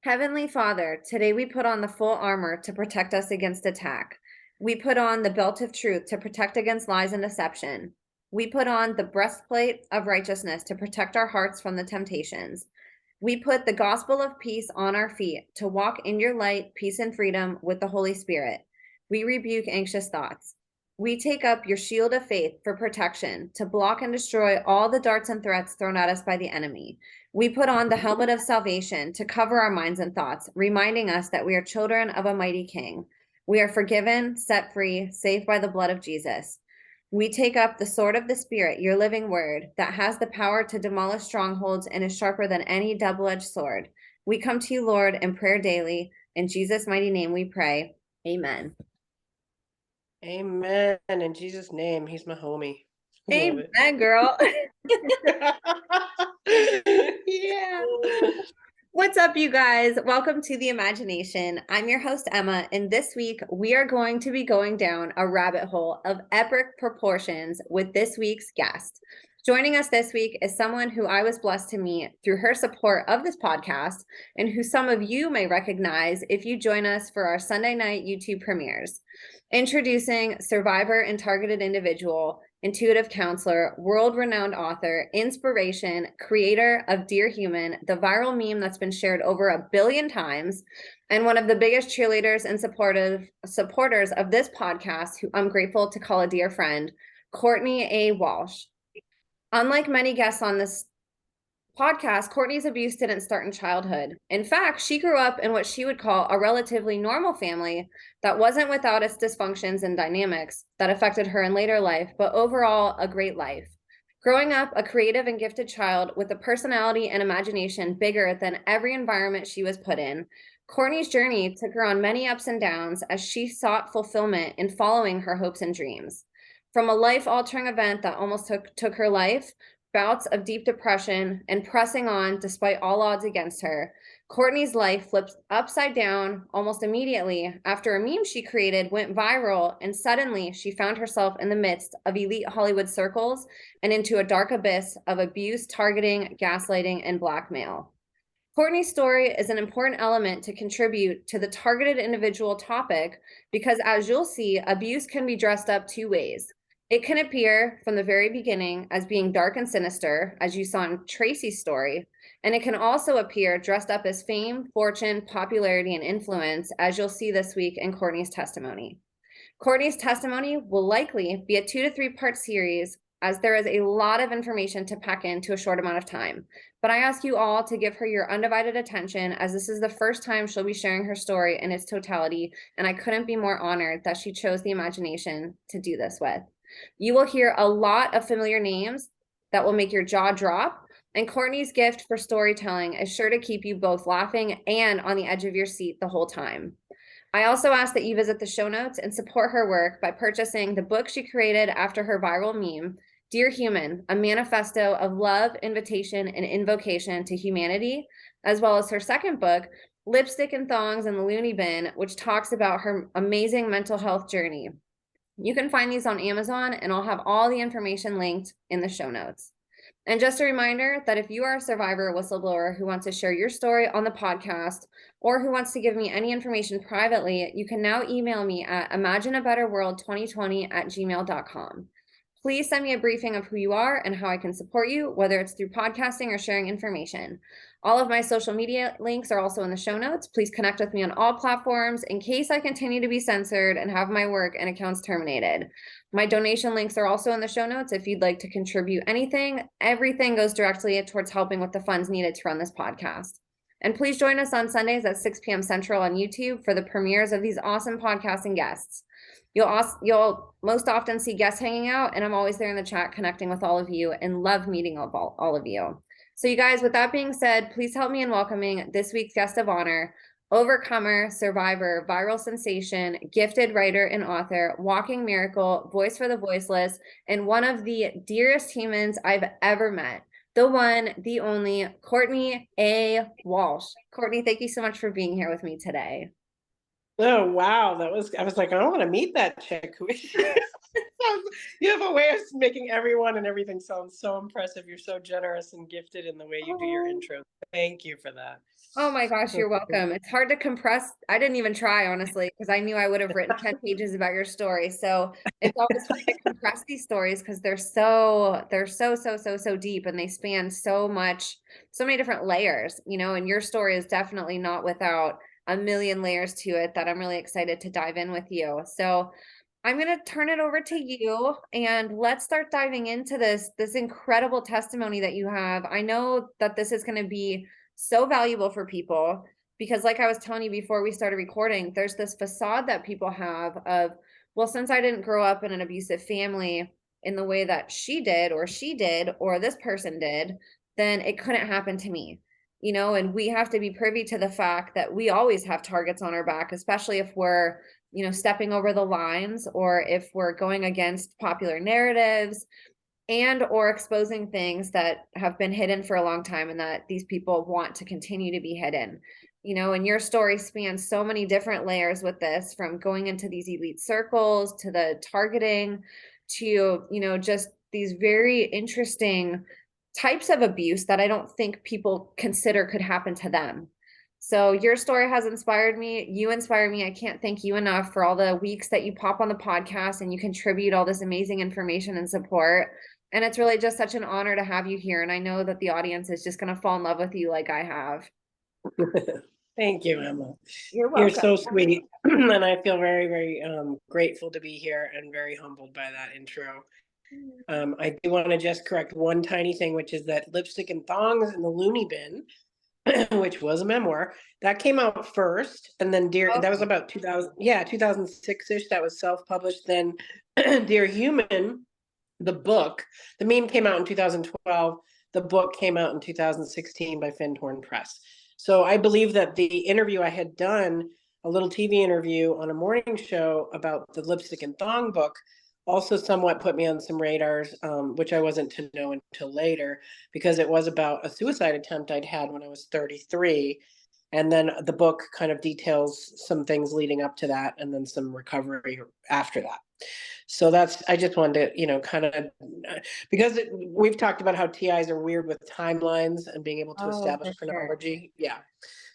Heavenly Father, today we put on the full armor to protect us against attack. We put on the belt of truth to protect against lies and deception. We put on the breastplate of righteousness to protect our hearts from the temptations. We put the gospel of peace on our feet to walk in your light, peace, and freedom with the Holy Spirit. We rebuke anxious thoughts. We take up your shield of faith for protection to block and destroy all the darts and threats thrown at us by the enemy. We put on the helmet of salvation to cover our minds and thoughts, reminding us that we are children of a mighty King. We are forgiven, set free, saved by the blood of Jesus. We take up the sword of the Spirit, your living word, that has the power to demolish strongholds and is sharper than any double-edged sword. We come to you, Lord, in prayer daily. In Jesus' mighty name we pray. Amen. Amen. In Jesus' name, he's my homie. Amen, girl. Yeah. What's up, you guys? Welcome to The Imagination. I'm your host, Emma, and this week we are going to be going down a rabbit hole of epic proportions with this week's guest. Joining us this week is someone who I was blessed to meet through her support of this podcast and who some of you may recognize if you join us for our Sunday night YouTube premieres. Introducing survivor and targeted individual, intuitive counselor, world-renowned author, inspiration, creator of Dear Human, the viral meme that's been shared over 1 billion times, and one of the biggest cheerleaders and supporters of this podcast, who I'm grateful to call a dear friend, Courtney Walsh. Unlike many guests on this podcast, Courtney's abuse didn't start in childhood. In fact, she grew up in what she would call a relatively normal family that wasn't without its dysfunctions and dynamics that affected her in later life, but overall, a great life. Growing up a creative and gifted child with a personality and imagination bigger than every environment she was put in, Courtney's journey took her on many ups and downs as she sought fulfillment in following her hopes and dreams. From a life-altering event that almost took her life, bouts of deep depression, and pressing on despite all odds against her, Courtney's life flipped upside down almost immediately after a meme she created went viral, and suddenly she found herself in the midst of elite Hollywood circles and into a dark abyss of abuse, targeting, gaslighting, and blackmail. Courtney's story is an important element to contribute to the targeted individual topic because, as you'll see, abuse can be dressed up two ways. It can appear from the very beginning as being dark and sinister, as you saw in Tracy's story, and it can also appear dressed up as fame, fortune, popularity, and influence, as you'll see this week in Courtney's testimony. Courtney's testimony will likely be a 2 to 3 part series, as there is a lot of information to pack into a short amount of time. But I ask you all to give her your undivided attention, as this is the first time she'll be sharing her story in its totality, and I couldn't be more honored that she chose the imagination to do this with. You will hear a lot of familiar names that will make your jaw drop, and Courtney's gift for storytelling is sure to keep you both laughing and on the edge of your seat the whole time. I also ask that you visit the show notes and support her work by purchasing the book she created after her viral meme, Dear Human, a manifesto of love, invitation, and invocation to humanity, as well as her second book, Lipstick and Thongs in the Loony Bin, which talks about her amazing mental health journey. You can find these on Amazon, and I'll have all the information linked in the show notes. And just a reminder that if you are a survivor or whistleblower who wants to share your story on the podcast, or who wants to give me any information privately, you can now email me at imagineabetterworld2020@gmail.com. Please send me a briefing of who you are and how I can support you, whether it's through podcasting or sharing information. All of my social media links are also in the show notes. Please connect with me on all platforms in case I continue to be censored and have my work and accounts terminated. My donation links are also in the show notes if you'd like to contribute anything. Everything goes directly towards helping with the funds needed to run this podcast. And please join us on Sundays at 6 p.m. Central on YouTube for the premieres of these awesome podcasting guests. You'll most often see guests hanging out, and I'm always there in the chat connecting with all of you and love meeting all of you. So you guys, with that being said, please help me in welcoming this week's guest of honor, overcomer, survivor, viral sensation, gifted writer and author, walking miracle, voice for the voiceless, and one of the dearest humans I've ever met, the one, the only, Courtney Walsh. Courtney, thank you so much for being here with me today. Oh, wow. I was like, I want to meet that chick. You have a way of making everyone and everything sound so impressive. You're so generous and gifted in the way you do your Oh. intro. Thank you for that. Oh my gosh, you're welcome. It's hard to compress. I didn't even try, honestly, because I knew I would have written 10 pages about your story. So it's always fun to compress these stories because they're so deep and they span so much, so many different layers, and your story is definitely not without a million layers to it that I'm really excited to dive in with you. So I'm going to turn it over to you and let's start diving into this incredible testimony that you have. I know that this is going to be so valuable for people because like I was telling you before we started recording, there's this facade that people have of, well, since I didn't grow up in an abusive family in the way that she did or this person did, then it couldn't happen to me. And we have to be privy to the fact that we always have targets on our back, especially if we're stepping over the lines or if we're going against popular narratives and or exposing things that have been hidden for a long time and that these people want to continue to be hidden. And your story spans so many different layers with this, from going into these elite circles to the targeting to, just these very interesting types of abuse that I don't think people consider could happen to them. So your story has inspired me. You inspire me. I can't thank you enough for all the weeks that you pop on the podcast and you contribute all this amazing information and support. And it's really just such an honor to have you here. And I know that the audience is just going to fall in love with you like I have. Thank you, Emma. You're You're welcome. so sweet. And I feel very, very grateful to be here and very humbled by that intro. I do want to just correct one tiny thing, which is that Lipstick and Thongs in the Loony Bin, which was a memoir, that came out first. And then that was Okay. about 2000, yeah, 2006-ish. That was self-published. Then Dear Human, the book, the meme came out in 2012. The book came out in 2016 by Findhorn Press. So I believe that the interview I had done, a little TV interview on a morning show about the Lipstick and Thong book, also somewhat put me on some radars, which I wasn't to know until later, because it was about a suicide attempt I'd had when I was 33. And then the book kind of details some things leading up to that and then some recovery after that. So I just wanted to, kind of, because we've talked about how TIs are weird with timelines and being able to Oh, establish for sure. chronology. Yeah.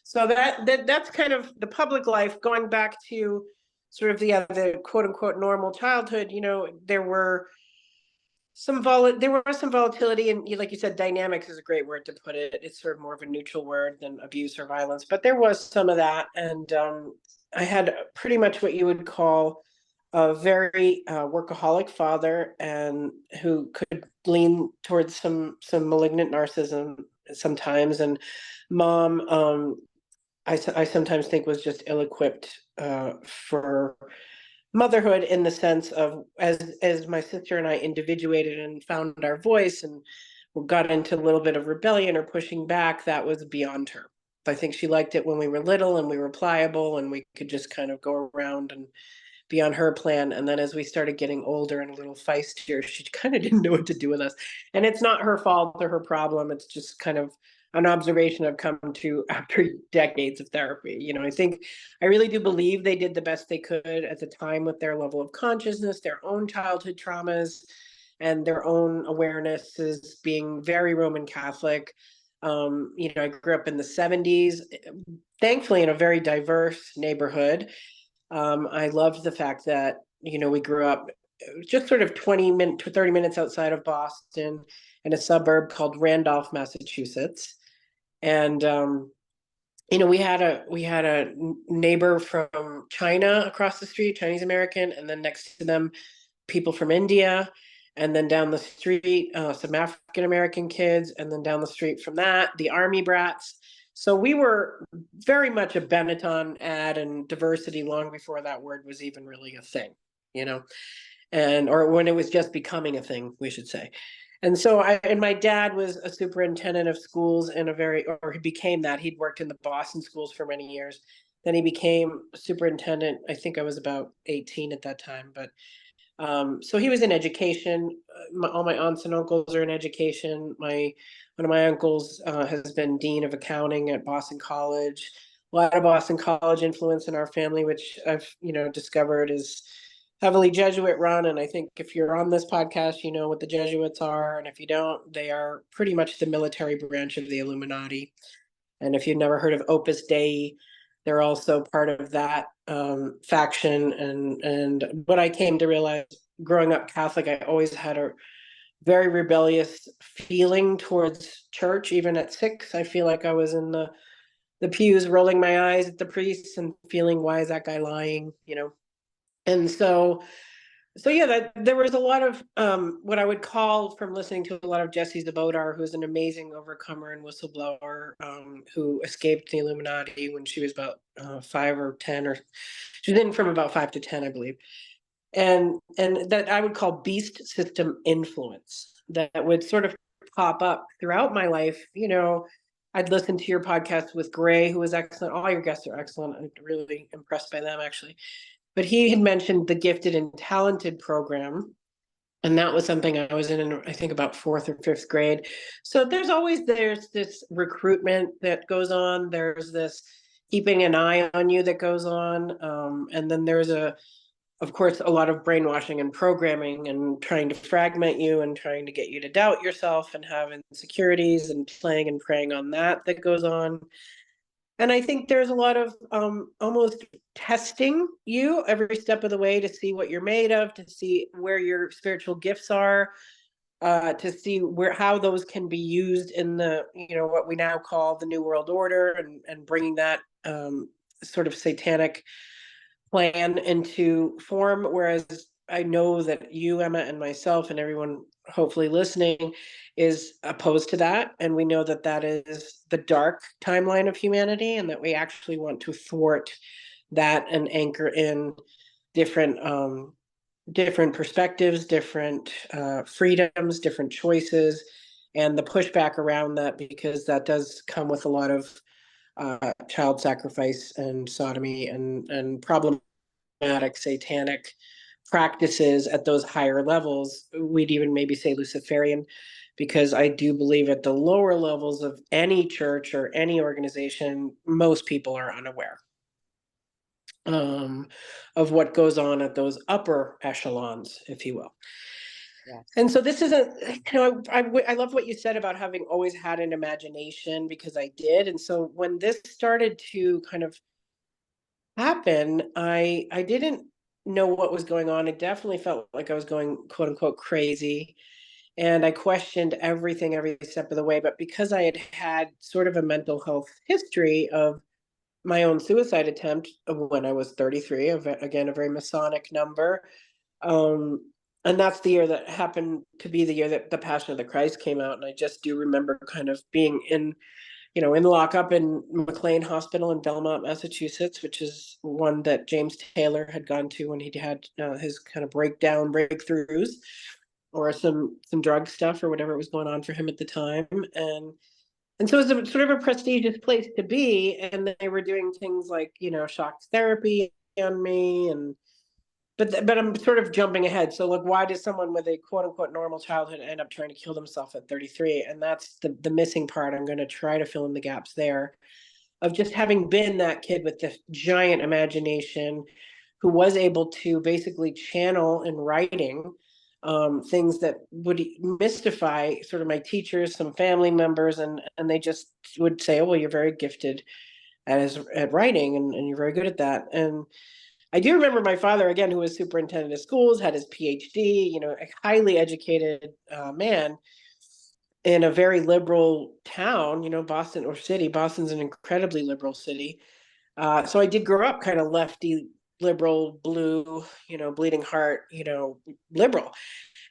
So that's kind of the public life. Going back to sort of the quote unquote normal childhood, there was some volatility, and like you said, dynamics is a great word to put it. It's sort of more of a neutral word than abuse or violence, but there was some of that. And I had pretty much what you would call a very workaholic father, and who could lean towards some malignant narcissism sometimes. And mom, I sometimes think was just ill-equipped for motherhood, in the sense of, as my sister and I individuated and found our voice and got into a little bit of rebellion or pushing back, that was beyond her. I think she liked it when we were little and we were pliable and we could just kind of go around and be on her plan. And then as we started getting older and a little feistier, she kind of didn't know what to do with us. And it's not her fault or her problem. It's just kind of an observation I've come to after decades of therapy. I really do believe they did the best they could at the time with their level of consciousness, their own childhood traumas, and their own awarenesses, being very Roman Catholic. I grew up in the 70s, thankfully in a very diverse neighborhood. I loved the fact that, we grew up just sort of 20 to 30 minutes outside of Boston, in a suburb called Randolph, Massachusetts. And, we had a neighbor from China across the street, Chinese American, and then next to them, people from India. And then down the street, some African American kids. And then down the street from that, the Army brats. So we were very much a Benetton ad and diversity long before that word was even really a thing, or when it was just becoming a thing, we should say. And so my dad was a superintendent of schools or he became that. He'd worked in the Boston schools for many years. Then he became superintendent. I think I was about 18 at that time, but so he was in education. All my aunts and uncles are in education. One of my uncles has been dean of accounting at Boston College. lot of Boston College influence in our family, which I've, discovered is heavily Jesuit run. And I think if you're on this podcast, you know what the Jesuits are. And if you don't, they are pretty much the military branch of the Illuminati. And if you've never heard of Opus Dei, they're also part of that faction. And what I came to realize growing up Catholic, I always had a very rebellious feeling towards church. Even at 6, I feel like I was in the pews rolling my eyes at the priests and feeling, why is that guy lying? And so yeah, that there was a lot of what I would call, from listening to a lot of Jesse Zabodar, who's an amazing overcomer and whistleblower, who escaped the Illuminati when she was about 5 or 10, or she was in from about 5 to 10, I believe. And that I would call beast system influence that would sort of pop up throughout my life. I'd listen to your podcast with Gray, who was excellent. All your guests are excellent. I'm really impressed by them, actually. But he had mentioned the Gifted and Talented program. And that was something I was in, I think, about 4th or 5th grade. So there's this recruitment that goes on. There's this keeping an eye on you that goes on. And then there's of course, a lot of brainwashing and programming and trying to fragment you and trying to get you to doubt yourself and have insecurities and playing and preying on that goes on. And I think there's a lot of almost testing you every step of the way to see what you're made of, to see where your spiritual gifts are, to see how those can be used in the, what we now call the New World Order, and bringing that sort of satanic plan into form. Whereas I know that you, Emma, and myself, and everyone hopefully listening is opposed to that. And we know that that is the dark timeline of humanity, and that we actually want to thwart that and anchor in different perspectives, different freedoms, different choices, and the pushback around that, because that does come with a lot of child sacrifice and sodomy and problematic satanic practices at those higher levels. We'd even maybe say Luciferian, because I do believe at the lower levels of any church or any organization, most people are unaware of what goes on at those upper echelons, if you will. Yes. And so this is I love what you said about having always had an imagination, because I did. And so when this started to kind of happen, I didn't know what was going on. It definitely felt like I was going, quote unquote, crazy. And I questioned everything every step of the way. But because I had had sort of a mental health history of my own suicide attempt when I was 33, again, a very Masonic number. And that's the year that happened to be the year that The Passion of the Christ came out. And I just do remember kind of being in lockup in McLean Hospital in Belmont, Massachusetts, which is one that James Taylor had gone to when he had his kind of breakthroughs, or some drug stuff or whatever was going on for him at the time. And so it was sort of a prestigious place to be. And they were doing things like, shock therapy on me. But I'm sort of jumping ahead. So look, why does someone with a quote unquote normal childhood end up trying to kill themselves at 33? And that's the missing part. I'm going to try to fill in the gaps there, of just having been that kid with this giant imagination, who was able to basically channel in writing things that would mystify sort of my teachers, some family members, and they just would say, oh, well, you're very gifted at writing, and you're very good at that. And I do remember my father, again, who was superintendent of schools, had his PhD, a highly educated man in a very liberal town, Boston or city. Boston's an incredibly liberal city. So I did grow up kind of lefty, liberal, blue, bleeding heart, liberal.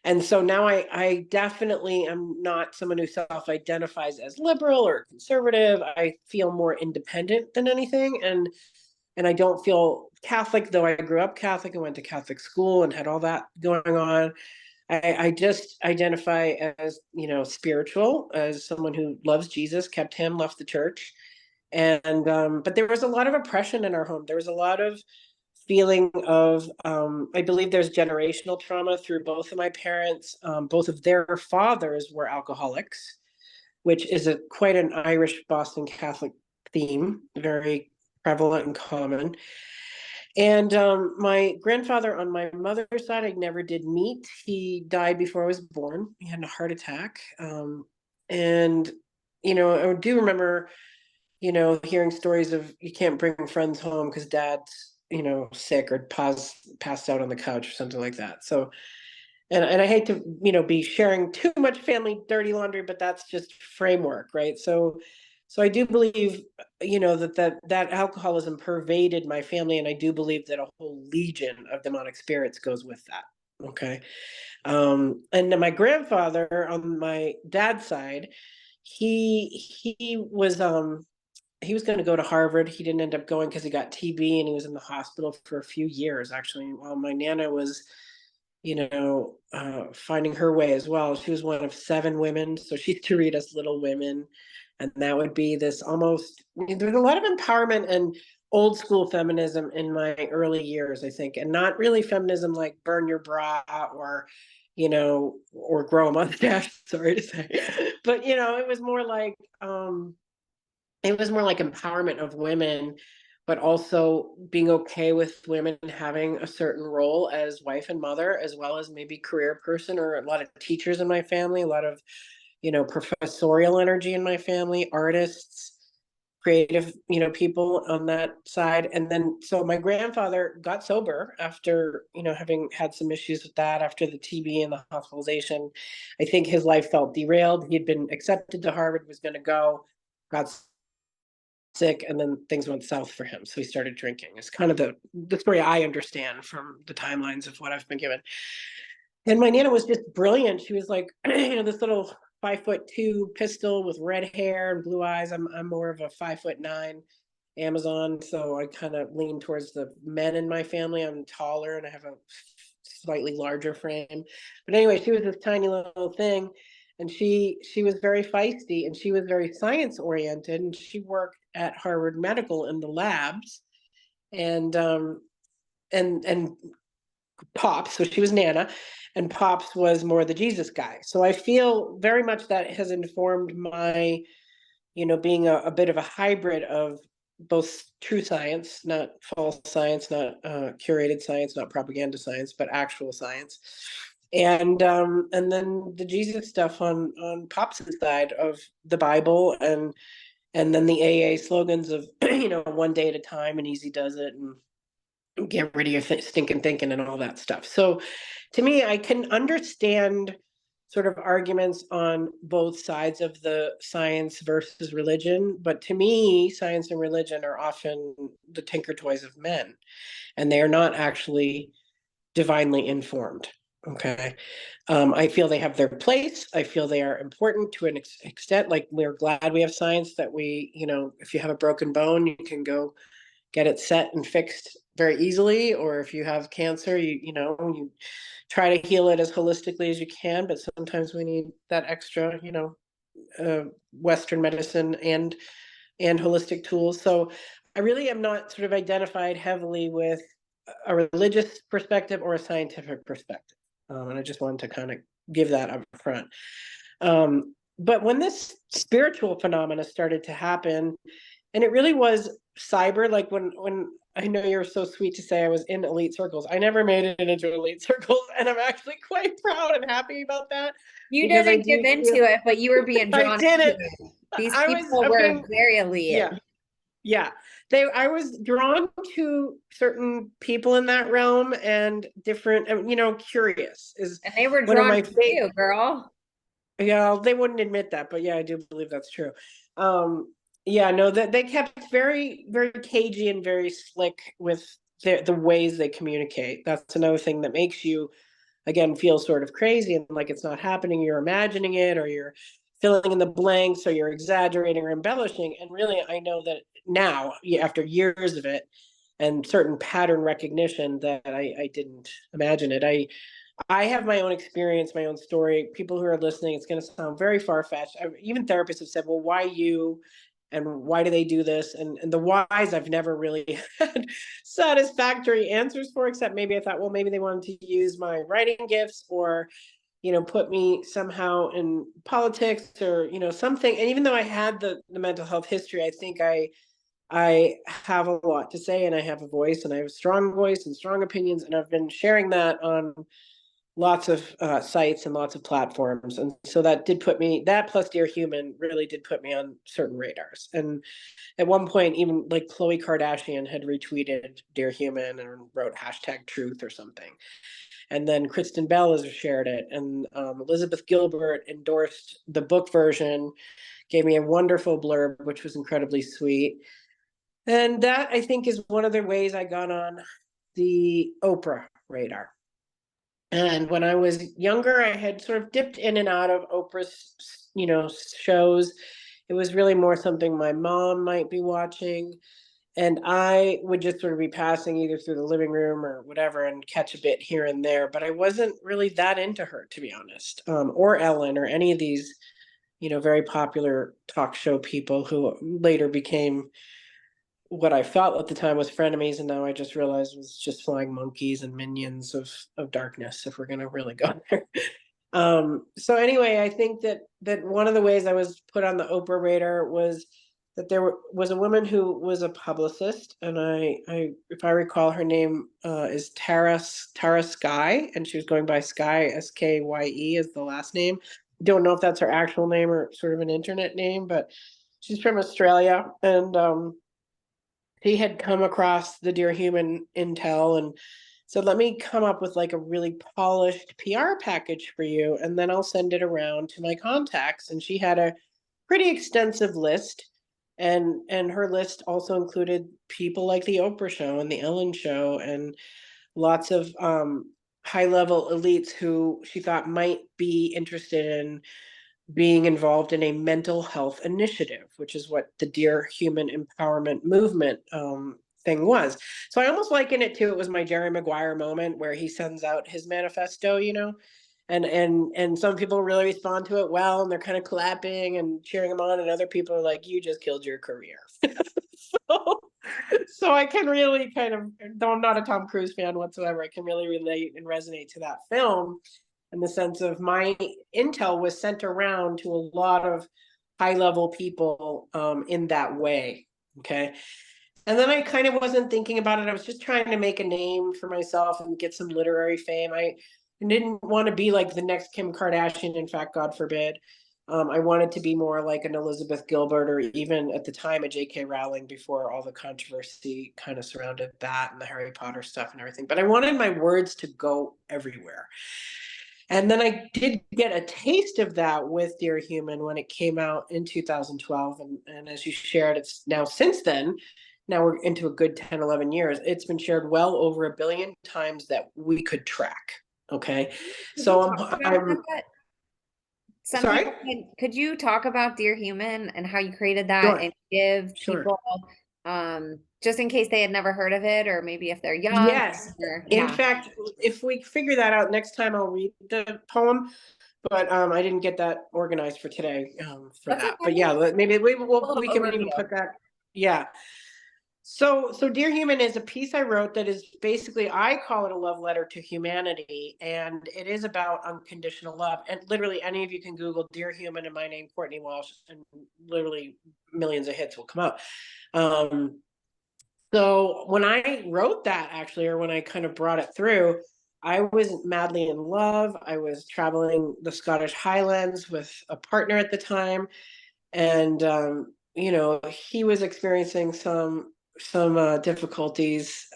And so now I definitely am not someone who self-identifies as liberal or conservative. I feel more independent than anything. And I don't feel Catholic, though I grew up Catholic and went to Catholic school and had all that going on. I just identify as, spiritual, as someone who loves Jesus, kept him, left the church. And but there was a lot of oppression in our home. There was a lot of feeling of, I believe there's generational trauma through both of my parents. Both of their fathers were alcoholics, which is quite an Irish Boston Catholic theme, very prevalent and common. And my grandfather on my mother's side, I never did meet. He died before I was born. He had a heart attack. And, I do remember, hearing stories of you can't bring friends home because dad's, sick or passed out on the couch or something like that. So, and I hate to, be sharing too much family dirty laundry, but that's just framework, right? So I do believe, that alcoholism pervaded my family, and I do believe that a whole legion of demonic spirits goes with that. Okay. And then my grandfather on my dad's side, he was going to go to Harvard. He didn't end up going because he got TB and he was in the hospital for a few years, actually, while my Nana was, finding her way as well. She was one of 7 women. So she used to read us Little Women. And that would be this almost, there's a lot of empowerment and old school feminism in my early years, I think, and not really feminism like burn your bra or grow a mustache, sorry to say. But, it was more like empowerment of women, but also being okay with women having a certain role as wife and mother, as well as maybe career person, or a lot of teachers in my family, a lot of, professorial energy in my family, artists, creative, people on that side. And then, so my grandfather got sober after, having had some issues with that after the TB and the hospitalization. I think his life felt derailed. He'd been accepted to Harvard, was going to go, got sick, and then things went south for him. So he started drinking. It's kind of the story I understand from the timelines of what I've been given. And my Nana was just brilliant. She was like, this little 5'2" pistol with red hair and blue eyes. I'm more of a 5'9" Amazon, so I kind of lean towards the men in my family. I'm taller and I have a slightly larger frame. But anyway, she was this tiny little thing, and she was very feisty, and she was very science oriented, and she worked at Harvard Medical in the labs, and and Pops, so she was Nana, and Pops was more the Jesus guy. So I feel very much that has informed my, being a bit of a hybrid of both true science, not false science, not curated science, not propaganda science, but actual science. And then the Jesus stuff on Pop's side of the Bible, and then the AA slogans of, one day at a time and easy does it, and get rid of your stinking thinking and all that stuff. So to me, I can understand sort of arguments on both sides of the science versus religion. But to me, science and religion are often the tinker toys of men, and they are not actually divinely informed. Okay. I feel they have their place. I feel they are important to an extent. Like, we're glad we have science that we, if you have a broken bone, you can go get it set and fixed very easily. Or if you have cancer, you try to heal it as holistically as you can. But sometimes we need that extra, Western medicine and holistic tools. So I really am not sort of identified heavily with a religious perspective or a scientific perspective. And I just wanted to kind of give that up front. But when this spiritual phenomena started to happen, and it really was cyber, like when I know you're so sweet to say I was in elite circles. I never made it into elite circles, and I'm actually quite proud and happy about that. You didn't give into it, but you were being I drawn did into it. it. These people were very elite. Yeah. Yeah. I was drawn to certain people in that realm, and different, curious is And they were one of drawn my to you, girl. Yeah, they wouldn't admit that, but yeah, I do believe that's true. Yeah, no, that they kept very, very cagey and very slick with the ways they communicate. That's another thing that makes you, again, feel sort of crazy and like it's not happening. You're imagining it, or you're filling in the blanks, or you're exaggerating or embellishing. And really, I know that now, after years of it and certain pattern recognition, that I didn't imagine it. I have my own experience, my own story. People who are listening, it's going to sound very far-fetched. Even therapists have said, well, why you? And why do they do this? And the whys I've never really had satisfactory answers for, except maybe I thought, well, maybe they wanted to use my writing gifts, or, put me somehow in politics, or, something. And even though I had the mental health history, I think I I have a lot to say, and I have a voice, and I have a strong voice and strong opinions, and I've been sharing that on lots of sites and lots of platforms. And so that did put me, that plus Dear Human really did put me on certain radars. And at one point, even like Khloe Kardashian had retweeted Dear Human and wrote hashtag truth or something. And then Kristen Bell has shared it. And Elizabeth Gilbert endorsed the book version, gave me a wonderful blurb, which was incredibly sweet. And that, I think, is one of the ways I got on the Oprah radar. And when I was younger, I had sort of dipped in and out of Oprah's, shows. It was really more something my mom might be watching. And I would just sort of be passing either through the living room or whatever and catch a bit here and there. But I wasn't really that into her, to be honest, or Ellen or any of these, very popular talk show people who later became what I felt at the time was frenemies, and now I just realized was just flying monkeys and minions of darkness, if we're gonna really go there. So anyway, I think that one of the ways I was put on the Oprah radar was that was a woman who was a publicist, and I if I recall, her name is Tara Skye, and she was going by Skye, Skye as the last name. Don't know if that's her actual name or sort of an internet name, but she's from Australia, and he had come across the Dear Human intel and said, let me come up with like a really polished PR package for you, and then I'll send it around to my contacts. And she had a pretty extensive list. And her list also included people like the Oprah Show and the Ellen Show and lots of high level elites who she thought might be interested in being involved in a mental health initiative, which is what the Dear Human Empowerment movement thing was. So I almost liken it to, it was my Jerry Maguire moment where he sends out his manifesto, and some people really respond to it well, and they're kind of clapping and cheering him on, and other people are like, you just killed your career. so, so I can really kind of, though I'm not a Tom Cruise fan whatsoever, I can really relate and resonate to that film in the sense of my intel was sent around to a lot of high level people in that way. Okay. And then I kind of wasn't thinking about it. I was just trying to make a name for myself and get some literary fame. I didn't want to be like the next Kim Kardashian. In fact, God forbid. I wanted to be more like an Elizabeth Gilbert, or even at the time a J.K. Rowling, before all the controversy kind of surrounded that and the Harry Potter stuff and everything. But I wanted my words to go everywhere. And then I did get a taste of that with Dear Human when it came out in 2012. And as you shared, it's now since then, now we're into a good 10, 11 years. It's been shared well over 1 billion times that we could track. Okay. So I'm sorry. Could you talk about Dear Human and how you created that Sure. and give Sure. people, just in case they had never heard of it, or maybe if they're young, Yes. or, In yeah. fact, if we figure that out next time, I'll read the poem. But I didn't get that organized for today for That's that. okay. But yeah, maybe we can even Overview. put that. Yeah. So Dear Human is a piece I wrote that is basically, I call it a love letter to humanity, and it is about unconditional love. And literally, any of you can Google Dear Human and my name, Courtney Walsh, and literally millions of hits will come up. So when I wrote that, actually, or when I kind of brought it through, I was madly in love. I was traveling the Scottish Highlands with a partner at the time, and he was experiencing some difficulties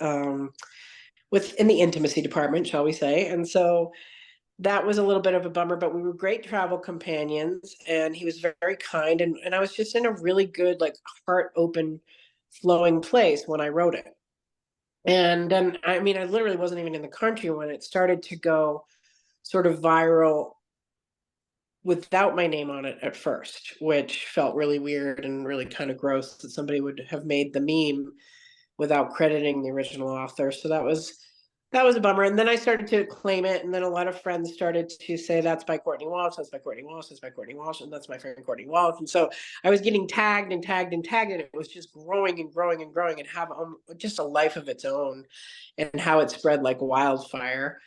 within the intimacy department, shall we say. And so that was a little bit of a bummer, but we were great travel companions, and he was very kind, and I was just in a really good, like, heart open, flowing place when I wrote it. And then, I mean, I literally wasn't even in the country when it started to go sort of viral without my name on it at first, which felt really weird and really kind of gross that somebody would have made the meme without crediting the original author. So that was a bummer. And then I started to claim it, and then a lot of friends started to say, that's by Courtney Walsh, that's by Courtney Walsh, that's by Courtney Walsh, and that's my friend Courtney Walsh. And so I was getting tagged and tagged and tagged, and it was just growing and growing and growing, and have just a life of its own, and how it spread like wildfire.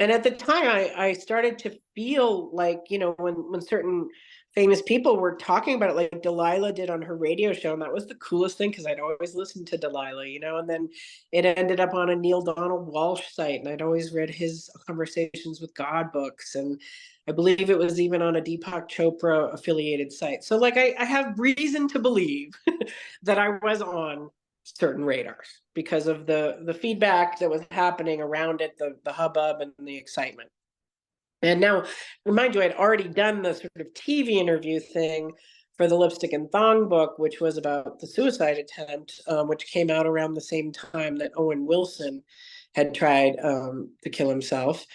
And at the time, I started to feel like, when certain famous people were talking about it, like Delilah did on her radio show. And that was the coolest thing because I'd always listened to Delilah, and then it ended up on a Neil Donald Walsh site. And I'd always read his Conversations with God books. And I believe it was even on a Deepak Chopra affiliated site. So like I have reason to believe that I was on certain radars because of the feedback that was happening around it, the hubbub and the excitement. And now, remind you, I'd already done the sort of TV interview thing for the Lipstick and Thong book, which was about the suicide attempt, which came out around the same time that Owen Wilson had tried to kill himself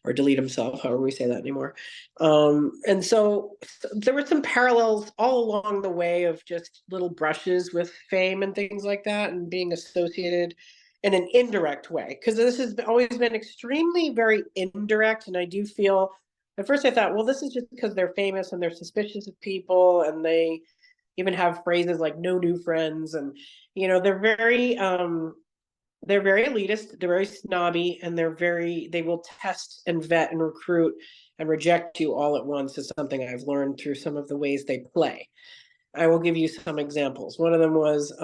or delete himself, however we say that anymore. And so there were some parallels all along the way of just little brushes with fame and things like that and being associated in an indirect way, because this has always been extremely very indirect. And I do feel at first I thought, well, this is just because they're famous and they're suspicious of people, and they even have phrases like no new friends, and they're very elitist, they're very snobby, and they will test and vet and recruit and reject you all at once, is something I've learned through some of the ways they play. I will give you some examples. One of them was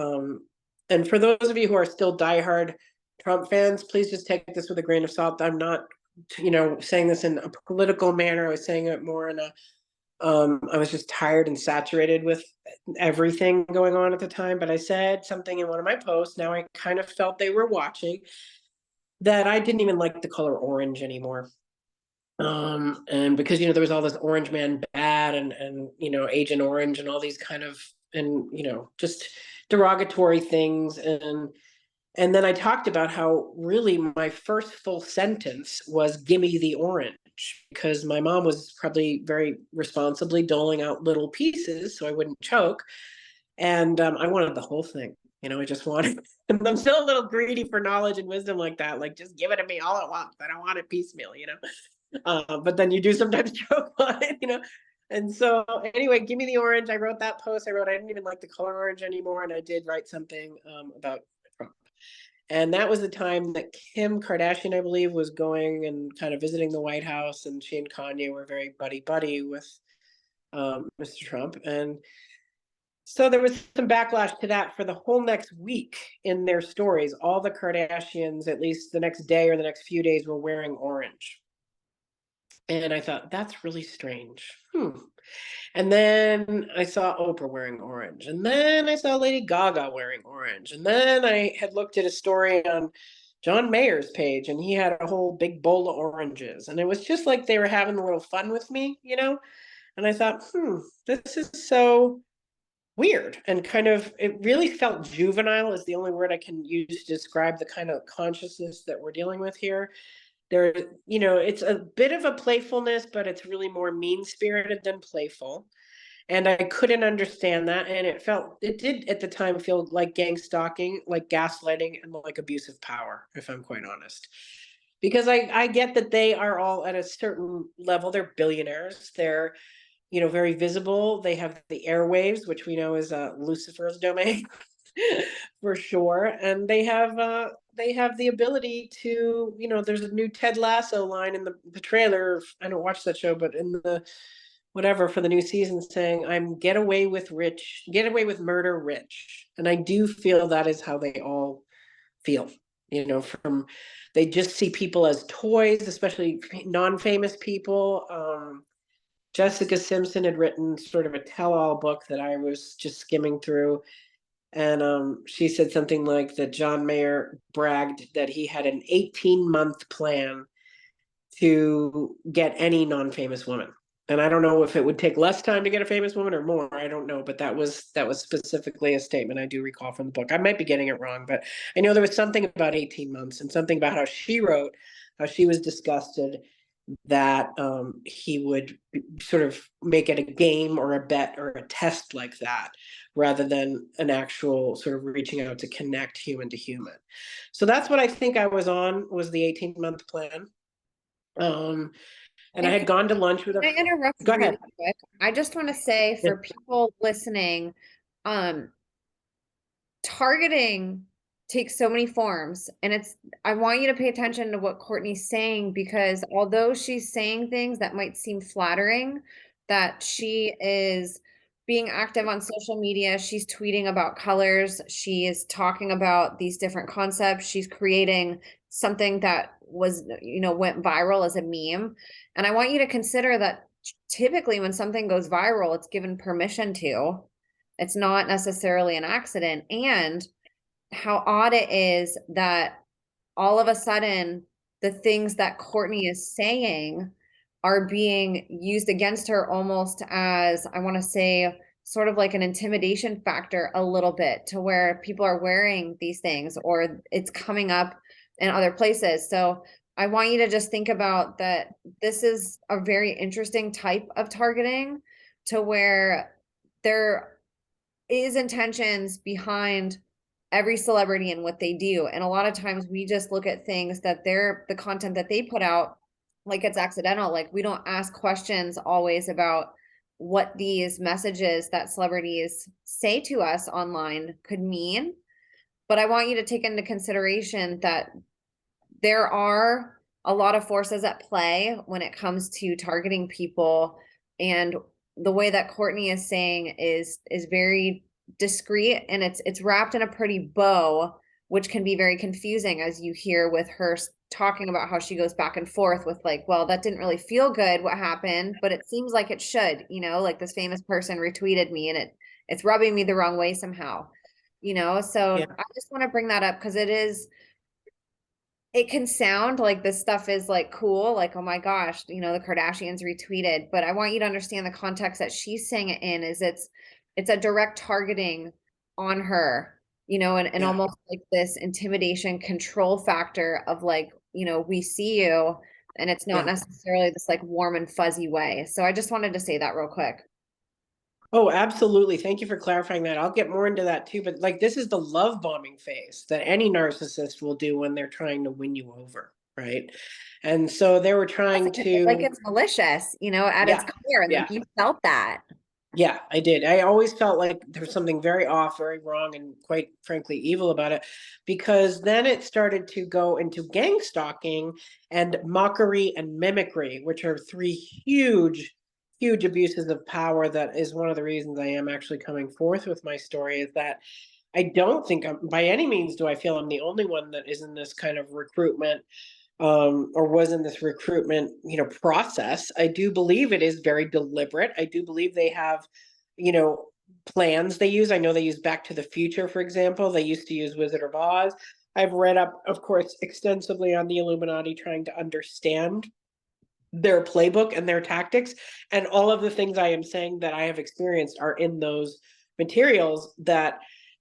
and for those of you who are still diehard Trump fans, please just take this with a grain of salt. I'm not, saying this in a political manner. I was saying it more in a, I was just tired and saturated with everything going on at the time. But I said something in one of my posts. Now I kind of felt they were watching, that I didn't even like the color orange anymore. And because, there was all this Orange Man bad and Agent Orange and all these kind of, and, just derogatory things. And then I talked about how really my first full sentence was "gimme the orange," because my mom was probably very responsibly doling out little pieces so I wouldn't choke. And I wanted the whole thing. I just wanted, and I'm still a little greedy for knowledge and wisdom like that. Like, just give it to me all at once. I don't want it piecemeal, but then you do sometimes choke on it. And so anyway, give me the orange. I wrote that post. I didn't even like the color orange anymore. And I did write something about Trump. And that was the time that Kim Kardashian, I believe, was going and kind of visiting the White House. And she and Kanye were very buddy with Mr. Trump. And so there was some backlash to that for the whole next week in their stories. All the Kardashians, at least the next day or the next few days, were wearing orange. And I thought, that's really strange. And then I saw Oprah wearing orange. And then I saw Lady Gaga wearing orange. And then I had looked at a story on John Mayer's page, and he had a whole big bowl of oranges. And it was just like they were having a little fun with me, And I thought, this is so weird. And kind of, it really felt juvenile is the only word I can use to describe the kind of consciousness that we're dealing with here. There, it's a bit of a playfulness, but it's really more mean-spirited than playful. And I couldn't understand that. And it did at the time feel like gang stalking, like gaslighting, and like abusive power, if I'm quite honest. Because I get that they are all at a certain level. They're billionaires. They're, very visible. They have the airwaves, which we know is Lucifer's domain. For sure. And they have the ability to, there's a new Ted Lasso line in the trailer. I don't watch that show, but in the whatever for the new season, saying, "I'm get away with murder rich." And I do feel that is how they all feel, from they just see people as toys, especially non-famous people. Jessica Simpson had written sort of a tell-all book that I was just skimming through. And she said something like that John Mayer bragged that he had an 18-month plan to get any non-famous woman. And I don't know if it would take less time to get a famous woman or more. I don't know, but that was specifically a statement I do recall from the book. I might be getting it wrong, but I know there was something about 18 months and something about how she wrote, how she was disgusted that he would sort of make it a game or a bet or a test like that, rather than an actual sort of reaching out to connect human to human. So that's what I think I was on, was the 18-month plan. And I had gone to lunch with Can I interrupt Go really ahead. quick? I just want to say for people listening, targeting takes so many forms, and I want you to pay attention to what Courtney's saying, because although she's saying things that might seem flattering, that she is being active on social media. She's tweeting about colors. She is talking about these different concepts. She's creating something that was, went viral as a meme. And I want you to consider that typically when something goes viral, it's given permission to. It's not necessarily an accident. And how odd it is that all of a sudden the things that Courtney is saying are being used against her almost as, I want to say, sort of like an intimidation factor a little bit, to where people are wearing these things or it's coming up in other places. So I want you to just think about that. This is a very interesting type of targeting, to where there is intentions behind every celebrity and what they do. And a lot of times we just look at things that the content that they put out, like it's accidental. Like we don't ask questions always about what these messages that celebrities say to us online could mean. But I want you to take into consideration that there are a lot of forces at play when it comes to targeting people. And the way that Courtney is saying is very discreet, and it's wrapped in a pretty bow, which can be very confusing, as you hear with her talking about how she goes back and forth with like, well, that didn't really feel good what happened, but it seems like it should, like this famous person retweeted me and it's rubbing me the wrong way somehow, so Yeah. I just want to bring that up because it can sound like this stuff is like cool, like, oh my gosh, the Kardashians retweeted, but I want you to understand the context that she's saying it in is it's a direct targeting on her, and Yeah. almost like this intimidation control factor of like, we see you, and it's not Yeah. necessarily this like warm and fuzzy way. So I just wanted to say that real quick. Oh, absolutely. Thank you for clarifying that. I'll get more into that too. But like, this is the love bombing phase that any narcissist will do when they're trying to win you over, right? And so they were trying Like to, it's malicious, at its yeah, core, and yeah. like you felt that. Yeah, I did. I always felt like there was something very off, very wrong, and quite frankly evil about it, because then it started to go into gang stalking and mockery and mimicry, which are three huge, huge abuses of power. That is one of the reasons I am actually coming forth with my story, is that I don't think by any means do I feel I'm the only one that is in this kind of recruitment, or was in this recruitment, process. I do believe it is very deliberate. I do believe they have, you know, plans they use. I know they use Back to the Future, for example. They used to use Wizard of Oz. I've read up, of course, extensively on the Illuminati, trying to understand their playbook and their tactics. And all of the things I am saying that I have experienced are in those materials, that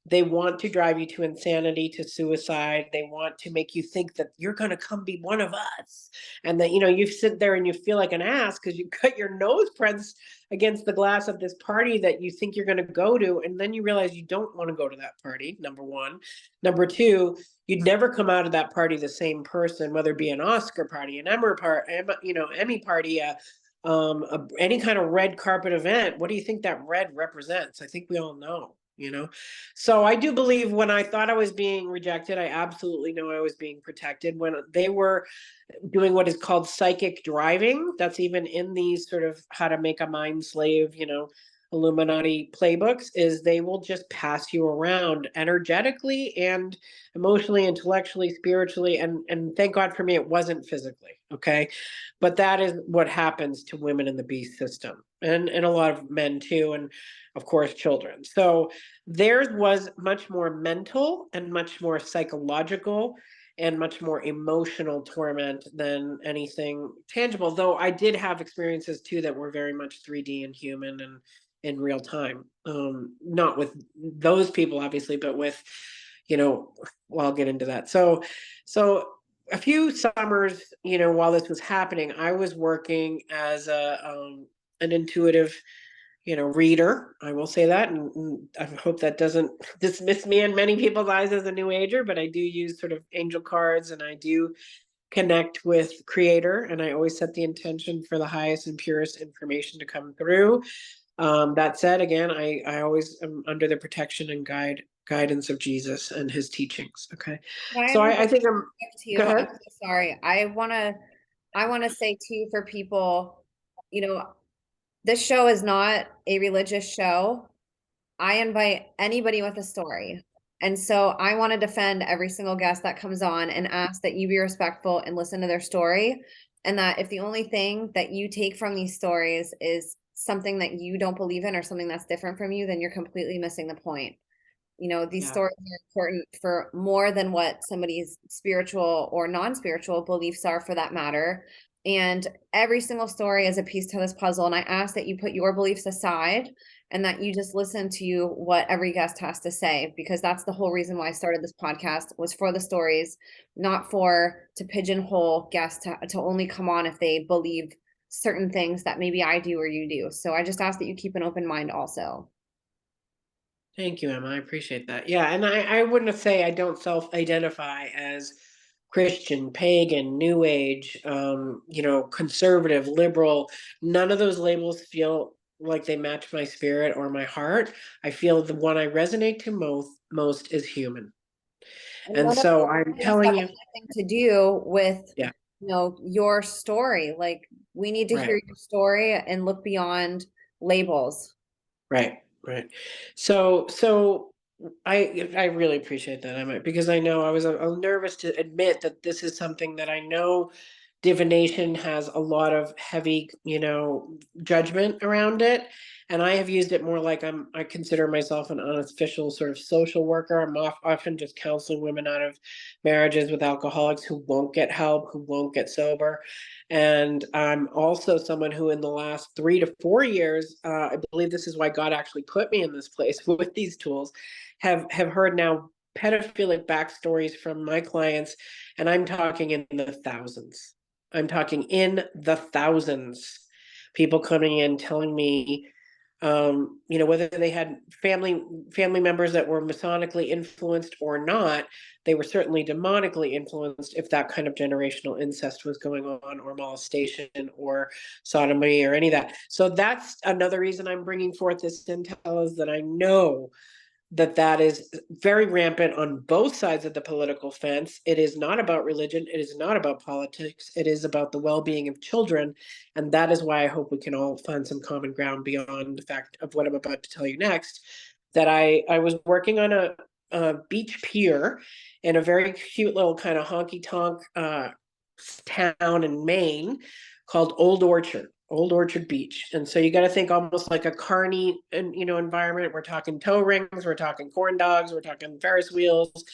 they want to drive you to insanity, to suicide. They want to make you think that you're going to come be one of us. And that, you sit there and you feel like an ass because you cut your nose pressed against the glass of this party that you think you're going to go to. And then you realize you don't want to go to that party, number one. Number two, you'd never come out of that party the same person, whether it be an Oscar party, an Emmy party, any kind of red carpet event. What do you think that red represents? I think we all know. So I do believe when I thought I was being rejected, I absolutely know I was being protected. When they were doing what is called psychic driving, that's even in these sort of how to make a mind slave, Illuminati playbooks, is they will just pass you around energetically and emotionally, intellectually, spiritually, and thank God for me, it wasn't physically. Okay. But that is what happens to women in the beast system, and a lot of men too, and of course children. So theirs was much more mental and much more psychological and much more emotional torment than anything tangible. Though I did have experiences too that were very much 3D and human and in real time. Not with those people, obviously, but with, well, I'll get into that. So a few summers, while this was happening, I was working as an intuitive, reader. I will say that, and I hope that doesn't dismiss me in many people's eyes as a new ager, but I do use sort of angel cards, and I do connect with creator, and I always set the intention for the highest and purest information to come through. That said, again, I always am under the protection and guidance of Jesus and his teachings. Okay. Can I So I interrupt think I'm, you? go I'm ahead. so sorry. I want to say too, for people, you know, This show is not a religious show. I invite anybody with a story. And so I want to defend every single guest that comes on and ask that you be respectful and listen to their story. And that if the only thing that you take from these stories is something that you don't believe in or something that's different from you, then you're completely missing the point. You know, these Yeah. stories are important for more than what somebody's spiritual or non-spiritual beliefs are, for that matter. And every single story is a piece to this puzzle. And I ask that you put your beliefs aside and that you just listen to what every guest has to say, because that's the whole reason why I started this podcast, was for the stories, not for to pigeonhole guests to only come on if they believe certain things that maybe I do or you do. So I just ask that you keep an open mind also. Thank you, Emma. I appreciate that. Yeah, and I wouldn't say I don't self-identify as Christian, pagan, New Age, conservative, liberal. None of those labels feel like they match my spirit or my heart. I feel the one I resonate to most is human. And And none of so those I'm things telling have you, anything to do with, yeah, your story. Like, we need to right. hear your story and look beyond labels. Right, right. So I really appreciate that, Emma, because I know I was nervous to admit that this is something that I know divination has a lot of heavy, judgment around it. And I have used it more like I consider myself an unofficial sort of social worker. I'm often just counseling women out of marriages with alcoholics who won't get help, who won't get sober. And I'm also someone who, in the last 3 to 4 years, I believe this is why God actually put me in this place with these tools, have heard now pedophilic backstories from my clients, and I'm talking in the thousands. I'm talking in the thousands. People coming in telling me, whether they had family members that were masonically influenced or not, they were certainly demonically influenced if that kind of generational incest was going on, or molestation, or sodomy, or any of that. So that's another reason I'm bringing forth this intel, is that I know that is very rampant on both sides of the political fence. It is not about religion. It is not about politics. It is about the well-being of children. And that is why I hope we can all find some common ground beyond the fact of what I'm about to tell you next. That I was working on a beach pier in a very cute little kind of honky-tonk town in Maine called Old Orchard Beach. And so you got to think almost like a carny and environment. We're talking toe rings, we're talking corn dogs, we're talking Ferris wheels,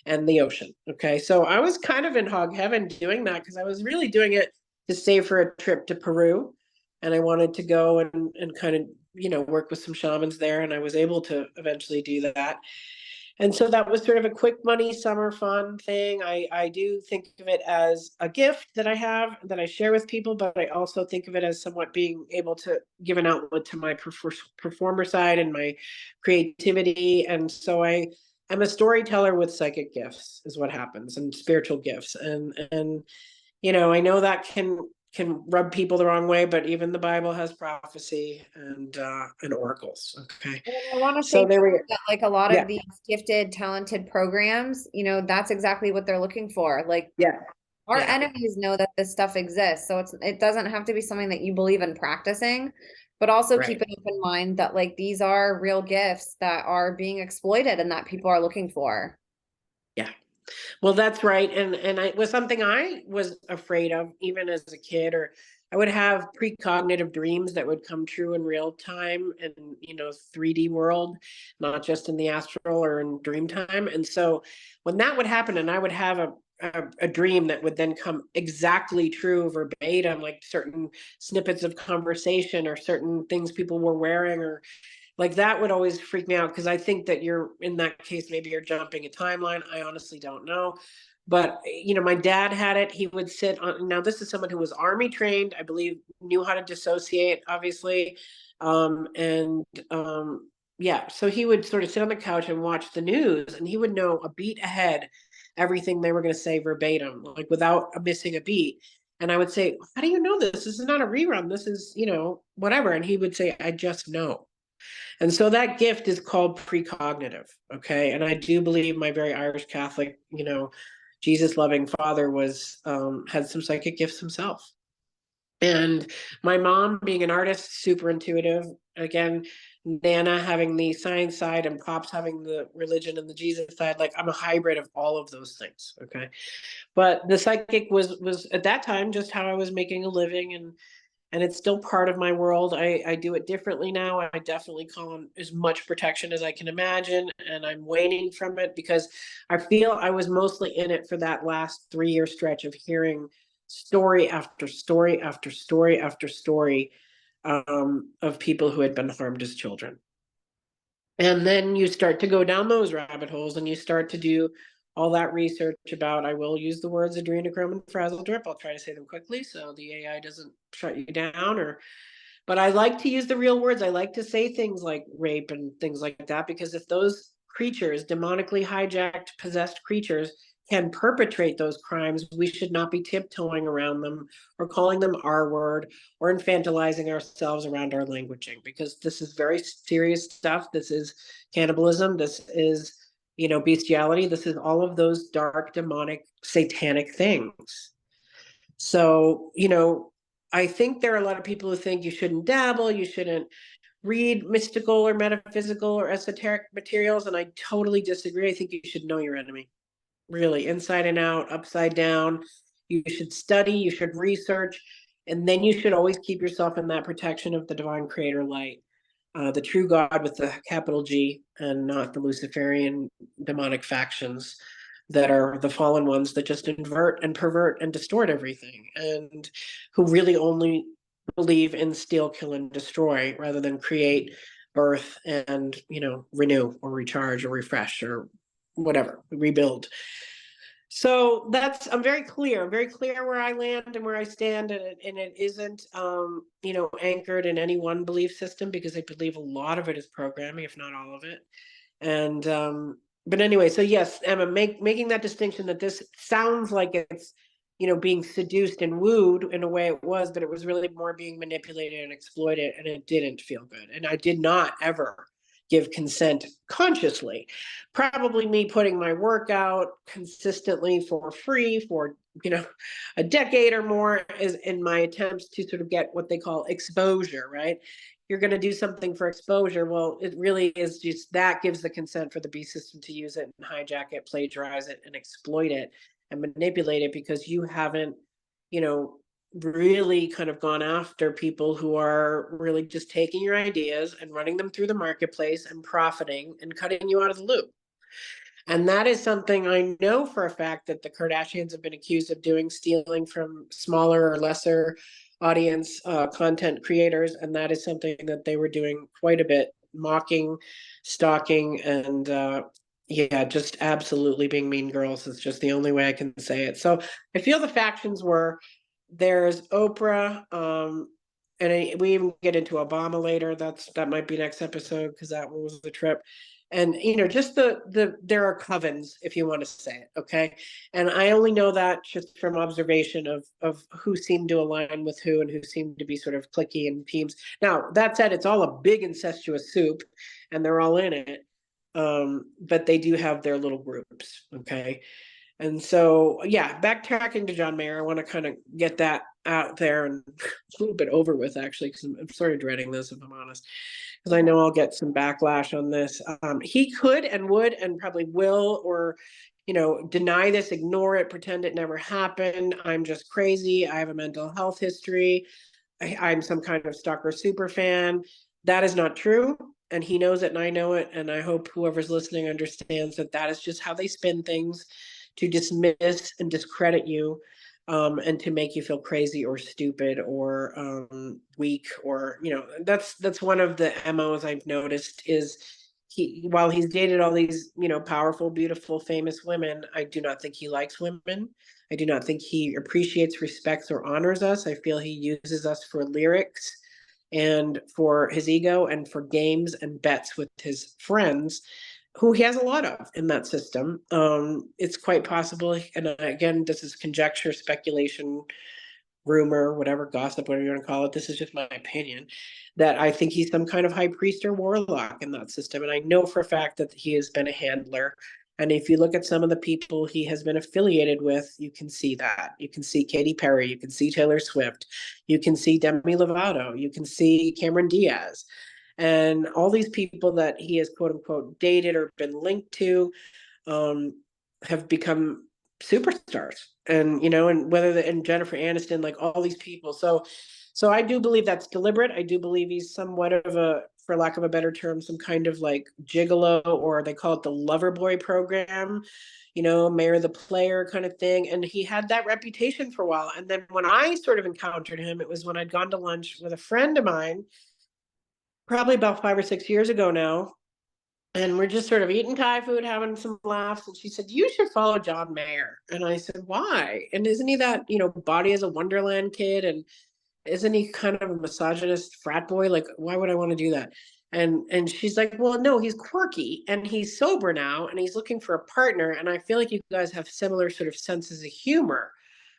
and the ocean. Okay, so I was kind of in hog heaven doing that, because I was really doing it to save for a trip to Peru, and I wanted to go and kind of work with some shamans there, and I was able to eventually do that. And so that was sort of a quick money summer fun thing. I do think of it as a gift that I have, that I share with people, but I also think of it as somewhat being able to give an outlet to my performer side and my creativity. And so I'm a storyteller with psychic gifts, is what happens, and spiritual gifts. And I know that can rub people the wrong way, but even the Bible has prophecy and oracles. Okay, And I want to say so there we go. that, like, a lot Yeah, of these gifted, talented programs, that's exactly what they're looking for. Like, yeah, our yeah. enemies know that this stuff exists. So it doesn't have to be something that you believe in practicing, but also keep Right. an open mind that, like, these are real gifts that are being exploited and that people are looking for. Yeah. Well, that's right. And it was something I was afraid of even as a kid, or I would have precognitive dreams that would come true in real time and 3D world, not just in the astral or in dream time. And so when that would happen, and I would have a dream that would then come exactly true verbatim, like certain snippets of conversation or certain things people were wearing, or like, that would always freak me out, because I think that you're, in that case, maybe you're jumping a timeline. I honestly don't know. But my dad had it. He would sit on, now this is someone who was army trained, I believe, knew how to dissociate, obviously. And yeah, so he would sort of sit on the couch and watch the news, and he would know a beat ahead everything they were going to say verbatim, like without missing a beat. And I would say, how do you know this? This is not a rerun. This is, whatever. And he would say, I just know. And so that gift is called precognitive. Okay. And I do believe my very Irish Catholic, Jesus loving father was, had some psychic gifts himself. And my mom, being an artist, super intuitive. Again, Nana having the science side and Pops having the religion and the Jesus side. Like, I'm a hybrid of all of those things. Okay. But the psychic was at that time just how I was making a living, and it's still part of my world. I do it differently now. I definitely call on as much protection as I can imagine, and I'm waning from it because I feel I was mostly in it for that last 3-year stretch of hearing story after story after story after story, of people who had been harmed as children. And then you start to go down those rabbit holes and you start to do all that research about, I will use the words adrenochrome and frazzle drip. I'll try to say them quickly so the AI doesn't shut you down, but I like to use the real words. I like to say things like rape and things like that, because if those creatures, demonically hijacked, possessed creatures, can perpetrate those crimes, we should not be tiptoeing around them or calling them R word or infantilizing ourselves around our languaging, because this is very serious stuff. This is cannibalism. This is, bestiality. This is all of those dark, demonic, satanic things. So, I think there are a lot of people who think you shouldn't dabble, you shouldn't read mystical or metaphysical or esoteric materials, and I totally disagree. I think you should know your enemy, really, inside and out, upside down. You should study, you should research, and then you should always keep yourself in that protection of the divine creator light, the true God with the capital G, and not the Luciferian demonic factions that are the fallen ones that just invert and pervert and distort everything, and who really only believe in steal, kill, and destroy rather than create, birth, and renew or recharge or refresh or whatever, rebuild. So I'm very clear. I'm very clear where I land and where I stand, and it isn't, anchored in any one belief system, because I believe a lot of it is programming, if not all of it. And but anyway, so yes, Emma, making that distinction that this sounds like it's, being seduced and wooed in a way it was, but it was really more being manipulated and exploited, and it didn't feel good. And I did not ever give consent consciously. Probably me putting my work out consistently for free for, a decade or more, is in my attempts to sort of get what they call exposure, right? You're going to do something for exposure. Well, it really is just that gives the consent for the B system to use it and hijack it, plagiarize it, and exploit it and manipulate it, because you haven't, really kind of gone after people who are really just taking your ideas and running them through the marketplace and profiting and cutting you out of the loop. And that is something I know for a fact that the Kardashians have been accused of doing, stealing from smaller or lesser audience content creators. And that is something that they were doing quite a bit, mocking, stalking, and yeah, just absolutely being mean girls is just the only way I can say it. So I feel the factions were, there's Oprah, and we even get into Obama later. That might be next episode, because that one was the trip. And just there are covens, if you want to say it, okay. And I only know that just from observation of who seemed to align with who and who seemed to be sort of cliquey and teams. Now that said, it's all a big incestuous soup, and they're all in it. But they do have their little groups, okay. And so, yeah, backtracking to John Mayer, I want to kind of get that out there and a little bit over with, actually, because I'm sort of dreading this, if I'm honest, because I know I'll get some backlash on this. He could and would and probably will, or, deny this, ignore it, pretend it never happened. I'm just crazy. I have a mental health history. I'm some kind of stalker super fan. That is not true. And he knows it, and I know it. And I hope whoever's listening understands that that is just how they spin things, to dismiss and discredit you, and to make you feel crazy or stupid or weak, or that's one of the MOs I've noticed is, while he's dated all these powerful, beautiful, famous women, I do not think he likes women. I do not think he appreciates, respects, or honors us. I feel he uses us for lyrics and for his ego and for games and bets with his friends, who he has a lot of in that system. It's quite possible, and again, this is conjecture, speculation, rumor, whatever, gossip, whatever you want to call it. This is just my opinion, that I think he's some kind of high priest or warlock in that system. And I know for a fact that he has been a handler And if you look at some of the people he has been affiliated with, you can see that. You can see Katy Perry, you can see Taylor Swift, you can see Demi Lovato, you can see Cameron Diaz, and all these people that he has quote unquote dated or been linked to um, have become superstars. And and and Jennifer Aniston, like all these people. So I do believe that's deliberate. I do believe he's somewhat of a, for lack of a better term, some kind of like gigolo, or they call it the lover boy program, mayor the player kind of thing. And he had that reputation for a while. And then when I sort of encountered him, it was when I'd gone to lunch with a friend of mine, probably about 5 or 6 years ago now. And we're just sort of eating Thai food, having some laughs. And she said, "You should follow John Mayer." And I said, "Why? And isn't he that, body as a Wonderland kid? And isn't he kind of a misogynist frat boy? Like, why would I want to do that?" And she's like, "Well, no, he's quirky and he's sober now and he's looking for a partner. And I feel like you guys have similar sort of senses of humor."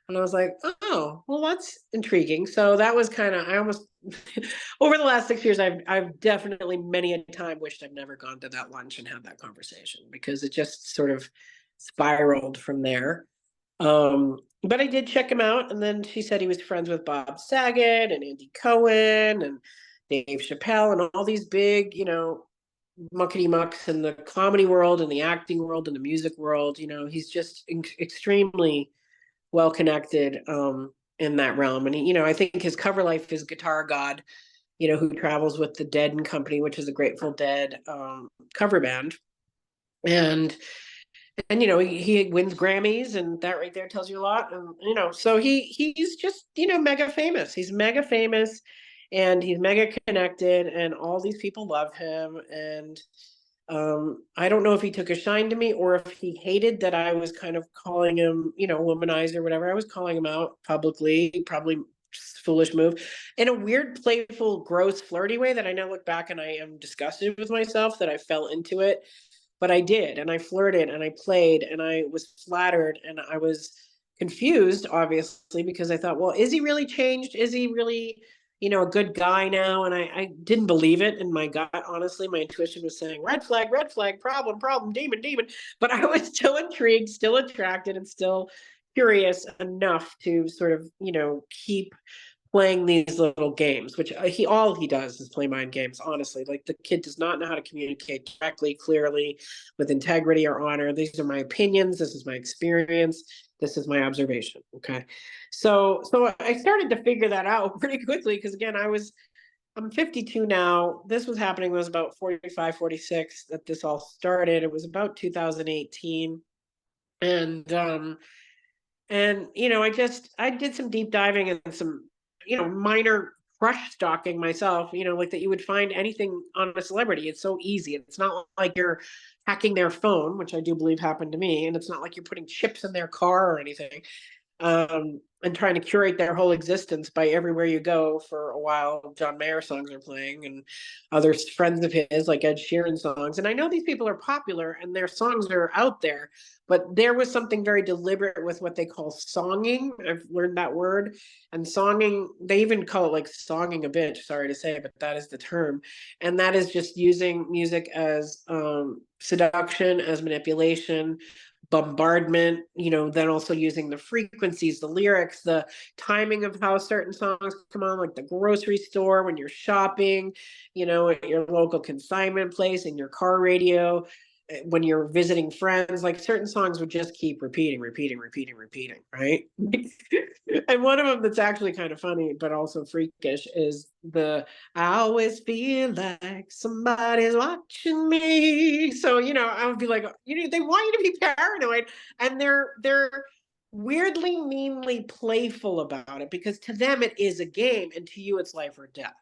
And I was like, "Oh, well, that's intriguing." So that was kind of, I almost, over the last 6 years, I've definitely many a time wished I've never gone to that lunch and had that conversation, because it just sort of spiraled from there. But I did check him out, and then she said he was friends with Bob Saget and Andy Cohen and Dave Chappelle and all these big, muckety mucks in the comedy world and the acting world and the music world. He's just extremely well connected in that realm. And I think his cover life is Guitar God, who travels with the Dead and Company, which is a Grateful Dead cover band. And he wins Grammys, and that right there tells you a lot. And so he's just mega famous. He's mega famous, and he's mega connected, and all these people love him. And I don't know if he took a shine to me or if he hated that I was kind of calling him, womanizer or whatever. I was calling him out publicly, probably foolish move, in a weird, playful, gross, flirty way that I now look back and I am disgusted with myself that I fell into it. But I did, and I flirted and I played and I was flattered and I was confused, obviously, because I thought, well, is he really changed? Is he really, a good guy now? And I didn't believe it in my gut. Honestly, my intuition was saying red flag, problem, problem, demon, demon. But I was still intrigued, still attracted, and still curious enough to sort of, keep playing these little games, which all he does is play mind games. Honestly, like, the kid does not know how to communicate directly, clearly, with integrity or honor. These are my opinions. This is my experience. This is my observation. Okay, so I started to figure that out pretty quickly, because again, I'm 52 now. This was happening when I was about 45, 46 that this all started. It was about 2018, and I did some deep diving and some minor crush stalking myself, like that you would find anything on a celebrity. It's so easy. It's not like you're hacking their phone, which I do believe happened to me, and it's not like you're putting chips in their car or anything, and trying to curate their whole existence by everywhere you go. For a while, John Mayer songs are playing, and other friends of his, like Ed Sheeran songs. And I know these people are popular and their songs are out there, but there was something very deliberate with what they call songing. I've learned that word. And songing, they even call it like songing a bitch, sorry to say, but that is the term. And that is just using music as seduction, as manipulation, bombardment, then also using the frequencies, the lyrics, the timing of how certain songs come on, like the grocery store, when you're shopping, at your local consignment place, in your car radio, when you're visiting friends. Like, certain songs would just keep repeating, right? And one of them that's actually kind of funny but also freakish is the "I always feel like somebody's watching me." So I would be like, they want you to be paranoid, and they're weirdly, meanly playful about it, because to them it is a game, and to you it's life or death.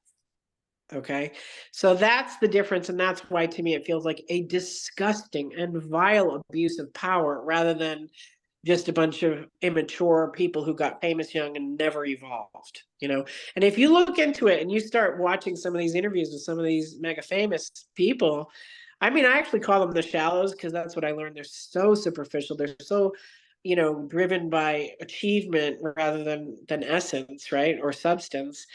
Okay, so that's the difference, and that's why, to me, it feels like a disgusting and vile abuse of power, rather than just a bunch of immature people who got famous young and never evolved. And if you look into it and you start watching some of these interviews with some of these mega famous people, I mean, I actually call them the shallows, because that's what I learned. They're so superficial. They're so driven by achievement rather than essence, right, or substance.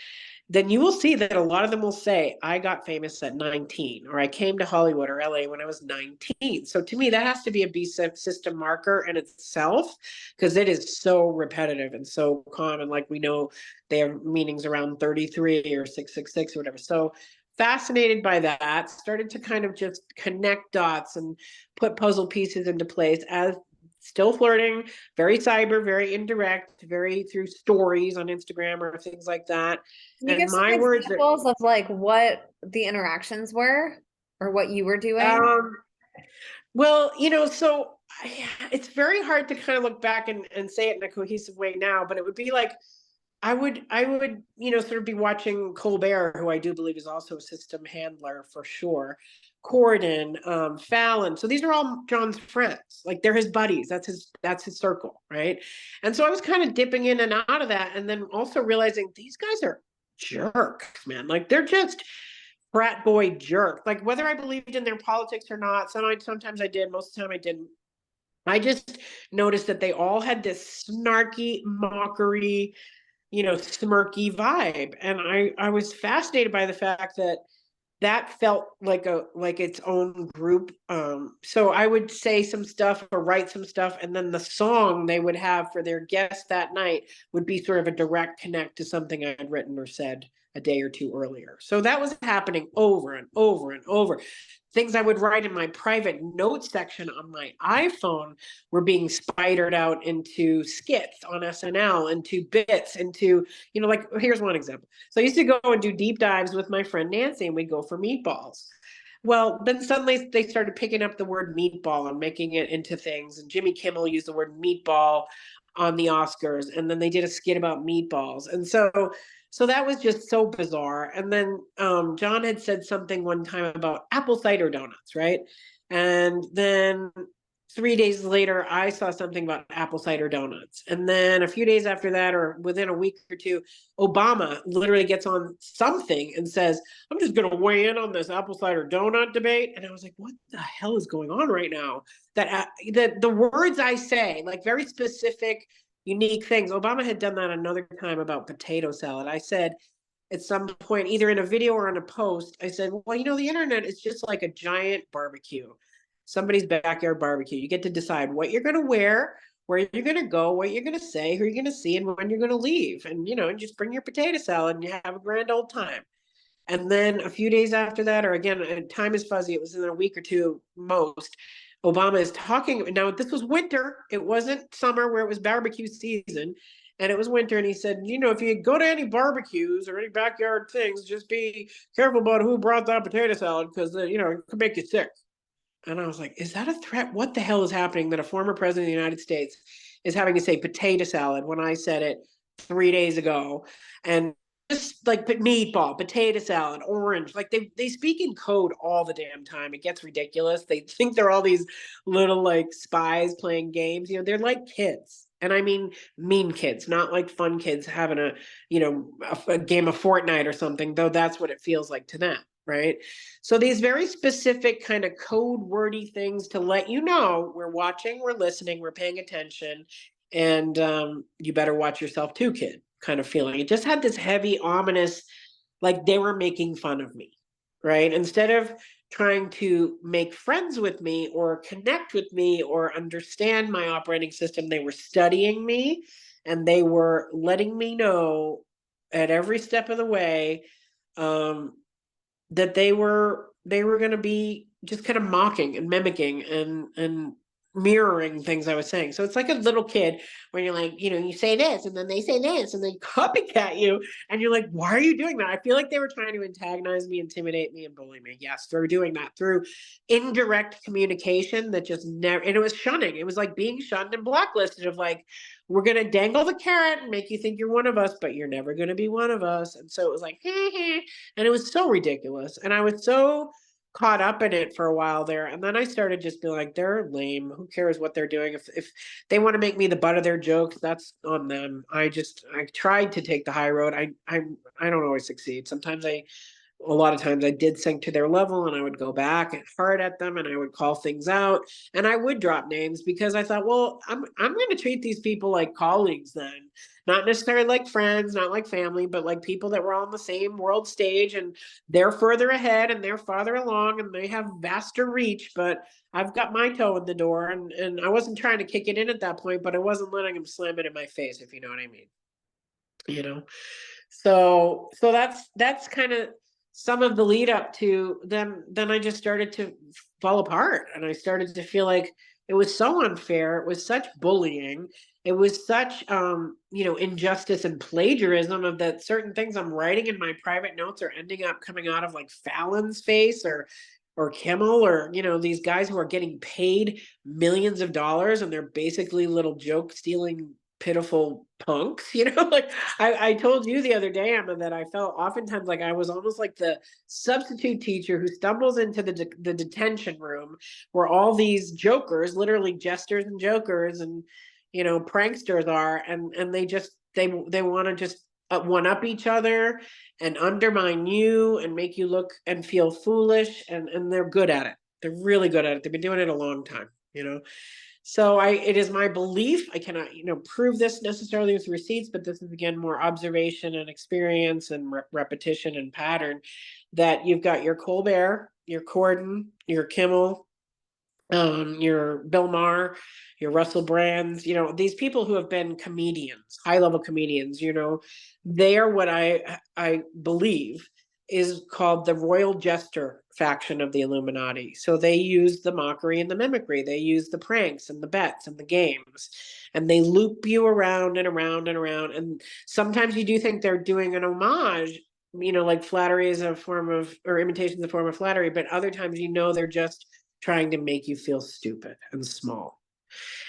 then you will see that a lot of them will say, I got famous at 19, or I came to Hollywood or LA when I was 19. So to me, that has to be a B system marker in itself, because it is so repetitive and so common. Like we know they have meanings around 33 or 666 or whatever. So fascinated by that, started to kind of just connect dots and put puzzle pieces into place as still flirting, very cyber, very indirect, very through stories on Instagram or things like that. Can you give And some my words are, examples of like what the interactions were or what you were doing? um, well, so it's very hard to kind of look back and say it in a cohesive way now, but it would be like, I would, sort of be watching Colbert, who I do believe is also a system handler for sure. Corden, Fallon. So these are all John's friends. Like they're his buddies. That's his circle, right? And so I was kind of dipping in and out of that, and then also realizing these guys are jerks, man. Like they're just frat boy jerks. Like whether I believed in their politics or not, sometimes I did, most of the time I didn't. I just noticed that they all had this snarky mockery, smirky vibe. And I was fascinated by the fact that that felt like its own group. So I would say some stuff or write some stuff, and then the song they would have for their guest that night would be sort of a direct connect to something I'd written or said a day or two earlier. So that was happening over and over and over. Things I would write in my private notes section on my iPhone were being spidered out into skits on SNL, into bits, into, like, here's one example. So I used to go and do deep dives with my friend Nancy, and we'd go for meatballs. Well, then suddenly they started picking up the word meatball and making it into things. And Jimmy Kimmel used the word meatball on the Oscars, and then they did a skit about meatballs. And so that was just so bizarre. And then John had said something one time about apple cider donuts, right? And then 3 days later, I saw something about apple cider donuts. And then a few days after that, or within a week or two, Obama literally gets on something and says, I'm just going to weigh in on this apple cider donut debate. And I was like, what the hell is going on right now? That the words I say, like very specific, unique things. Obama had done that another time about potato salad. I said at some point, either in a video or in a post, I said, well, the internet is just like a giant barbecue, somebody's backyard barbecue. You get to decide what you're going to wear, where you're going to go, what you're going to say, who you're going to see, and when you're going to leave. And, and just bring your potato salad and you have a grand old time. And then a few days after that, or again, time is fuzzy, it was in a week or two most, Obama is talking. Now, this was winter. It wasn't summer where it was barbecue season. And it was winter. And he said, if you go to any barbecues or any backyard things, just be careful about who brought that potato salad because, it could make you sick. And I was like, is that a threat? What the hell is happening that a former president of the United States is having to say potato salad when I said it 3 days ago? And just like meatball, potato salad, orange, like they speak in code all the damn time. It gets ridiculous. They think they're all these little like spies playing games. They're like kids. And I mean mean kids, not like fun kids having a game of Fortnite or something, though that's what it feels like to them, right? So these very specific kind of code wordy things to let you know we're watching, we're listening, we're paying attention, and you better watch yourself too, kid, kind of feeling. It just had this heavy, ominous, like they were making fun of me, right? Instead of trying to make friends with me or connect with me or understand my operating system, they were studying me, and they were letting me know at every step of the way that they were going to be just kind of mocking and mimicking and mirroring things I was saying. So it's like a little kid when you're like, you say this and then they say this and they copycat you, and you're like, why are you doing that? I feel like they were trying to antagonize me, intimidate me, and bully me. Yes, they're doing that through indirect communication that just never, and it was shunning. It was like being shunned and blacklisted of like, we're going to dangle the carrot and make you think you're one of us, but you're never going to be one of us. And so it was like, and it was so ridiculous. And I was so caught up in it for a while there. And then I started just being like, they're lame. Who cares what they're doing? If they want to make me the butt of their jokes, that's on them. I tried to take the high road. I don't always succeed. Sometimes I a lot of times I did sink to their level, and I would go back and hard at them, and I would call things out, and I would drop names because I thought, well, I'm going to treat these people like colleagues then, not necessarily like friends, not like family, but like people that were on the same world stage, and they're further ahead and they're farther along and they have vaster reach, but I've got my toe in the door, and I wasn't trying to kick it in at that point, but I wasn't letting them slam it in my face, if you know what I mean. You know, so that's kind of some of the lead up to then I just started to fall apart, and I started to feel like it was so unfair, it was such bullying, it was such injustice and plagiarism of that certain things I'm writing in my private notes are ending up coming out of like Fallon's face or Kimmel, or these guys who are getting paid millions of dollars, and they're basically little joke stealing pitiful punks. Like I told you the other day, Emma, that I felt oftentimes like I was almost like the substitute teacher who stumbles into the detention room where all these jokers, literally jesters and jokers and pranksters are, and they want to just one up each other and undermine you and make you look and feel foolish, and they're good at it. They're really good at it. They've been doing it a long time. So it is my belief, I cannot, prove this necessarily with receipts, but this is again more observation and experience and repetition and pattern, that you've got your Colbert, your Corden, your Kimmel, your Bill Maher, your Russell Brands, these people who have been comedians, high level comedians, they are what I believe is called the royal jester faction of the Illuminati. So they use the mockery and the mimicry. They use the pranks and the bets and the games, and they loop you around and around and around. And sometimes you do think they're doing an homage, like flattery is a form of, or imitation is a form of flattery, but other times, they're just trying to make you feel stupid and small.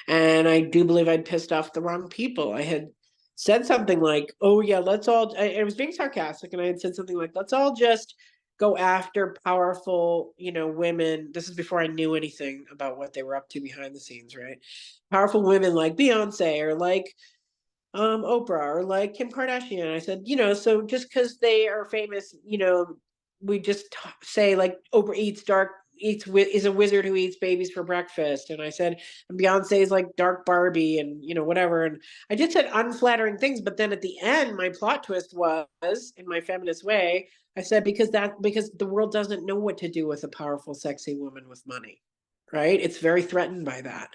And I do believe I'd pissed off the wrong people. I had said something like, oh yeah, I was being sarcastic, and I had said something like, let's all just go after powerful, women. This is before I knew anything about what they were up to behind the scenes, right? Powerful women like Beyonce or like Oprah or like Kim Kardashian. I said, so just because they are famous, we just say like Oprah is a wizard who eats babies for breakfast. And I said, and Beyonce is like dark Barbie and, whatever. And I just said unflattering things. But then at the end, my plot twist was, in my feminist way, I said, because the world doesn't know what to do with a powerful, sexy woman with money, right? It's very threatened by that.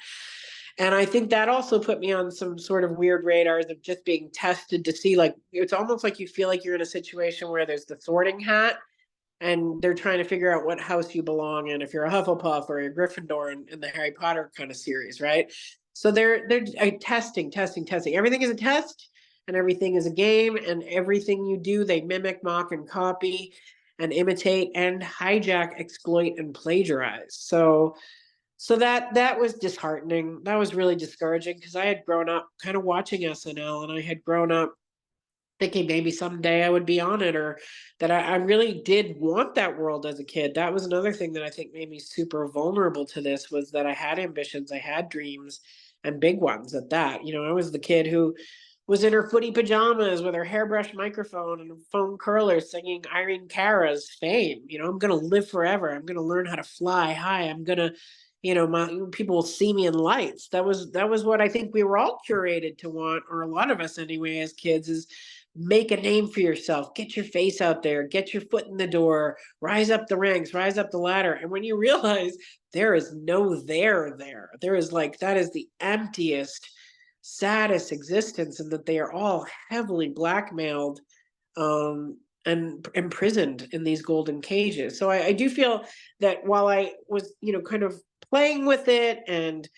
And I think that also put me on some sort of weird radars of just being tested to see, like, it's almost like you feel like you're in a situation where there's the sorting hat, and they're trying to figure out what house you belong in, if you're a Hufflepuff or a Gryffindor in the Harry Potter kind of series, right? So they're testing. Everything is a test, and everything is a game, and everything you do, they mimic, mock, and copy, and imitate, and hijack, exploit, and plagiarize. So that was disheartening. That was really discouraging, because I had grown up kind of watching SNL, and I had grown up thinking maybe someday I would be on it, or that I really did want that world as a kid. That was another thing that I think made me super vulnerable to this, was that I had ambitions, I had dreams, and big ones at that. I was the kid who was in her footy pajamas with her hairbrush microphone and foam curler singing Irene Cara's Fame. I'm going to live forever. I'm going to learn how to fly high. I'm going to, my people will see me in lights. That was what I think we were all curated to want, or a lot of us anyway, as kids, is make a name for yourself, get your face out there, get your foot in the door, rise up the ranks, rise up the ladder. And when you realize there is no there, there is like, that is the emptiest, saddest existence, and that they are all heavily blackmailed and imprisoned in these golden cages. So I do feel that while I was, kind of playing with it and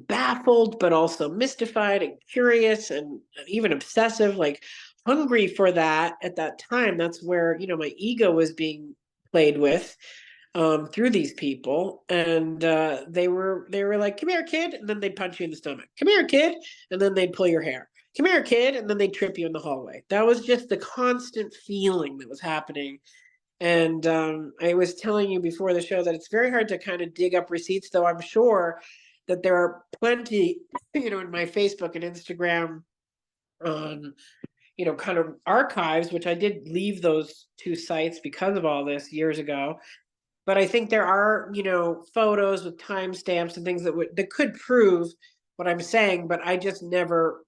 baffled, but also mystified and curious and even obsessive, like hungry for that at that time, that's where, my ego was being played with through these people. And they were like, come here, kid. And then they'd punch you in the stomach. Come here, kid. And then they'd pull your hair. Come here, kid. And then they'd trip you in the hallway. That was just the constant feeling that was happening. And I was telling you before the show that it's very hard to kind of dig up receipts, though I'm sure that there are plenty, in my Facebook and Instagram, kind of archives, which I did leave those two sites because of all this years ago. But I think there are, photos with timestamps and things that could prove what I'm saying, but I just never,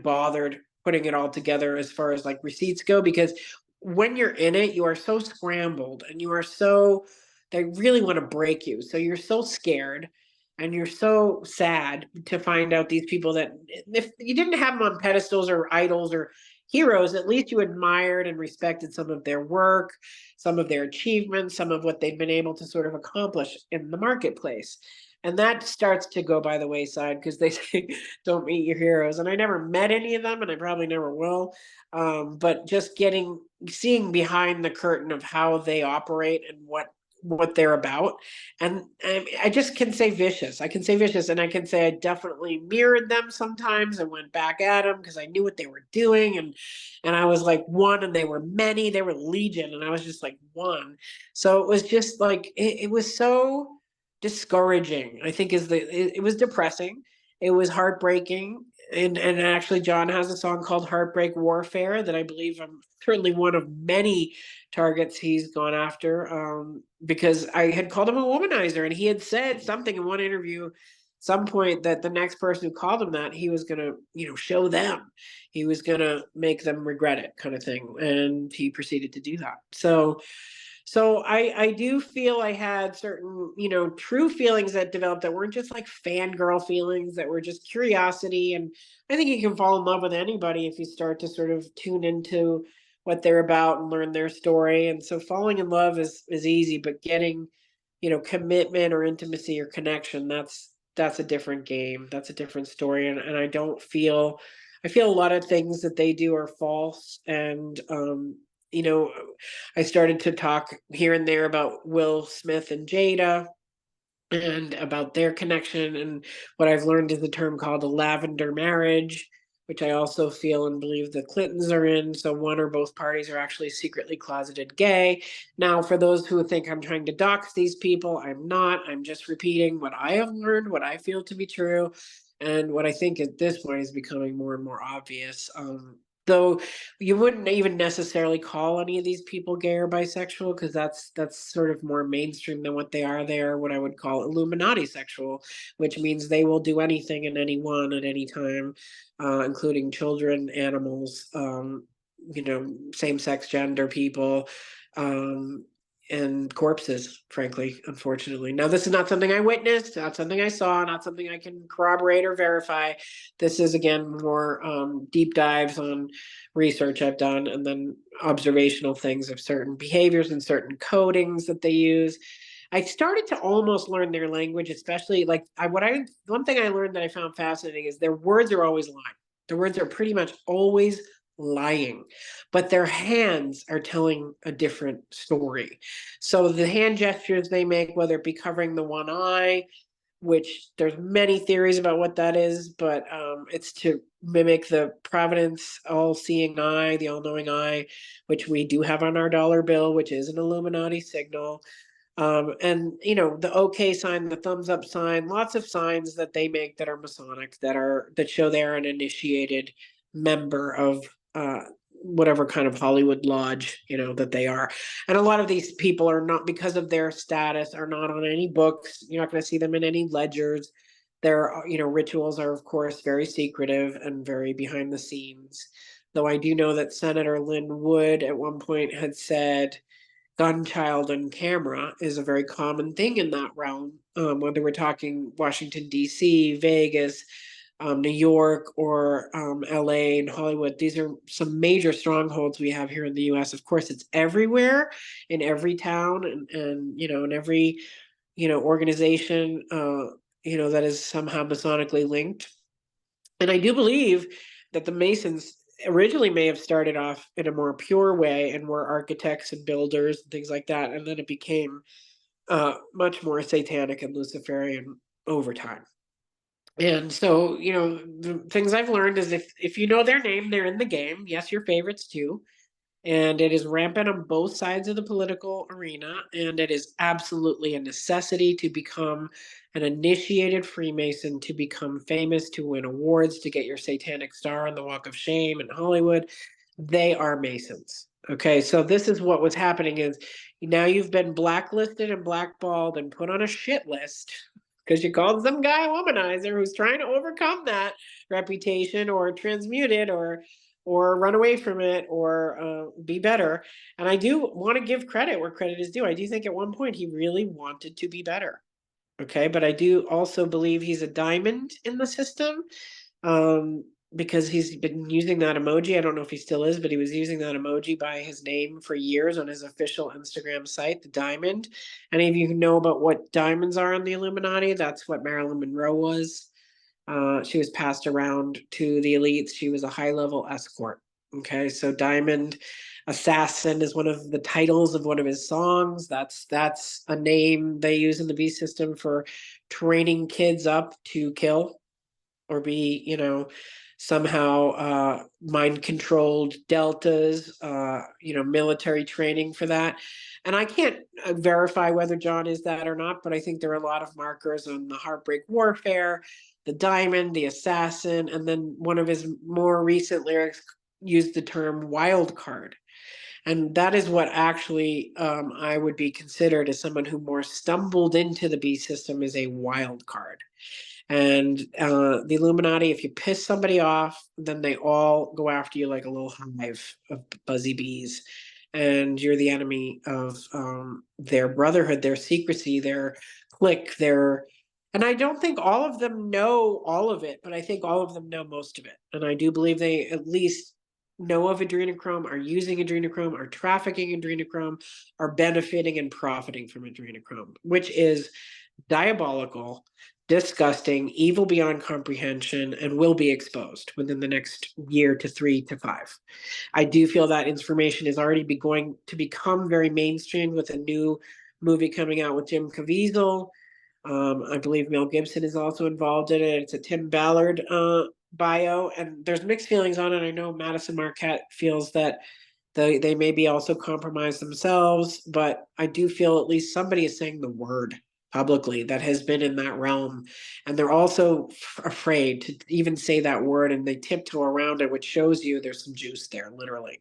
bothered putting it all together as far as like receipts go, because when you're in it, you are so scrambled and they really want to break you. So you're so scared and you're so sad to find out these people that if you didn't have them on pedestals or idols or heroes, at least you admired and respected some of their work, some of their achievements, some of what they've been able to sort of accomplish in the marketplace. And that starts to go by the wayside because they say, don't meet your heroes. And I never met any of them, and I probably never will. But just seeing behind the curtain of how they operate and what they're about. And I just can say vicious. I can say vicious, and I can say I definitely mirrored them sometimes and went back at them because I knew what they were doing. And I was like one, and they were many. They were legion, and I was just like one. So it was just like it was so discouraging. I think it was depressing. It was heartbreaking. And actually, John has a song called Heartbreak Warfare that I believe I'm certainly one of many targets he's gone after, because I had called him a womanizer, and he had said something in one interview some point that the next person who called him that, he was going to, show them, he was going to make them regret it, kind of thing. And he proceeded to do that. So I do feel I had certain, true feelings that developed that weren't just like fangirl feelings, that were just curiosity. And I think you can fall in love with anybody if you start to sort of tune into what they're about and learn their story. And so falling in love is easy, but getting, commitment or intimacy or connection, that's a different game. That's a different story. And I feel a lot of things that they do are false. And you know, I started to talk here and there about Will Smith and Jada and about their connection. And what I've learned is a term called a lavender marriage, which I also feel and believe the Clintons are in. So one or both parties are actually secretly closeted gay. Now, for those who think I'm trying to dox these people, I'm not. I'm just repeating what I have learned, what I feel to be true, and what I think at this point is becoming more and more obvious. Though you wouldn't even necessarily call any of these people gay or bisexual, because that's sort of more mainstream than what they are. They are what I would call Illuminati sexual, which means they will do anything and anyone at any time, including children, animals, same-sex gender people, and corpses, frankly, unfortunately. Now, this is not something I witnessed, not something I saw, not something I can corroborate or verify. This is, again, more deep dives on research I've done, and then observational things of certain behaviors and certain codings that they use. I started to almost learn their language, especially like one thing I learned that I found fascinating is their words are always lying. Their words are pretty much always lying, but their hands are telling a different story. So the hand gestures they make, whether it be covering the one eye, which there's many theories about what that is, but it's to mimic the providence, all-seeing eye, the all-knowing eye, which we do have on our dollar bill, which is an Illuminati signal. And the OK sign, the thumbs up sign, lots of signs that they make that are Masonic, that show they're an initiated member of whatever kind of Hollywood lodge that they are. And a lot of these people are not, because of their status, are not on any books. You're not going to see them in any ledgers. Their rituals are, of course, very secretive and very behind the scenes. Though I do know that Senator Lynn Wood at one point had said gunchild on camera is a very common thing in that realm, whether we're talking Washington, D.C., Vegas, New York, or LA and Hollywood. These are some major strongholds we have here in the US. Of course, it's everywhere, in every town, and in every organization that is somehow Masonically linked. And I do believe that the Masons originally may have started off in a more pure way and were architects and builders and things like that, and then it became much more satanic and Luciferian over time. And so, the things I've learned is if you know their name, they're in the game. Yes, your favorites too. And it is rampant on both sides of the political arena. And it is absolutely a necessity to become an initiated Freemason, to become famous, to win awards, to get your satanic star on the Walk of Shame in Hollywood. they are Masons. Okay, so this is what was happening is now you've been blacklisted and blackballed and put on a shit list because you called some guy a womanizer who's trying to overcome that reputation or transmute it or run away from it or be better. And I do want to give credit where credit is due. I do think at one point he really wanted to be better. Okay, but I do also believe he's a diamond in the system. Um, because he's been using that emoji. I don't know if he still is, but he was using that emoji by his name for years on his official Instagram site, the diamond. Any of you who know about what diamonds are in the Illuminati, that's what Marilyn Monroe was. She was passed around to the elites. She was a high-level escort. Okay, so diamond assassin is one of the titles of one of his songs. That's a name they use in the B system for training kids up to kill or be, somehow mind controlled deltas, military training for that. And I can't verify whether John is that or not, but I think there are a lot of markers on the heartbreak warfare, the diamond, the assassin, and then one of his more recent lyrics used the term wild card. And that is what actually I would be considered as someone who more stumbled into the B system as a wild card. And the Illuminati, if you piss somebody off, then they all go after you like a little hive of buzzy bees. And you're the enemy of their brotherhood, their secrecy, their clique, their. And I don't think all of them know all of it, but I think all of them know most of it. And I do believe they at least know of adrenochrome, are using adrenochrome, are trafficking adrenochrome, are benefiting and profiting from adrenochrome, which is diabolical, disgusting, evil beyond comprehension, and will be exposed within the next year to 3 to 5. I do feel that information is already going to become very mainstream with a new movie coming out with Jim Caviezel. I believe Mel Gibson is also involved in it. It's a Tim Ballard bio, and there's mixed feelings on it. I know Madison Marquette feels that they may be also compromised themselves, but I do feel at least somebody is saying the word publicly that has been in that realm, and they're also afraid to even say that word, and they tiptoe around it, which shows you there's some juice there, literally.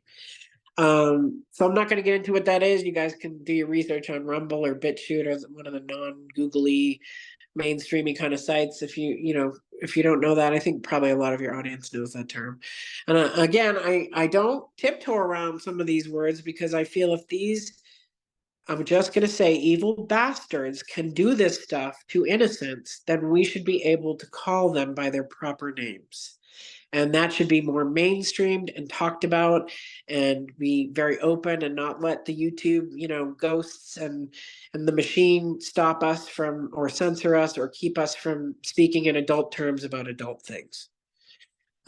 So I'm not going to get into what that is. You guys can do your research on Rumble or BitChute or one of the non-googly mainstreamy kind of sites. If you don't know that, I think probably a lot of your audience knows that term. And again, I don't tiptoe around some of these words because I feel if these, I'm just going to say, evil bastards can do this stuff to innocents, then we should be able to call them by their proper names. And that should be more mainstreamed and talked about and be very open and not let the YouTube, ghosts and the machine stop us from or censor us or keep us from speaking in adult terms about adult things.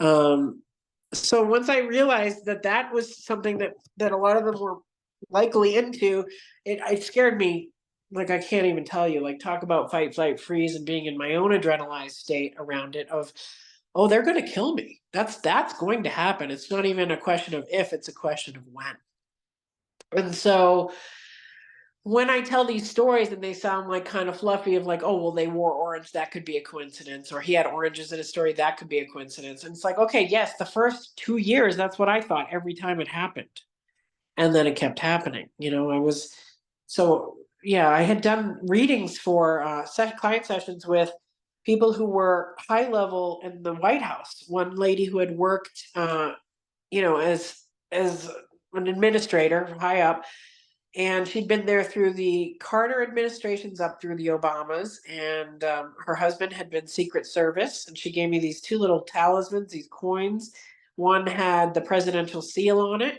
So once I realized that was something that a lot of them were likely into, it scared me. Like, I can't even tell you, like, talk about fight, flight, freeze, and being in my own adrenalized state around it of, oh, they're going to kill me. That's going to happen. It's not even a question of if, it's a question of when. And so when I tell these stories and they sound like kind of fluffy of like, oh, well, they wore orange, that could be a coincidence, or he had oranges in a story, that could be a coincidence. And it's like, okay, yes, the first 2 years, that's what I thought every time it happened. And then it kept happening. I had done readings for client sessions with people who were high level in the White House. One lady who had worked, as an administrator high up, and she'd been there through the Carter administrations up through the Obamas, and her husband had been Secret Service, and she gave me these 2 little talismans, these coins. One had the presidential seal on it,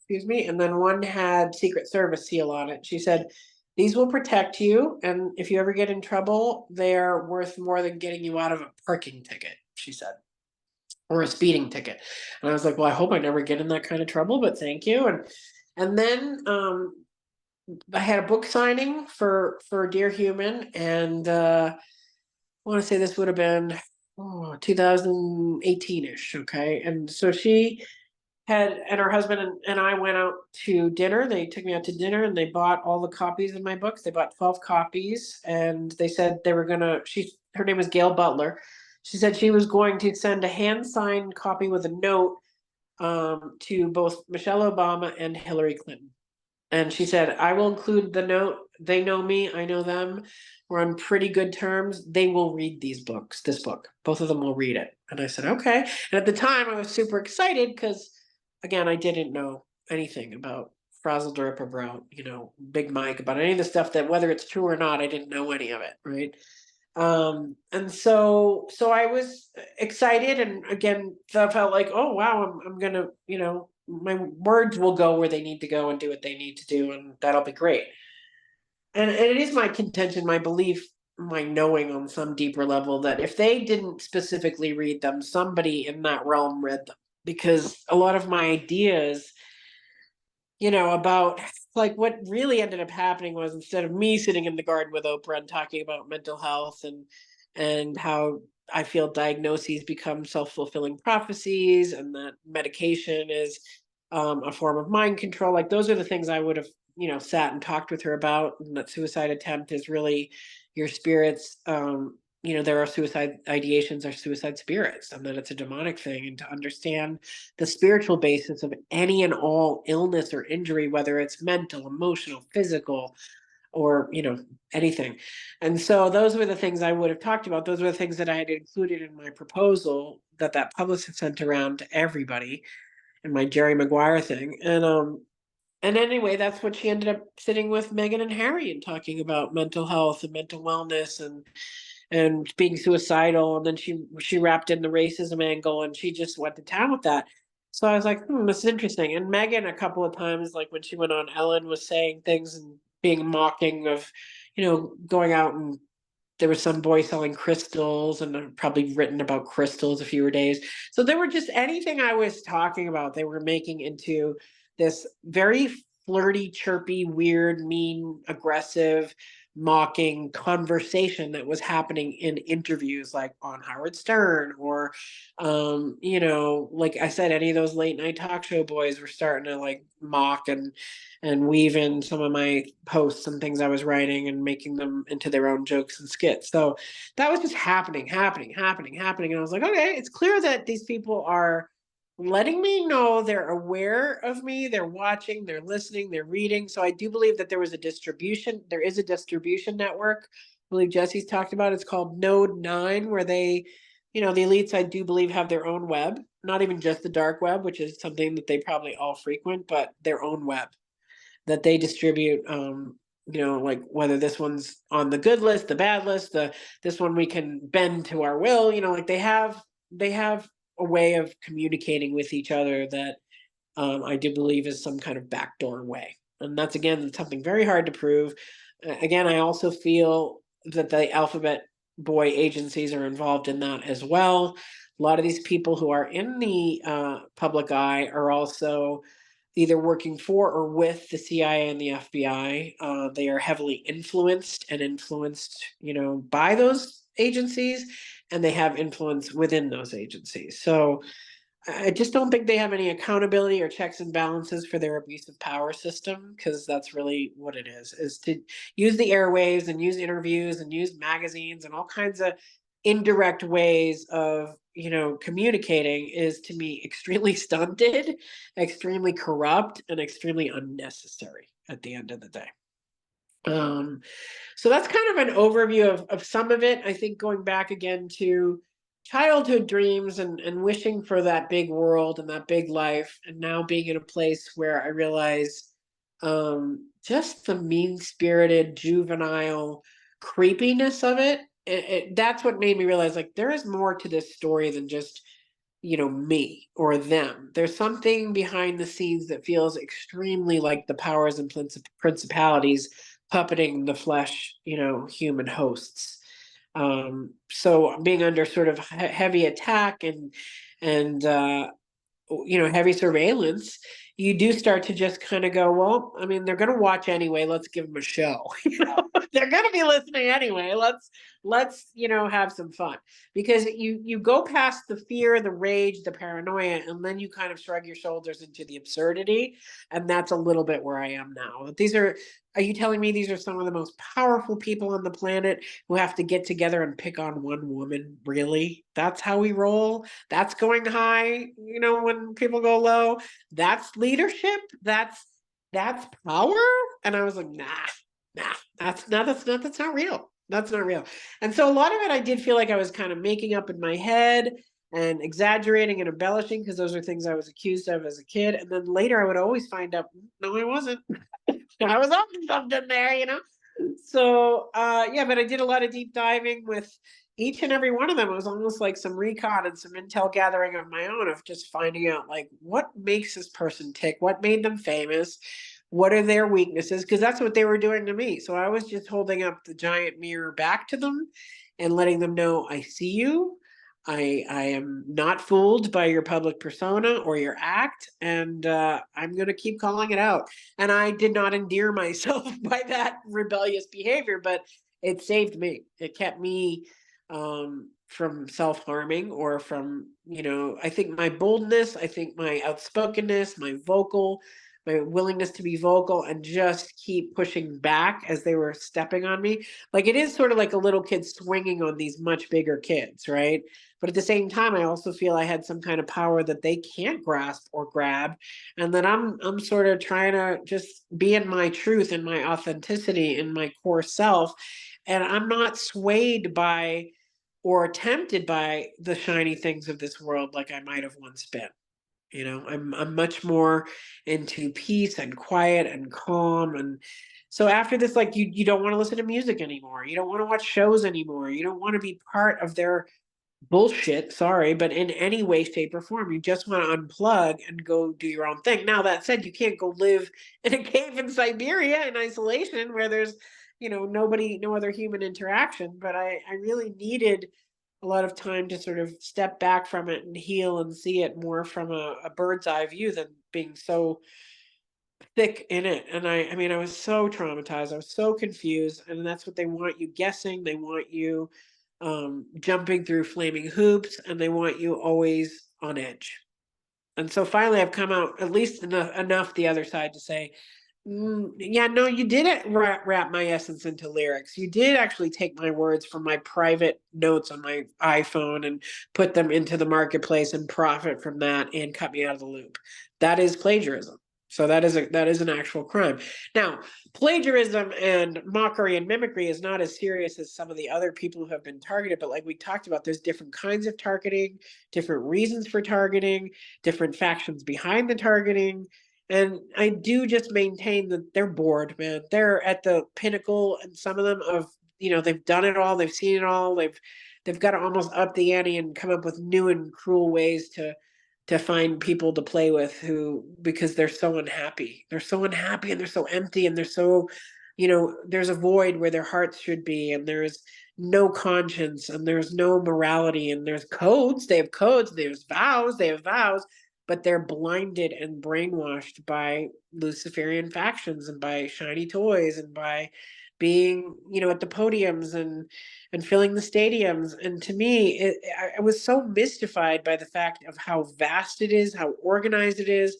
and then one had Secret Service seal on it. She said, these will protect you, and if you ever get in trouble, they're worth more than getting you out of a parking ticket, she said, or a speeding ticket. And I was like, well, I hope I never get in that kind of trouble, but thank you. And then I had a book signing for Dear Human, and I want to say this would have been 2018-ish, okay? And so she and her husband and I went out to dinner. They took me out to dinner and they bought all the copies of my books. They bought 12 copies, and they said they were gonna, her name was Gail Butler. She said she was going to send a hand-signed copy with a note to both Michelle Obama and Hillary Clinton. And she said, I will include the note. They know me. I know them. We're on pretty good terms. They will read this book. Both of them will read it. And I said, okay. And at the time, I was super excited because, again, I didn't know anything about Frazzledorp, about, Big Mike, about any of the stuff that, whether it's true or not, I didn't know any of it. Right. And so I was excited, and again, felt like, oh wow, I'm gonna, my words will go where they need to go and do what they need to do, and that'll be great. And it is my contention, my belief, my knowing on some deeper level that if they didn't specifically read them, somebody in that realm read them, because a lot of my ideas, about, like, what really ended up happening was, instead of me sitting in the garden with Oprah and talking about mental health and how I feel diagnoses become self-fulfilling prophecies, and that medication is a form of mind control. Like, those are the things I would have, sat and talked with her about. And that suicide attempt is really your spirits. There are suicide ideations, are suicide spirits, and that it's a demonic thing. And to understand the spiritual basis of any and all illness or injury, whether it's mental, emotional, physical, or anything. And so those were the things I would have talked about. Those were the things that I had included in my proposal that publicist sent around to everybody in my Jerry Maguire thing. And anyway, that's what she ended up sitting with Meghan and Harry and talking about mental health and mental wellness and being suicidal. And then she wrapped in the racism angle, and she just went to town with that. So I was like, this is interesting. And Meghan, a couple of times, like when she went on Ellen, was saying things and being mocking of, going out, and there was some boy selling crystals, and probably written about crystals a few days. So they were just, anything I was talking about, they were making into this very flirty, chirpy, weird, mean, aggressive, mocking conversation that was happening in interviews, like on Howard Stern, or like I said, any of those late night talk show boys were starting to like mock and weave in some of my posts and things I was writing and making them into their own jokes and skits. So that was just happening. And I was like, okay, it's clear that these people are letting me know they're aware of me, they're watching, they're listening, they're reading. So I do believe that there is a distribution network. I believe Jesse's talked about. It's called Node 9, where they, the elites, I do believe, have their own web, not even just the dark web, which is something that they probably all frequent, but their own web that they distribute. Like whether this one's on the good list, the bad list, this one we can bend to our will, like they have a way of communicating with each other that I do believe is some kind of backdoor way. And that's, again, something very hard to prove. Again, I also feel that the alphabet boy agencies are involved in that as well. A lot of these people who are in the public eye are also either working for or with the CIA and the FBI. They are heavily influenced, by those agencies, and they have influence within those agencies. So I just don't think they have any accountability or checks and balances for their abusive power system, because that's really what it is to use the airwaves and use interviews and use magazines and all kinds of indirect ways of, communicating, is, to me, extremely stunted, extremely corrupt, and extremely unnecessary at the end of the day. So that's kind of an overview of some of it. I think going back again to childhood dreams and wishing for that big world and that big life, and now being in a place where I realize just the mean-spirited, juvenile creepiness of it. That's what made me realize, like, there is more to this story than just, me or them. There's something behind the scenes that feels extremely like the powers and principalities puppeting the flesh, human hosts. So being under sort of heavy attack and heavy surveillance, you do start to just kind of go, well, I mean, they're going to watch anyway. Let's give them a show. They're going to be listening anyway. Let's have some fun, because you go past the fear, the rage, the paranoia, and then you kind of shrug your shoulders into the absurdity. And that's a little bit where I am now. These are, Are you telling me these are some of the most powerful people on the planet who have to get together and pick on one woman? Really? That's how we roll? That's going high, when people go low? That's leadership? That's power? And I was like, nah, that's not real. That's not real. And so a lot of it I did feel like I was kind of making up in my head and exaggerating and embellishing, because those are things I was accused of as a kid. And then later I would always find out, no, I wasn't. I was up to something there. So yeah, but I did a lot of deep diving with each and every one of them. It was almost like some recon and some intel gathering of my own, of just finding out like what makes this person tick, what made them famous, what are their weaknesses, because that's what they were doing to me. So I was just holding up the giant mirror back to them and letting them know, I see you. I am not fooled by your public persona or your act, and I'm going to keep calling it out. And I did not endear myself by that rebellious behavior, but it saved me. It kept me from self-harming, or from, I think my boldness, I think my outspokenness, my willingness to be vocal and just keep pushing back as they were stepping on me. Like, it is sort of like a little kid swinging on these much bigger kids, right? But at the same time, I also feel I had some kind of power that they can't grasp or grab, and that I'm sort of trying to just be in my truth and my authenticity in my core self, and I'm not swayed by or tempted by the shiny things of this world like I might have once been. I'm much more into peace and quiet and calm. And so after this, like, you don't want to listen to music anymore. You don't want to watch shows anymore. You don't want to be part of their bullshit, sorry, but in any way, shape, or form. You just want to unplug and go do your own thing. Now, that said, you can't go live in a cave in Siberia in isolation where there's, nobody, no other human interaction. But I really needed a lot of time to sort of step back from it and heal and see it more from a bird's eye view than being so thick in it. And I mean, I was so traumatized. I was so confused. And that's what they want you guessing. They want you jumping through flaming hoops, and they want you always on edge. And so finally, I've come out at least enough the other side to say, yeah, no, you didn't wrap my essence into lyrics. You did actually take my words from my private notes on my iPhone and put them into the marketplace and profit from that and cut me out of the loop. That is plagiarism. So that is an actual crime. Now, plagiarism and mockery and mimicry is not as serious as some of the other people who have been targeted. But like we talked about, there's different kinds of targeting, different reasons for targeting, different factions behind the targeting. And I do just maintain that they're bored, man. They're at the pinnacle, and some of them of, they've done it all, they've seen it all, they've got to almost up the ante and come up with new and cruel ways to find people to play with, who, because they're so unhappy. They're so unhappy and they're so empty and they're so, there's a void where their hearts should be, and there's no conscience and there's no morality, and there's codes, they have codes, there's vows, they have vows, but they're blinded and brainwashed by Luciferian factions and by shiny toys and by being, at the podiums and filling the stadiums. And to me, I was so mystified by the fact of how vast it is, how organized it is,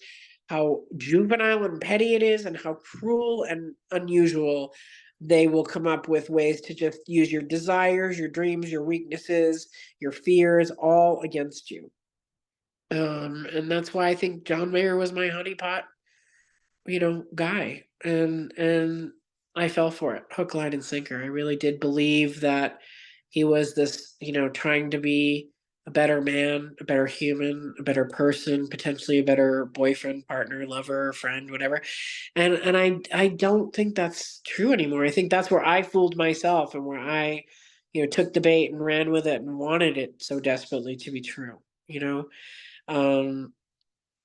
how juvenile and petty it is, and how cruel and unusual they will come up with ways to just use your desires, your dreams, your weaknesses, your fears, all against you. And that's why I think John Mayer was my honeypot, guy. And I fell for it, hook, line, and sinker. I really did believe that he was this, trying to be a better man, a better human, a better person, potentially a better boyfriend, partner, lover, friend, whatever. And I don't think that's true anymore. I think that's where I fooled myself, and where I, took the bait and ran with it and wanted it so desperately to be true, um,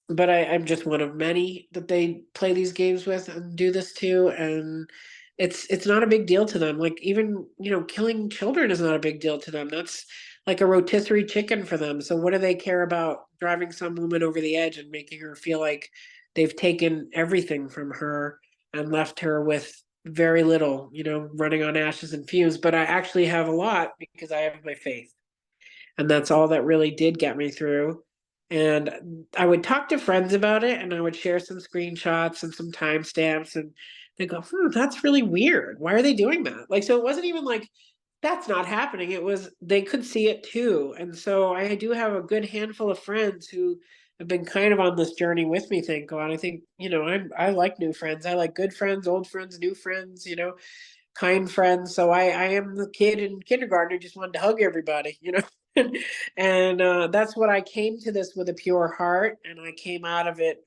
but I'm just one of many that they play these games with and do this to, and it's not a big deal to them. Like, even, killing children is not a big deal to them. That's like a rotisserie chicken for them. So what do they care about driving some woman over the edge and making her feel like they've taken everything from her and left her with very little, running on ashes and fumes? But I actually have a lot, because I have my faith. And that's all that really did get me through. And I would talk to friends about it, and I would share some screenshots and some timestamps, and They go, that's really weird. Why are they doing that? Like, so it wasn't even like, that's not happening. It was, they could see it too. And so I do have a good handful of friends who have been kind of on this journey with me, thank God. I think, I like new friends. I like good friends, old friends, new friends, kind friends. So I am the kid in kindergarten who just wanted to hug everybody. And that's what I came to this with, a pure heart, and I came out of it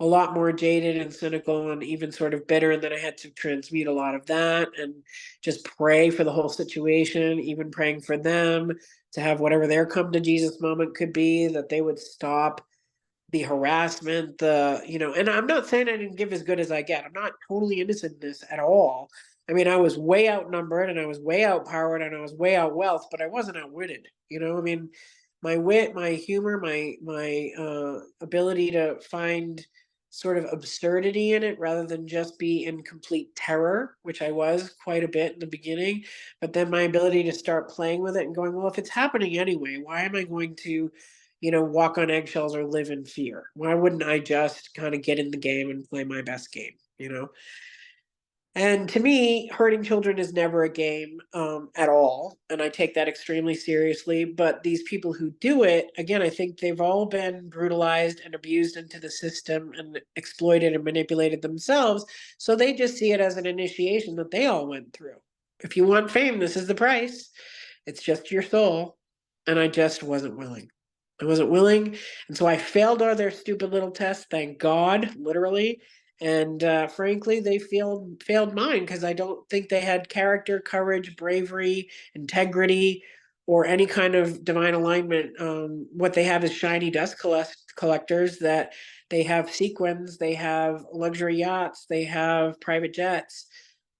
a lot more jaded and cynical and even sort of bitter. And then I had to transmute a lot of that and just pray for the whole situation, even praying for them to have whatever their come to Jesus moment could be, that they would stop the harassment, and I'm not saying I didn't give as good as I get. I'm not totally innocent in this at all. I mean, I was way outnumbered and I was way outpowered and I was way out wealth, but I wasn't outwitted. I mean, my wit, my humor, my ability to find sort of absurdity in it rather than just be in complete terror, which I was quite a bit in the beginning. But then my ability to start playing with it and going, well, if it's happening anyway, why am I going to walk on eggshells or live in fear? Why wouldn't I just kind of get in the game and play my best game? And to me, hurting children is never a game at all. And I take that extremely seriously. But these people who do it, again, I think they've all been brutalized and abused into the system and exploited and manipulated themselves. So they just see it as an initiation that they all went through. If you want fame, this is the price. It's just your soul. And I just wasn't willing. I wasn't willing. And so I failed all their stupid little tests, thank God, literally. And frankly, they failed mine because I don't think they had character, courage, bravery, integrity, or any kind of divine alignment. What they have is shiny dust collectors, that they have sequins, they have luxury yachts, they have private jets.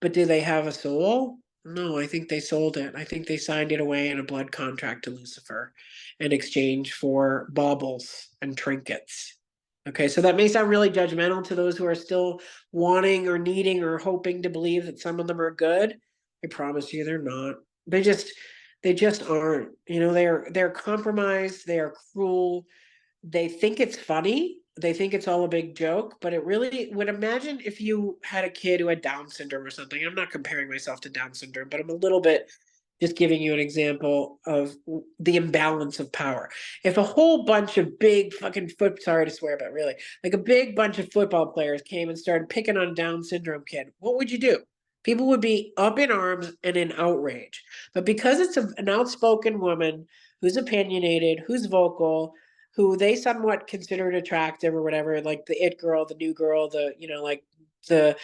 But do they have a soul? No, I think they sold it. I think they signed it away in a blood contract to Lucifer in exchange for baubles and trinkets. Okay, so that may sound really judgmental to those who are still wanting or needing or hoping to believe that some of them are good. I promise you they're not. They just aren't. They're compromised, they are cruel. They think it's funny. They think it's all a big joke, but it really would. Imagine if you had a kid who had Down syndrome or something. I'm not comparing myself to Down syndrome, but I'm a little bit just giving you an example of the imbalance of power. If a whole bunch of big fucking sorry to swear, but really, like a big bunch of football players came and started picking on a Down syndrome kid, what would you do? People would be up in arms and in outrage. But because it's an outspoken woman who's opinionated, who's vocal, who they somewhat considered attractive or whatever, like the it girl, the new girl, like the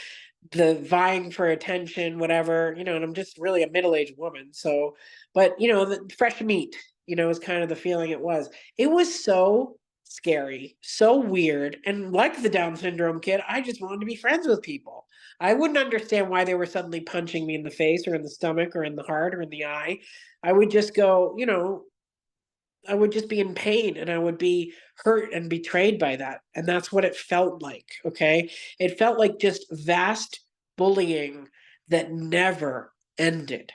vying for attention, whatever, and I'm just really a middle-aged woman. So, but the fresh meat, is kind of the feeling it was. It was so scary, so weird. And like the Down syndrome kid, I just wanted to be friends with people. I wouldn't understand why they were suddenly punching me in the face or in the stomach or in the heart or in the eye. I would just go, I would just be in pain and I would be hurt and betrayed by that. And that's what it felt like. Okay. It felt like just vast bullying that never ended.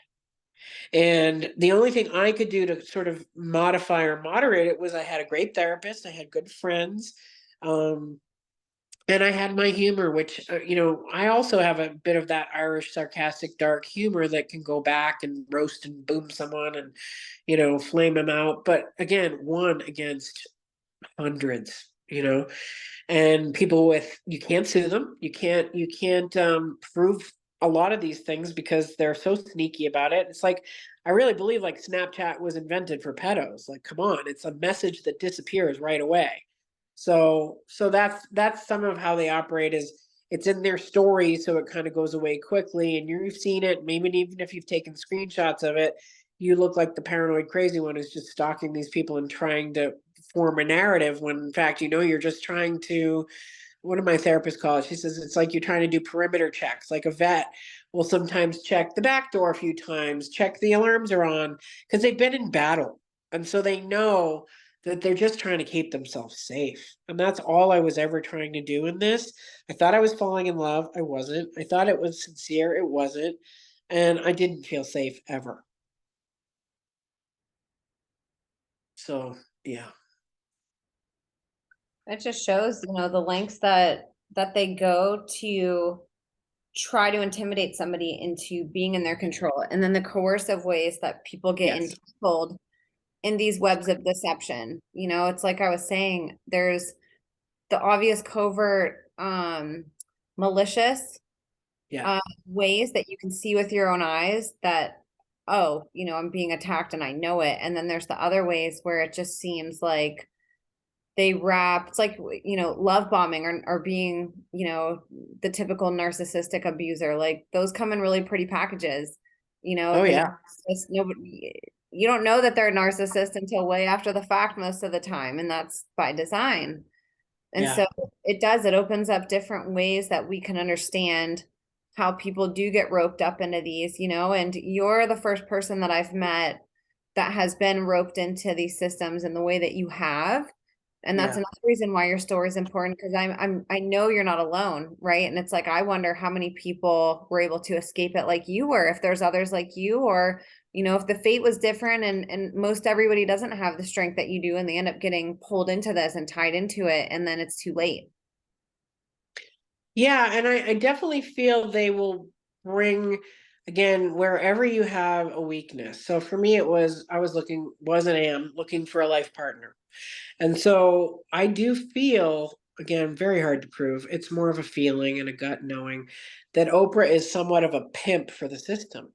And the only thing I could do to sort of modify or moderate it was I had a great therapist, I had good friends. And I had my humor, which, I also have a bit of that Irish sarcastic, dark humor that can go back and roast and boom someone and, flame them out. But again, one against hundreds, and people you can't sue them. You can't prove a lot of these things because they're so sneaky about it. It's like, I really believe like Snapchat was invented for pedos. Like, come on, it's a message that disappears right away. So that's some of how they operate. Is it's in their story, so it kind of goes away quickly, and you've seen it. Maybe even if you've taken screenshots of it, you look like the paranoid crazy one who's just stalking these people and trying to form a narrative when in fact you're just trying to, what did my therapist call it? She says it's like you're trying to do perimeter checks. Like a vet will sometimes check the back door a few times, check the alarms are on, because they've been in battle. And so they know that they're just trying to keep themselves safe. And that's all I was ever trying to do in this. I thought I was falling in love. I wasn't. I thought it was sincere. It wasn't. And I didn't feel safe ever. So, yeah. It just shows, the lengths that that they go to try to intimidate somebody into being in their control, and then the coercive ways that people get Yes. entangled in these webs of deception. It's like I was saying, there's the obvious covert, malicious Yeah. ways that you can see with your own eyes that, oh, I'm being attacked and I know it. And then there's the other ways where it just seems like it's like, love bombing, or being, the typical narcissistic abuser. Like those come in really pretty packages. Oh The yeah. narcissist, nobody, you don't know that they're a narcissist until way after the fact most of the time. And that's by design. And Yeah. so it opens up different ways that we can understand how people do get roped up into these, and you're the first person that I've met that has been roped into these systems in the way that you have. And that's Yeah. another reason why your story is important, because I know you're not alone, right? And it's like, I wonder how many people were able to escape it like you were, if there's others like you, or if the fate was different, and most everybody doesn't have the strength that you do, and they end up getting pulled into this and tied into it, and then it's too late. Yeah, and I definitely feel they will bring, again, wherever you have a weakness. So for me, I was and am looking for a life partner. And so I do feel, again, very hard to prove. It's more of a feeling and a gut knowing that Oprah is somewhat of a pimp for the system.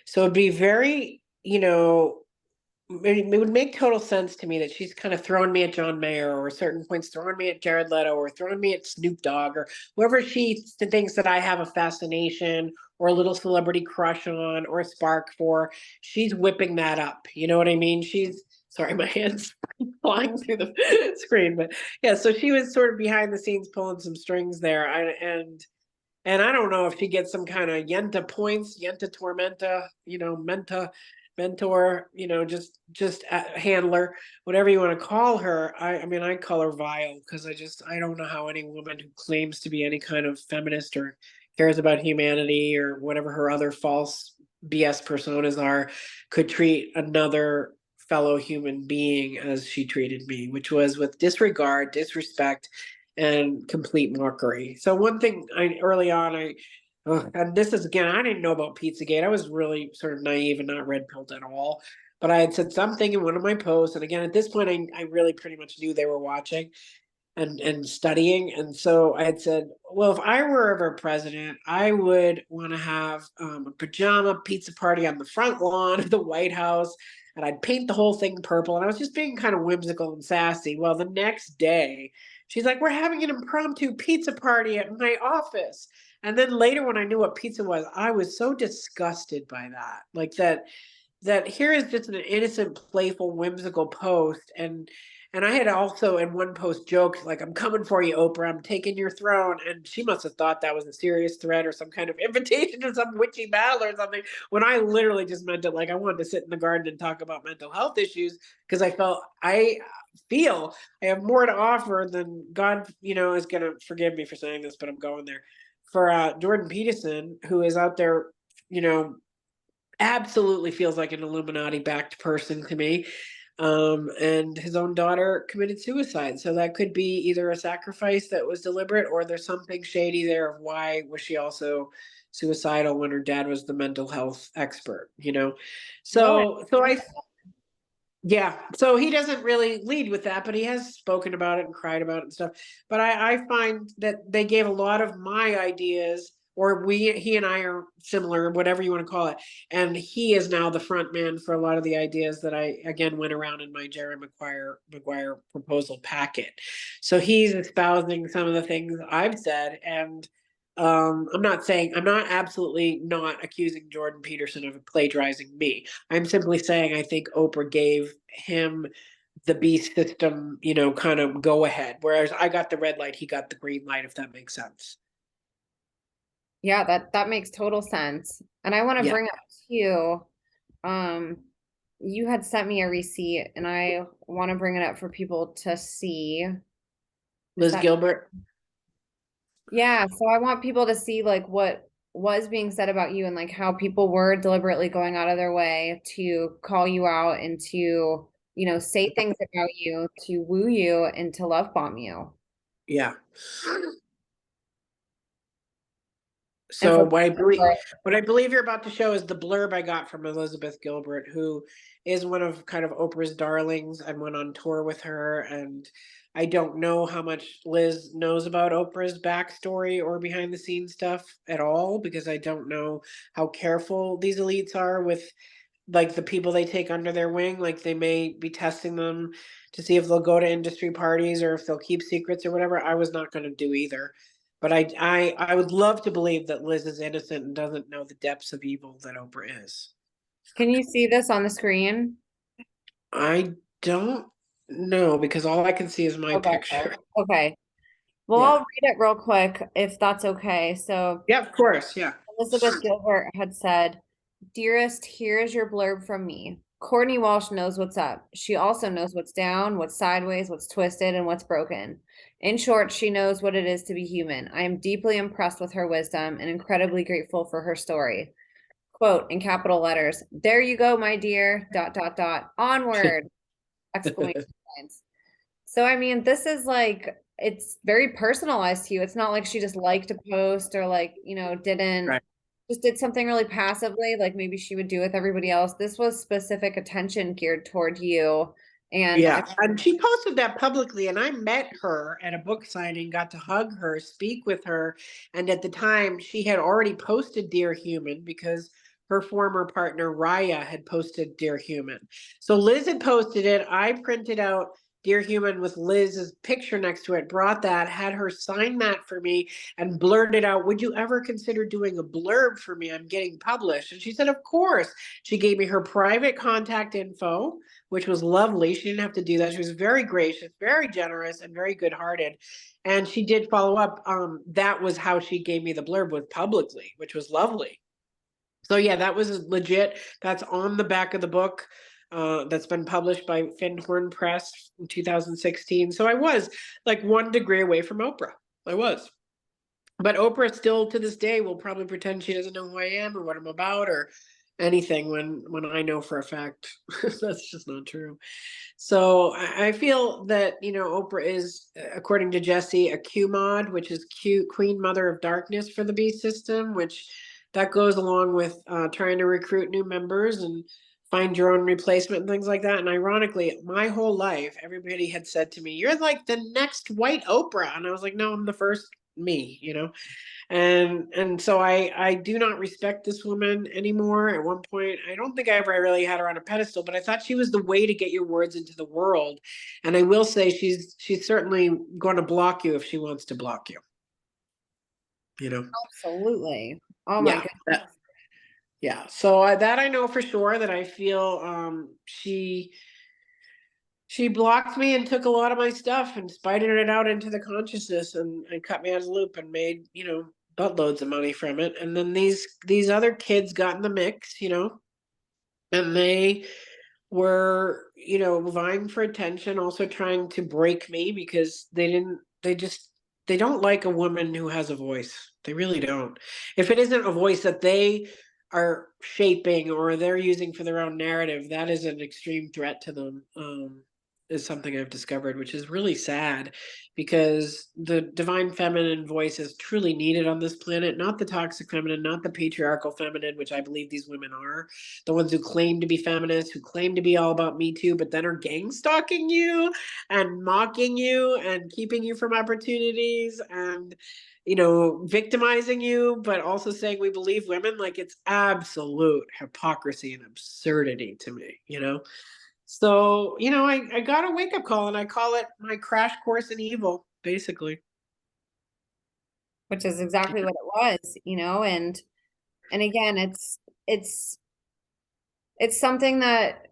So it'd be very, it would make total sense to me that she's kind of throwing me at John Mayer, or at certain points throwing me at Jared Leto, or throwing me at Snoop Dogg, or whoever she thinks that I have a fascination or a little celebrity crush on or a spark for. She's whipping that up. You know what I mean? She's sorry, my hands flying through the screen, but yeah. So she was sort of behind the scenes pulling some strings there, and I don't know if she gets some kind of Yenta points, Yenta Tormenta, Menta, mentor, just a handler, whatever you want to call her. I mean, I call her vile because I don't know how any woman who claims to be any kind of feminist or cares about humanity or whatever her other false BS personas are could treat another fellow human being as she treated me, which was with disregard, disrespect, and complete mockery. So one thing early on, and this is again, I didn't know about Pizzagate. I was really sort of naive and not red pilled at all. But I had said something in one of my posts, and again, at this point, I really pretty much knew they were watching and studying. And so I had said, well, if I were ever president, I would want to have a pajama pizza party on the front lawn of the White House, and I'd paint the whole thing purple. And I was just being kind of whimsical and sassy. Well, the next day, she's like, we're having an impromptu pizza party at my office. And then later, when I knew what pizza was, I was so disgusted by that. Like that here is just an innocent, playful, whimsical post. And I had also in one post joked, like, I'm coming for you, Oprah, I'm taking your throne. And she must have thought that was a serious threat or some kind of invitation to some witchy battle or something. When I literally just meant it like I wanted to sit in the garden and talk about mental health issues, because I feel I have more to offer than God, is gonna forgive me for saying this, but I'm going there. For Jordan Peterson, who is out there, you know, absolutely feels like an Illuminati backed person to me. And his own daughter committed suicide. So that could be either a sacrifice that was deliberate, or there's something shady there of why was she also suicidal when her dad was the mental health expert. No, Yeah, so he doesn't really lead with that, but he has spoken about it and cried about it and stuff. But I find that they gave a lot of my ideas, or he and I are similar, whatever you want to call it. And he is now the front man for a lot of the ideas that I again went around in my Jerry Maguire proposal packet. So he's espousing some of the things I've said, and I'm not absolutely not accusing Jordan Peterson of plagiarizing me. I'm simply saying I think Oprah gave him the beast system, kind of go ahead. Whereas I got the red light, he got the green light, if that makes sense. yeah, that makes total sense. And I want to Yeah. bring up too, um, you had sent me a receipt, and I want to bring it up for people to see. Is Liz that, Gilbert. yeah, so I want people to see like what was being said about you, and like how people were deliberately going out of their way to call you out and to, say things about you, to woo you and to love bomb you. Yeah. And So for what I believe you're about to show is the blurb I got from Elizabeth Gilbert, who is one of kind of Oprah's darlings. I went on tour with her, and I don't know how much Liz knows about Oprah's backstory or behind the scenes stuff at all, because I don't know how careful these elites are with like the people they take under their wing. Like they may be testing them to see if they'll go to industry parties or if they'll keep secrets or whatever. I was not going to do either. But I would love to believe that Liz is innocent and doesn't know the depths of evil that Oprah is. can you see this on the screen? I don't know, because all I can see is my Okay. picture. Okay. Well, Yeah. I'll read it real quick if that's okay. So Yeah, of course. Yeah. Elizabeth Gilbert had said, "Dearest, here's your blurb from me. Courtney Walsh knows what's up. She also knows what's down, what's sideways, what's twisted, and what's broken. In short, she knows what it is to be human. I am deeply impressed with her wisdom and incredibly grateful for her story." Quote in capital letters, "There you go, my dear, dot, dot, dot, onward, exclamation points." So, I mean, this is like, it's very personalized to you. It's not like she just liked a post or like, didn't Right. just did something really passively, like maybe she would do with everybody else. This was specific attention geared toward you. And Yeah, and she posted that publicly, and I met her at a book signing, got to hug her, speak with her, and at the time she had already posted Dear Human because her former partner Raya had posted Dear Human. So Liz had posted it. I printed out Dear Human with Liz's picture next to it, brought that, had her sign that for me, and blurted out, "Would you ever consider doing a blurb for me? I'm getting published." And she said, "Of course." She gave me her private contact info, which was lovely. She didn't have to do that. She was very gracious, very generous, and very good hearted. And she did follow up. That was how she gave me the blurb, with publicly, which was lovely. So yeah, that was legit. That's on the back of the book. That's been published by Findhorn Press in 2016. So I was like 1 degree away from Oprah. I was. But Oprah still to this day will probably pretend she doesn't know who I am or what I'm about or anything when I know for a fact that's just not true. So I feel that, Oprah is, according to Jesse, a Q mod, which is Q, Queen Mother of Darkness for the beast system, which that goes along with trying to recruit new members and find your own replacement and things like that. And ironically, my whole life, everybody had said to me, "You're like the next white Oprah." And I was like, "No, I'm the first me." And so I do not respect this woman anymore. At one point, I don't think I ever really had her on a pedestal, but I thought she was the way to get your words into the world. And I will say she's certainly going to block you if she wants to block you. absolutely. Oh my Yeah. goodness. Yeah. So that I know for sure, that I feel she blocked me and took a lot of my stuff and spited it out into the consciousness, and cut me out of the loop and made, buttloads of money from it. And then these other kids got in the mix, and they were, vying for attention, also trying to break me because they don't like a woman who has a voice. They really don't. If it isn't a voice that they are shaping or they're using for their own narrative, that is an extreme threat to them. Is something I've discovered, which is really sad, because the divine feminine voice is truly needed on this planet, not the toxic feminine, not the patriarchal feminine, which I believe these women are. The ones who claim to be feminists, who claim to be all about Me Too, but then are gang stalking you and mocking you and keeping you from opportunities and, victimizing you, but also saying we believe women. Like, it's absolute hypocrisy and absurdity to me. So, I got a wake up call, and I call it my crash course in evil, basically. Which is exactly what it was, and again, it's it's something that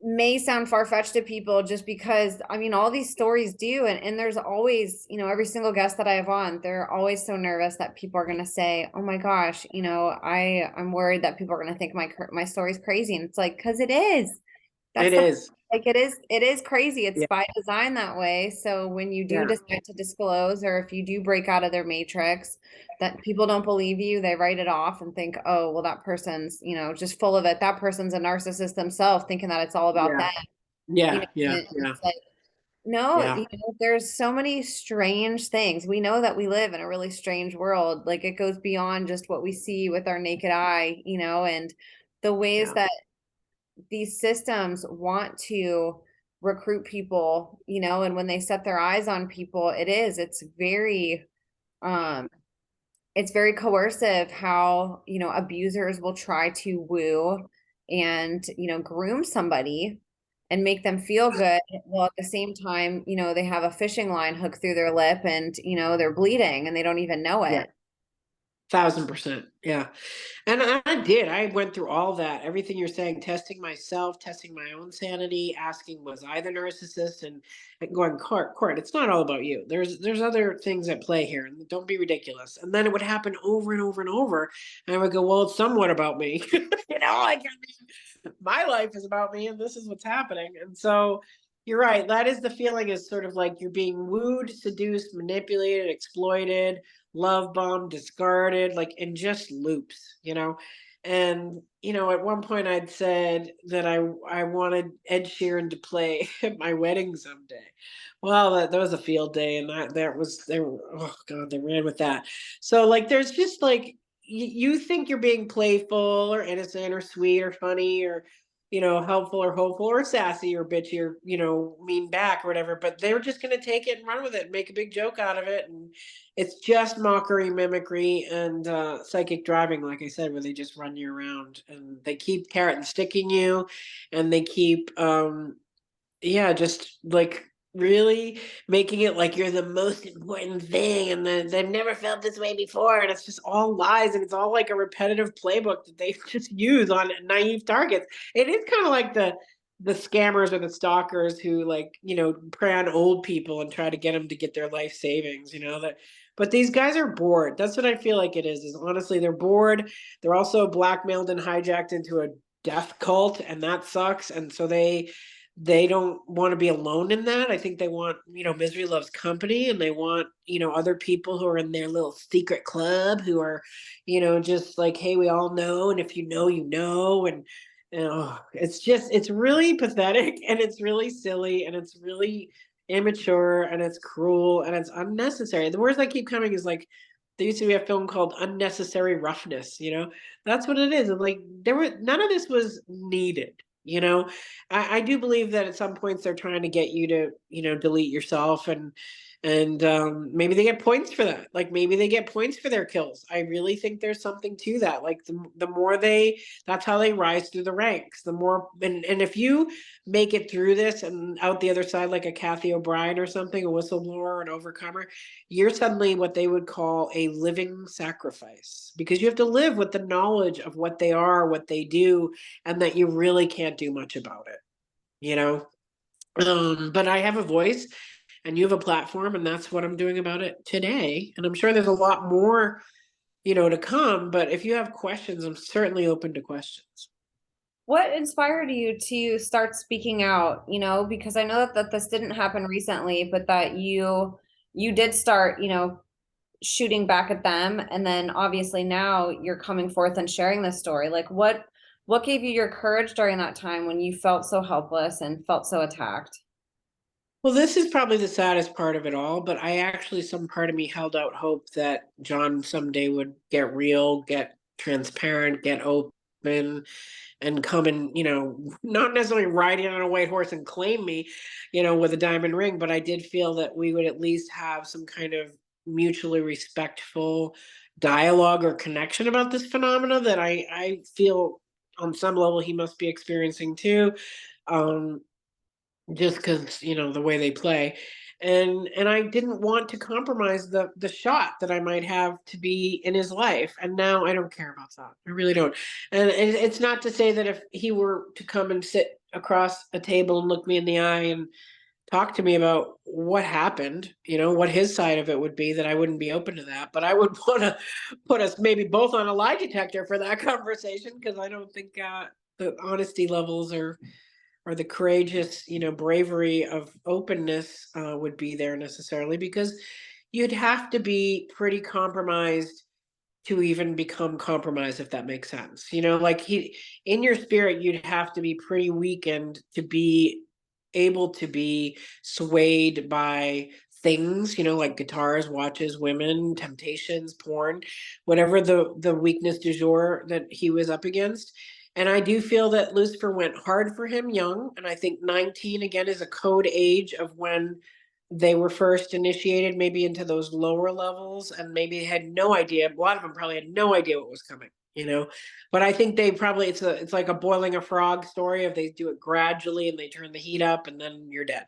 may sound far-fetched to people just because I mean all these stories do, and there's always, every single guest that I have on, they're always so nervous that people are going to say, "Oh my gosh, I'm worried that people are going to think my story's crazy." And it's like, because it is. That's It the is. like it is crazy. It's Yeah. by design that way. So when you do Yeah. decide to disclose, or if you do break out of their matrix, that people don't believe you, they write it off and think, "Oh, well, that person's, just full of it. That person's a narcissist themselves, thinking that it's all about Yeah. them." Yeah. Yeah. And Yeah. it's like, No, Yeah, there's so many strange things. We know that we live in a really strange world. Like it goes beyond just what we see with our naked eye, and the ways yeah, that these systems want to recruit people, and when they set their eyes on people, um, it's very coercive how, abusers will try to woo and, groom somebody and make them feel good. Well, at the same time, they have a fishing line hooked through their lip and, they're bleeding and they don't even know yeah. it. 1000%. Yeah. And I did. I went through all that. Everything you're saying, testing myself, testing my own sanity, asking, was I the narcissist? And going, Court, it's not all about you. There's other things at play here. And don't be ridiculous. And then it would happen over and over and over. And I would go, well, it's somewhat about me. Like I mean, my life is about me and this is what's happening. And so you're right. That is the feeling, is sort of like you're being wooed, seduced, manipulated, exploited, love bombed, discarded, like in just loops. And at one point I'd said that I wanted Ed Sheeran to play at my wedding someday. Well, that was a field day, and that was they were, oh god, they ran with that. So like, there's just like, you think you're being playful or innocent or sweet or funny or helpful or hopeful or sassy or bitchy or mean back or whatever, but they're just going to take it and run with it and make a big joke out of it. And it's just mockery, mimicry, and psychic driving, like I said, where they just run you around and they keep carrot and sticking you, and they keep yeah, just like really making it like you're the most important thing, and then they've never felt this way before, and it's just all lies, and it's all like a repetitive playbook that they just use on naive targets. It is kind of like the scammers or the stalkers who, like, prey on old people and try to get them to get their life savings, that. But these guys are bored. That's what I feel like it is honestly, they're bored. They're also blackmailed and hijacked into a death cult, and that sucks. And so they don't want to be alone in that. I think they want, misery loves company, and they want, other people who are in their little secret club who are, just like, hey, we all know, and if you know, and oh, it's really pathetic, and it's really silly, and it's really immature, and it's cruel, and it's unnecessary. The words I keep coming is like, there used to be a film called Unnecessary Roughness. That's what it is. And like, none of this was needed. I do believe that at some points they're trying to get you to, delete yourself, and maybe they get points for that. Like, maybe they get points for their kills. I really think there's something to that. Like, the more that's how they rise through the ranks. The more, and if you make it through this and out the other side, like a Kathy O'Brien or something, a whistleblower, an overcomer, you're suddenly what they would call a living sacrifice, because you have to live with the knowledge of what they are, what they do, and that you really can't do much about it, you know? But I have a voice and you have a platform, and that's what I'm doing about it today. And I'm sure there's a lot more, to come. But if you have questions, I'm certainly open to questions. What inspired you to start speaking out, because I know that this didn't happen recently, but that you did start, shooting back at them, and then obviously now you're coming forth and sharing this story. Like what gave you your courage during that time when you felt so helpless and felt so attacked? Well, this is probably the saddest part of it all, but I actually, some part of me held out hope that John someday would get real, get transparent, get open, and come and, not necessarily riding on a white horse and claim me, with a diamond ring. But I did feel that we would at least have some kind of mutually respectful dialogue or connection about this phenomena that I feel on some level he must be experiencing too. Um, just because, the way they play, and I didn't want to compromise the shot that I might have to be in his life. And now I don't care about that. I really don't. And it's not to say that if he were to come and sit across a table and look me in the eye and talk to me about what happened, what his side of it would be, that I wouldn't be open to that. But I would want to put us maybe both on a lie detector for that conversation, because I don't think the honesty levels or the courageous, bravery of openness would be there necessarily, because you'd have to be pretty compromised to even become compromised, if that makes sense. Like, in your spirit, you'd have to be pretty weakened to be able to be swayed by things, like guitars, watches, women, temptations, porn, whatever the weakness du jour that he was up against. And I do feel that Lucifer went hard for him young. And I think 19 again is a code age of when they were first initiated, maybe into those lower levels, and maybe had no idea. A lot of them probably had no idea what was coming, But I think they probably it's like a boiling a frog story. If they do it gradually and they turn the heat up, and then you're dead.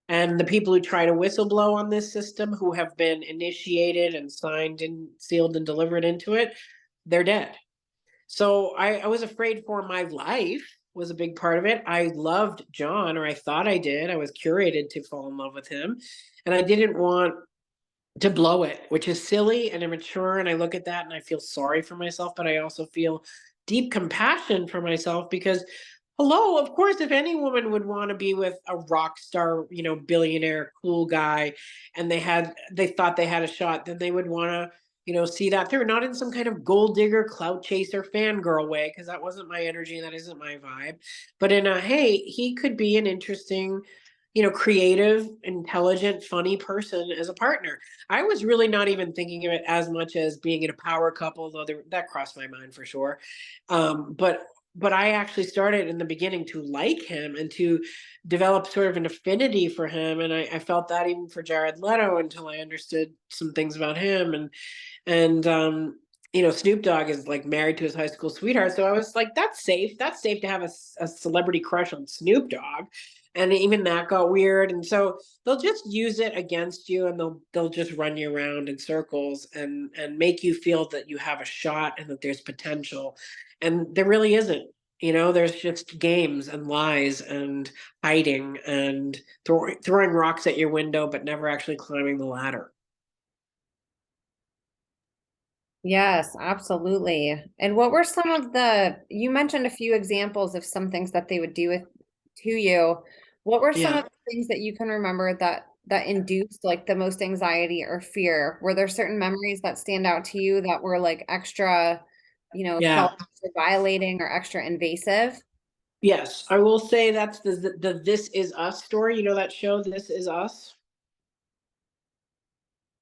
And the people who try to whistleblow on this system, who have been initiated and signed and sealed and delivered into it, they're dead. So I was afraid for my life, was a big part of it. I loved John, or I thought I did. I was curated to fall in love with him. And I didn't want to blow it, which is silly and immature. And I look at that and I feel sorry for myself, but I also feel deep compassion for myself because, hello, of course, if any woman would want to be with a rock star, billionaire, cool guy, and they thought they had a shot, then they would want to, see that through, not in some kind of gold digger, clout chaser, fangirl way, because that wasn't my energy and that isn't my vibe. But in a, hey, he could be an interesting, creative, intelligent, funny person as a partner. I was really not even thinking of it as much as being in a power couple, though that crossed my mind for sure. But I actually started in the beginning to like him and to develop sort of an affinity for him. And I felt that even for Jared Leto until I understood some things about him. And Snoop Dogg is like married to his high school sweetheart. So I was like, that's safe. That's safe to have a celebrity crush on Snoop Dogg. And even that got weird. And so they'll just use it against you, and they'll just run you around in circles and make you feel that you have a shot and that there's potential. And there really isn't. There's just games and lies and hiding and throwing rocks at your window, but never actually climbing the ladder. Yes, absolutely. And what were some of you mentioned a few examples of some things that they would do to you. What were some Yeah. of the things that you can remember that induced like the most anxiety or fear? Were there certain memories that stand out to you that were like extra, Yeah. felt extra violating or extra invasive? Yes, I will say that's the This Is Us story. You know that show, This Is Us?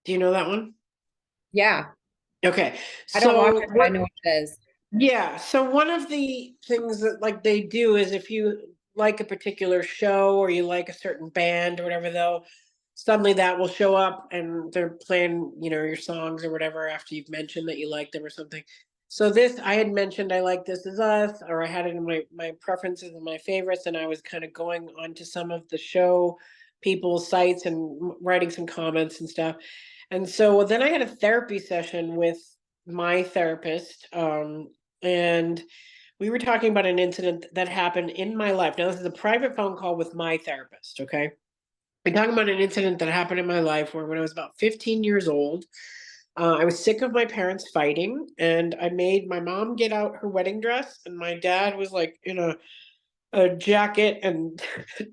Do you know that one? Yeah. Okay. I don't watch So it, but I know what it is. yeah, so one of the things that like they do is if you like a particular show or you like a certain band or whatever, though, suddenly that will show up and they're playing, your songs or whatever after you've mentioned that you like them or something. So this, I had mentioned I like This Is Us, or I had it in my preferences and my favorites, and I was kind of going onto some of the show people's sites and writing some comments and stuff. And so then I had a therapy session with my therapist, and we were talking about an incident that happened in my life. Now, this is a private phone call with my therapist, okay? We're talking about an incident that happened in my life where when I was about 15 years old, I was sick of my parents fighting, and I made my mom get out her wedding dress, and my dad was like in a jacket and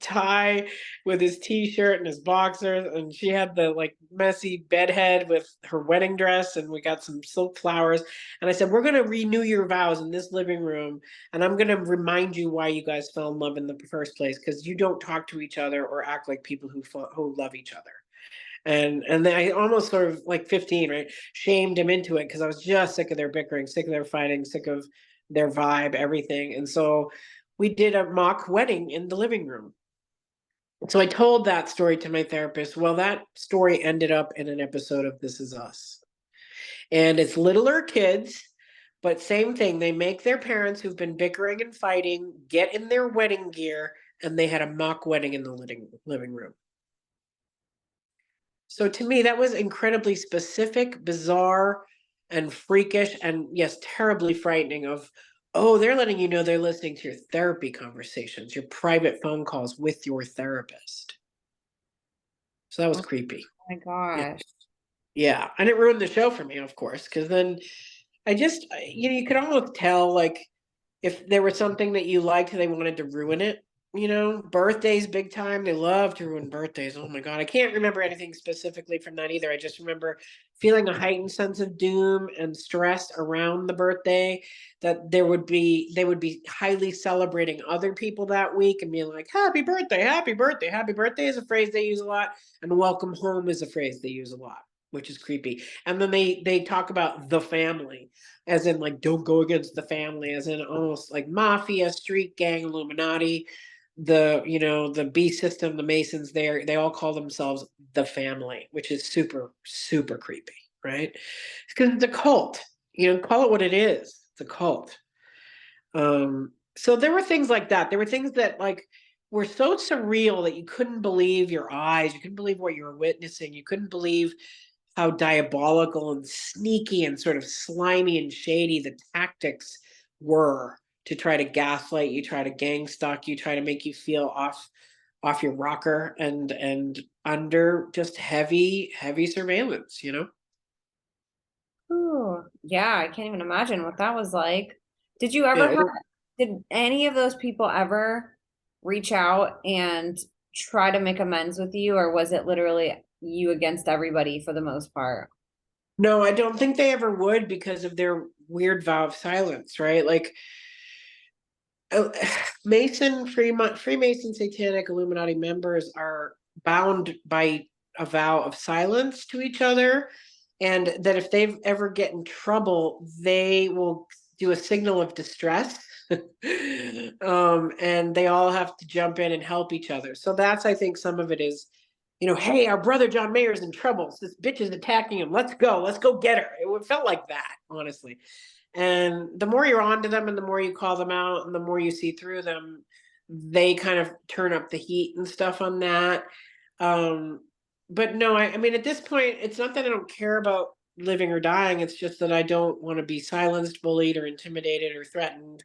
tie with his t-shirt and his boxers, and she had the like messy bedhead with her wedding dress, and we got some silk flowers, and I said, we're going to renew your vows in this living room, and I'm going to remind you why you guys fell in love in the first place, because you don't talk to each other or act like people who love each other. And then I almost sort of like 15, right, shamed him into it because I was just sick of their bickering, sick of their fighting, sick of their vibe, everything. And so we did a mock wedding in the living room. So I told that story to my therapist. Well, that story ended up in an episode of This Is Us. And it's littler kids, but same thing. They make their parents who've been bickering and fighting get in their wedding gear, and they had a mock wedding in the living room. So to me, that was incredibly specific, bizarre, and freakish, and yes, terribly frightening of, oh, they're letting you know they're listening to your therapy conversations, your private phone calls with your therapist. So that was Oh creepy. my Yeah. gosh. Yeah. And it ruined the show for me, of course, because then you could almost tell like if there was something that you liked, they wanted to ruin it. Birthdays, big time. They love to ruin birthdays. Oh my God. I can't remember anything specifically from that either. I just remember feeling a heightened sense of doom and stress around the birthday, that they would be highly celebrating other people that week and being like, happy birthday, happy birthday. Happy birthday is a phrase they use a lot, and welcome home is a phrase they use a lot, which is creepy. And then they talk about the family, as in like, don't go against the family, as in almost like mafia, street gang, Illuminati, the B system, the Masons, they all call themselves the family, which is super, super creepy, right? Because it's a cult. Call it what it is. It's a cult. So there were things like that. There were things that like were so surreal that you couldn't believe your eyes. You couldn't believe what you were witnessing. You couldn't believe how diabolical and sneaky and sort of slimy and shady the tactics were to try to gaslight you, try to gang stalk you, try to make you feel off your rocker and under just heavy surveillance. Ooh, yeah, I can't even imagine what that was like. Did you ever Yeah, have, did any of those people ever reach out and try to make amends with you, or was it literally you against everybody for the most part? no, I don't think they ever would because of their weird vow of silence, right? Like uh, Freemason, Satanic, Illuminati members are bound by a vow of silence to each other, and that if they've ever get in trouble, they will do a signal of distress. And they all have to jump in and help each other. So that's, I think, some of it is, hey, our brother John Mayer's in trouble. So this bitch is attacking him. Let's go get her. It felt like that, honestly. And the more you're on to them and the more you call them out and the more you see through them, they kind of turn up the heat and stuff on that. Um, but no, I mean, at this point, it's not that I don't care about living or dying. It's just that I don't want to be silenced, bullied, or intimidated, or threatened,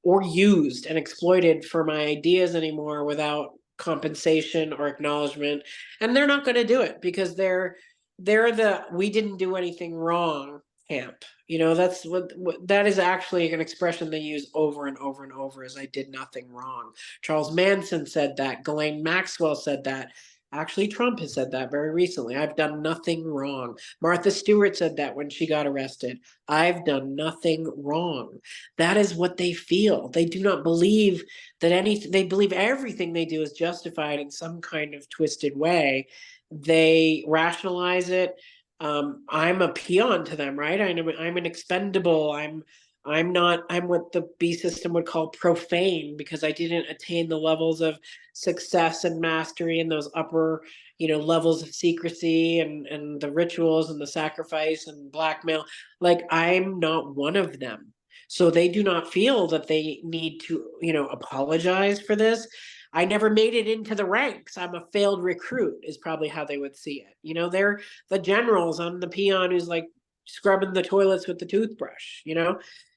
or used and exploited for my ideas anymore without compensation or acknowledgement. And they're not going to do it because they're the we didn't do anything wrong camp. That's what that is actually an expression they use over and over and over, is I did nothing wrong. Charles Manson said that. Ghislaine Maxwell said that. Actually, Trump has said that very recently. I've done nothing wrong. Martha Stewart said that when she got arrested. I've done nothing wrong. That is what they feel. They do not believe that anything, they believe everything they do is justified in some kind of twisted way. They rationalize it. I'm a peon to them, right? I'm an expendable. I'm what the B system would call profane because I didn't attain the levels of success and mastery and those upper, levels of secrecy and the rituals and the sacrifice and blackmail. Like I'm not one of them. So they do not feel that they need to, apologize for this. I never made it into the ranks. I'm a failed recruit, is probably how they would see it. They're the generals. I'm the peon who's like scrubbing the toilets with the toothbrush.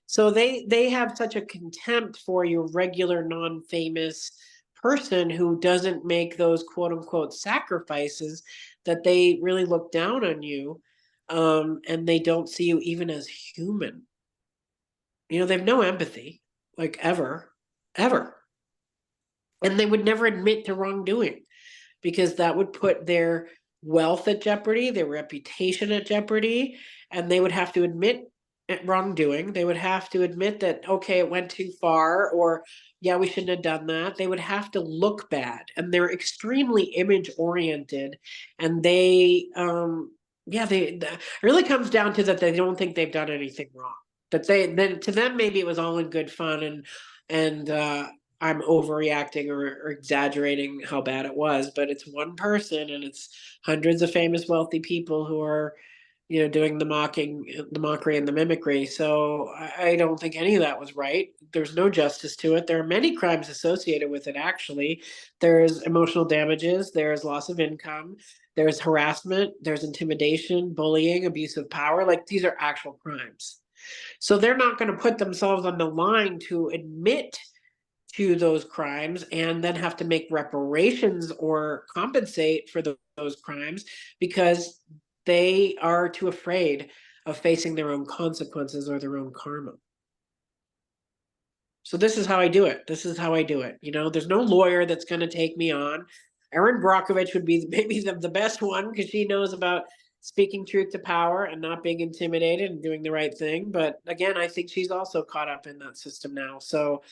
So they have such a contempt for your regular non-famous person who doesn't make those quote unquote sacrifices that they really look down on you. And they don't see you even as human. They have no empathy, like ever. And they would never admit to wrongdoing because that would put their wealth at jeopardy, their reputation at jeopardy, and they would have to admit wrongdoing. They would have to admit that, okay, it went too far, or yeah, we shouldn't have done that. They would have to look bad, and they're extremely image oriented, and it really comes down to that they don't think they've done anything wrong. That then to them maybe it was all in good fun and I'm overreacting or exaggerating how bad it was, but it's one person and it's hundreds of famous wealthy people who are, doing the mockery and the mimicry. So I don't think any of that was right. There's no justice to it. There are many crimes associated with it, actually. There's emotional damages, there's loss of income, there's harassment, there's intimidation, bullying, abuse of power. Like these are actual crimes. So they're not going to put themselves on the line to admit to those crimes and then have to make reparations or compensate for those crimes because they are too afraid of facing their own consequences or their own karma. So this is how I do it. This is how I do it. There's no lawyer that's going to take me on. Erin Brockovich would be maybe the best one because she knows about speaking truth to power and not being intimidated and doing the right thing. But again, I think she's also caught up in that system now. So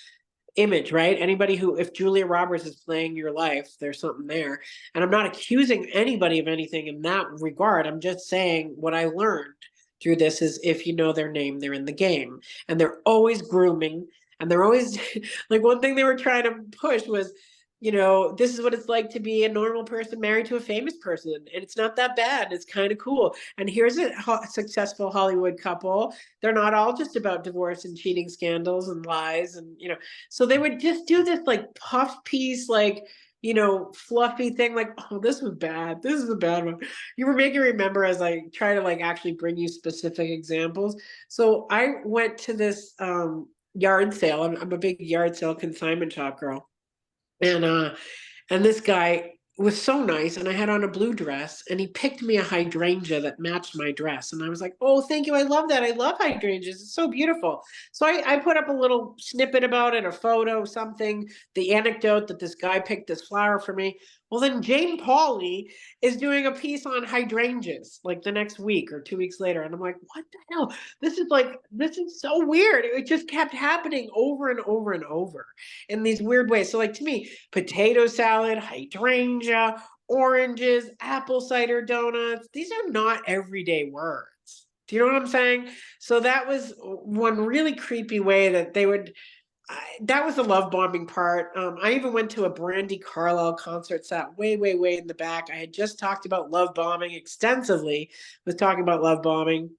image, right? Anybody who, if Julia Roberts is playing your life, there's something there. And I'm not accusing anybody of anything in that regard. I'm just saying what I learned through this is if you know their name, they're in the game. And they're always grooming. And they're always like, one thing they were trying to push was, this is what it's like to be a normal person married to a famous person. And it's not that bad. It's kind of cool. And here's a successful Hollywood couple. They're not all just about divorce and cheating scandals and lies. And, so they would just do this like puff piece, like, fluffy thing, like, oh, this was bad. This is a bad one. You were making me remember as I try to like actually bring you specific examples. So I went to this yard sale. I'm a big yard sale consignment shop girl. And this guy was so nice, and I had on a blue dress, and he picked me a hydrangea that matched my dress. And I was like, oh, thank you. I love that. I love hydrangeas. It's so beautiful. So I put up a little snippet about it, a photo, something, the anecdote that this guy picked this flower for me. Well, then Jane Pauley is doing a piece on hydrangeas like the next week or 2 weeks later. And I'm like, what the hell? This is so weird. It just kept happening over and over and over in these weird ways. So like to me, potato salad, hydrangea, oranges, apple cider donuts, these are not everyday words. Do you know what I'm saying? So that was one really creepy way that they would, that was the love bombing part. I even went to a Brandy Carlisle concert, sat way, way, way in the back. I had just talked about love bombing extensively, was talking about love bombing.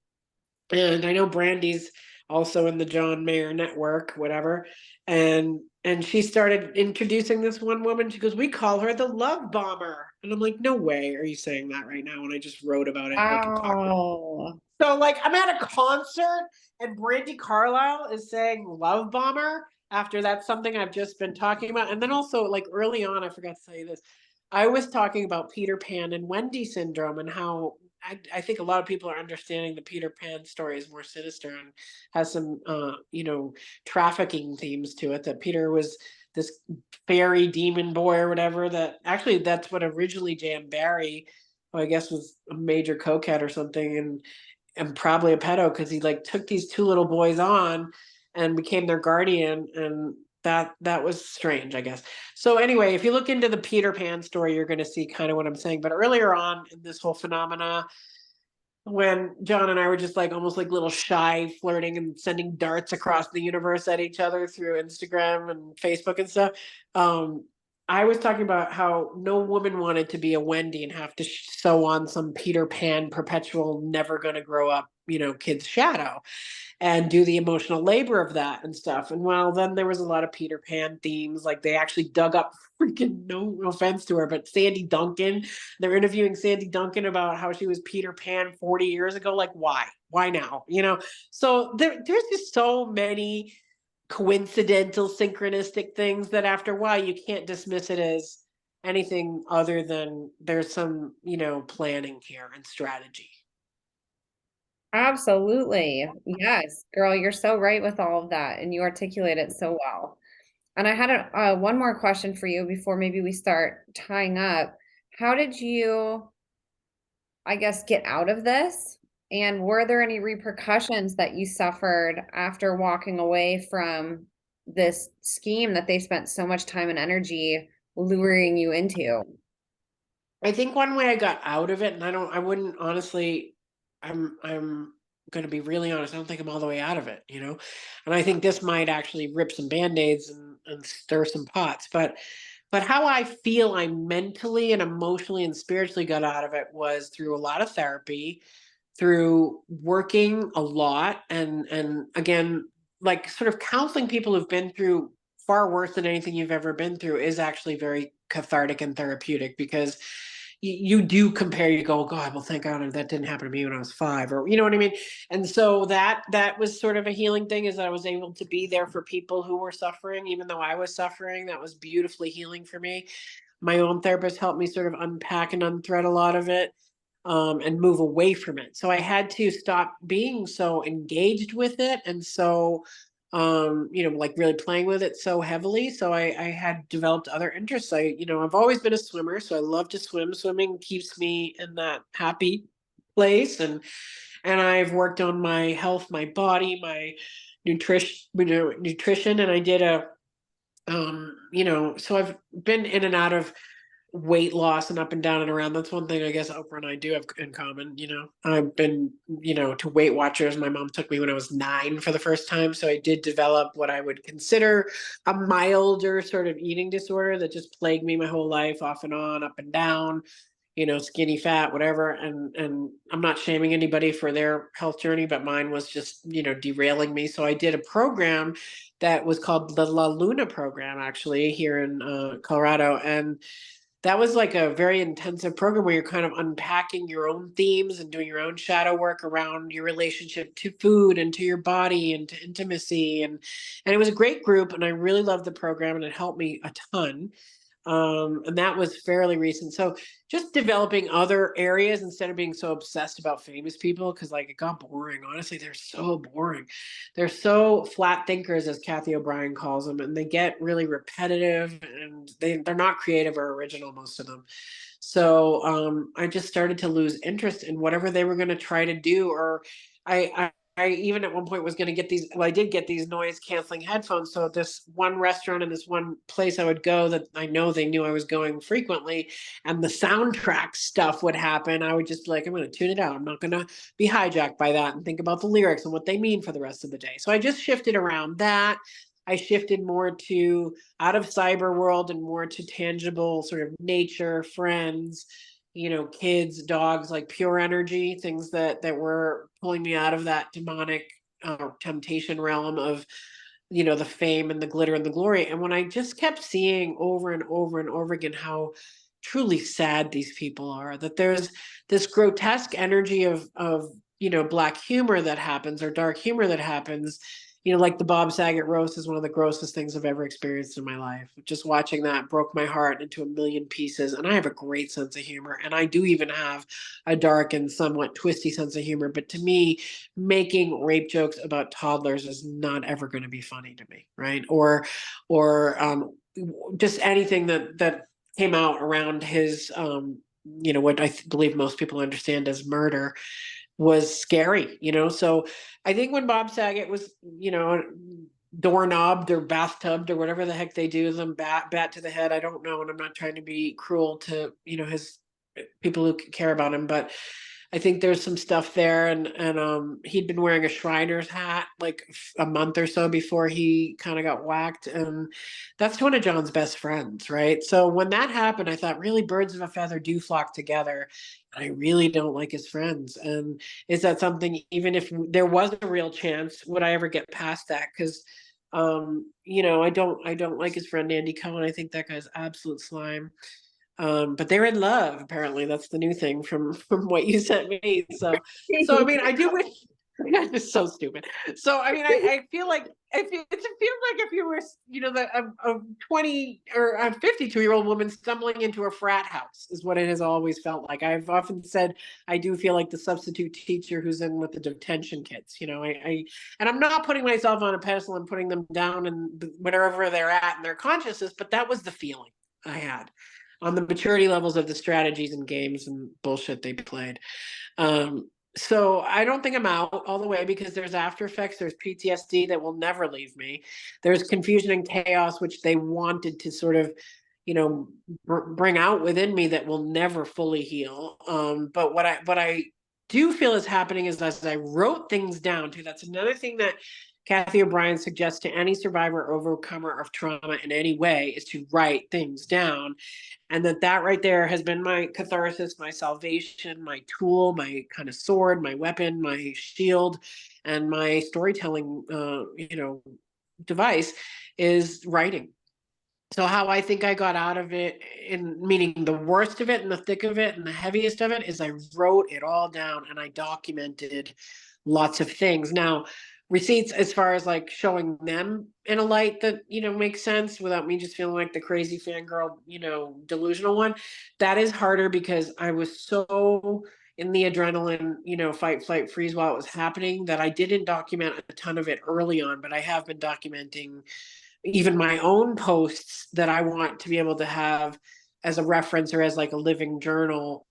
And I know Brandy's also in the John Mayer network, whatever. And she started introducing this one woman. She goes, we call her the love bomber. And I'm like, no way are you saying that right now when I just wrote about it like and talked about it. Oh, So like I'm at a concert and Brandy Carlisle is saying love bomber after that's something I've just been talking about. And then also like early on, I forgot to tell you this. I was talking about Peter Pan and Wendy syndrome and how I think a lot of people are understanding the Peter Pan story is more sinister and has some trafficking themes to it, that Peter was this fairy demon boy or whatever, that actually that's what originally Jan Barry, who I guess was a major cokehead or something, and probably a pedo, because he like took these two little boys on and became their guardian, and that was strange, I guess. So anyway, if you look into the Peter Pan story, you're going to see kind of what I'm saying. But earlier on in this whole phenomena, when John and I were just like almost like little shy flirting and sending darts across the universe at each other through Instagram and Facebook and stuff, I was talking about how no woman wanted to be a Wendy and have to sew on some Peter Pan perpetual never going to grow up, kid's shadow and do the emotional labor of that and stuff. And well, then there was a lot of Peter Pan themes. Like they actually dug up freaking, no offense to her, but Sandy Duncan. They're interviewing Sandy Duncan about how she was Peter Pan 40 years ago. Like, why? Why now? So there's just so many coincidental, synchronistic things that after a while you can't dismiss it as anything other than there's some, planning here and strategy. absolutely. Yes, girl, you're so right with all of that, and you articulate it so well. And I had one more question for you before maybe we start tying up. How did you, I guess, get out of this? And were there any repercussions that you suffered after walking away from this scheme that they spent so much time and energy luring you into? I think one way I got out of it, and I wouldn't honestly, I'm going to be really honest. I don't think I'm all the way out of it, and I think this might actually rip some band-aids and stir some pots, but how I feel I mentally and emotionally and spiritually got out of it was through a lot of therapy, through working a lot, and again, like sort of counseling people who've been through far worse than anything you've ever been through is actually very cathartic and therapeutic, because you do compare, you go, oh God, well, thank God that didn't happen to me when I was 5, or you know what I mean? And so that was sort of a healing thing, is that I was able to be there for people who were suffering, even though I was suffering. That was beautifully healing for me. My own therapist helped me sort of unpack and unthread a lot of it, and move away from it. So I had to stop being so engaged with it. And so, like really playing with it so heavily. So I had developed other interests. I've always been a swimmer, so I love to swim. Swimming keeps me in that happy place. And I've worked on my health, my body, my nutrition, and I did so I've been in and out of weight loss and up and down and around. That's one thing I guess Oprah and I do have in common. I've been, to Weight Watchers. My mom took me when I was 9 for the first time. So I did develop what I would consider a milder sort of eating disorder that just plagued me my whole life, off and on, up and down, skinny, fat, whatever. And I'm not shaming anybody for their health journey, but mine was just, derailing me. So I did a program that was called the La Luna program, actually, here in Colorado. And that was like a very intensive program where you're kind of unpacking your own themes and doing your own shadow work around your relationship to food and to your body and to intimacy. And it was a great group, and I really loved the program, and it helped me a ton. And that was fairly recent. So just developing other areas instead of being so obsessed about famous people, because like it got boring. Honestly, they're so boring. They're so flat thinkers, as Kathy O'Brien calls them, and they get really repetitive, and they're not creative or original, most of them. So I just started to lose interest in whatever they were going to try to do. Or I even at one point was going to get these. Well, I did get these noise canceling headphones. So this one restaurant and this one place I would go that I know they knew I was going frequently, and the soundtrack stuff would happen. I would just be like, I'm going to tune it out. I'm not going to be hijacked by that and think about the lyrics and what they mean for the rest of the day. So I just shifted around that. I shifted more to out of cyber world and more to tangible sort of nature, friends, kids, dogs, like pure energy, things that were pulling me out of that demonic temptation realm of, the fame and the glitter and the glory. And when I just kept seeing over and over and over again how truly sad these people are, that there's this grotesque energy of black humor that happens, or dark humor that happens, like the Bob Saget roast is one of the grossest things I've ever experienced in my life. Just watching that broke my heart into a million pieces. And I have a great sense of humor. And I do even have a dark and somewhat twisty sense of humor. But to me, making rape jokes about toddlers is not ever going to be funny to me, right? Or just anything that came out around his, what I believe most people understand as murder, was scary, So I think when Bob Saget was, doorknobbed or bathtubed or whatever the heck they do them, bat to the head, I don't know. And I'm not trying to be cruel to, his people who care about him, but I think there's some stuff there. And he'd been wearing a Shriner's hat like a month or so before he kind of got whacked. And that's one of John's best friends, right? So when that happened, I thought, really, birds of a feather do flock together. And I really don't like his friends. And is that something, even if there was a real chance, would I ever get past that? Because I don't like his friend Andy Cohen. I think that guy's absolute slime. But they're in love, apparently. That's the new thing from what you sent me. So I mean, I do wish. It's so stupid. So I mean, I feel like if you were, a 20 or a 52-year-old woman stumbling into a frat house is what it has always felt like. I've often said I do feel like the substitute teacher who's in with the detention kids. And I'm not putting myself on a pedestal and putting them down and whatever they're at in their consciousness, but that was the feeling I had on the maturity levels of the strategies and games and bullshit they played. So I don't think I'm out all the way, because there's after effects, there's PTSD that will never leave me. There's confusion and chaos, which they wanted to sort of, bring out within me, that will never fully heal. But what I do feel is happening is, as I wrote things down too, that's another thing that Kathy O'Brien suggests to any survivor or overcomer of trauma in any way, is to write things down. And that right there has been my catharsis, my salvation, my tool, my kind of sword, my weapon, my shield, and my storytelling, device is writing. So how I think I got out of it, in meaning the worst of it and the thick of it and the heaviest of it, is I wrote it all down and I documented lots of things. Now, receipts, as far as like showing them in a light that, makes sense without me just feeling like the crazy fangirl, delusional one, that is harder, because I was so in the adrenaline, fight, flight, freeze while it was happening, that I didn't document a ton of it early on, but I have been documenting even my own posts that I want to be able to have as a reference or as like a living journal,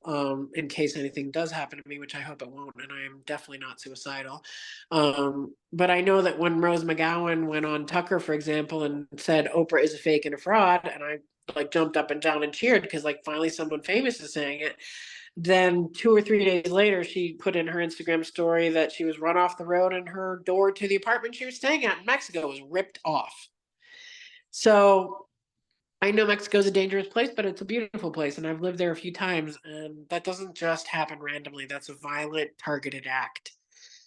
in case anything does happen to me, which I hope it won't, and I am definitely not suicidal. But I know that when Rose McGowan went on Tucker, for example, and said Oprah is a fake and a fraud, and I like jumped up and down and cheered because like finally someone famous is saying it. Then 2 or 3 days later, she put in her Instagram story that she was run off the road and her door to the apartment she was staying at in Mexico was ripped off. So I know Mexico is a dangerous place, but it's a beautiful place, and I've lived there a few times, and that doesn't just happen randomly. That's a violent, targeted act.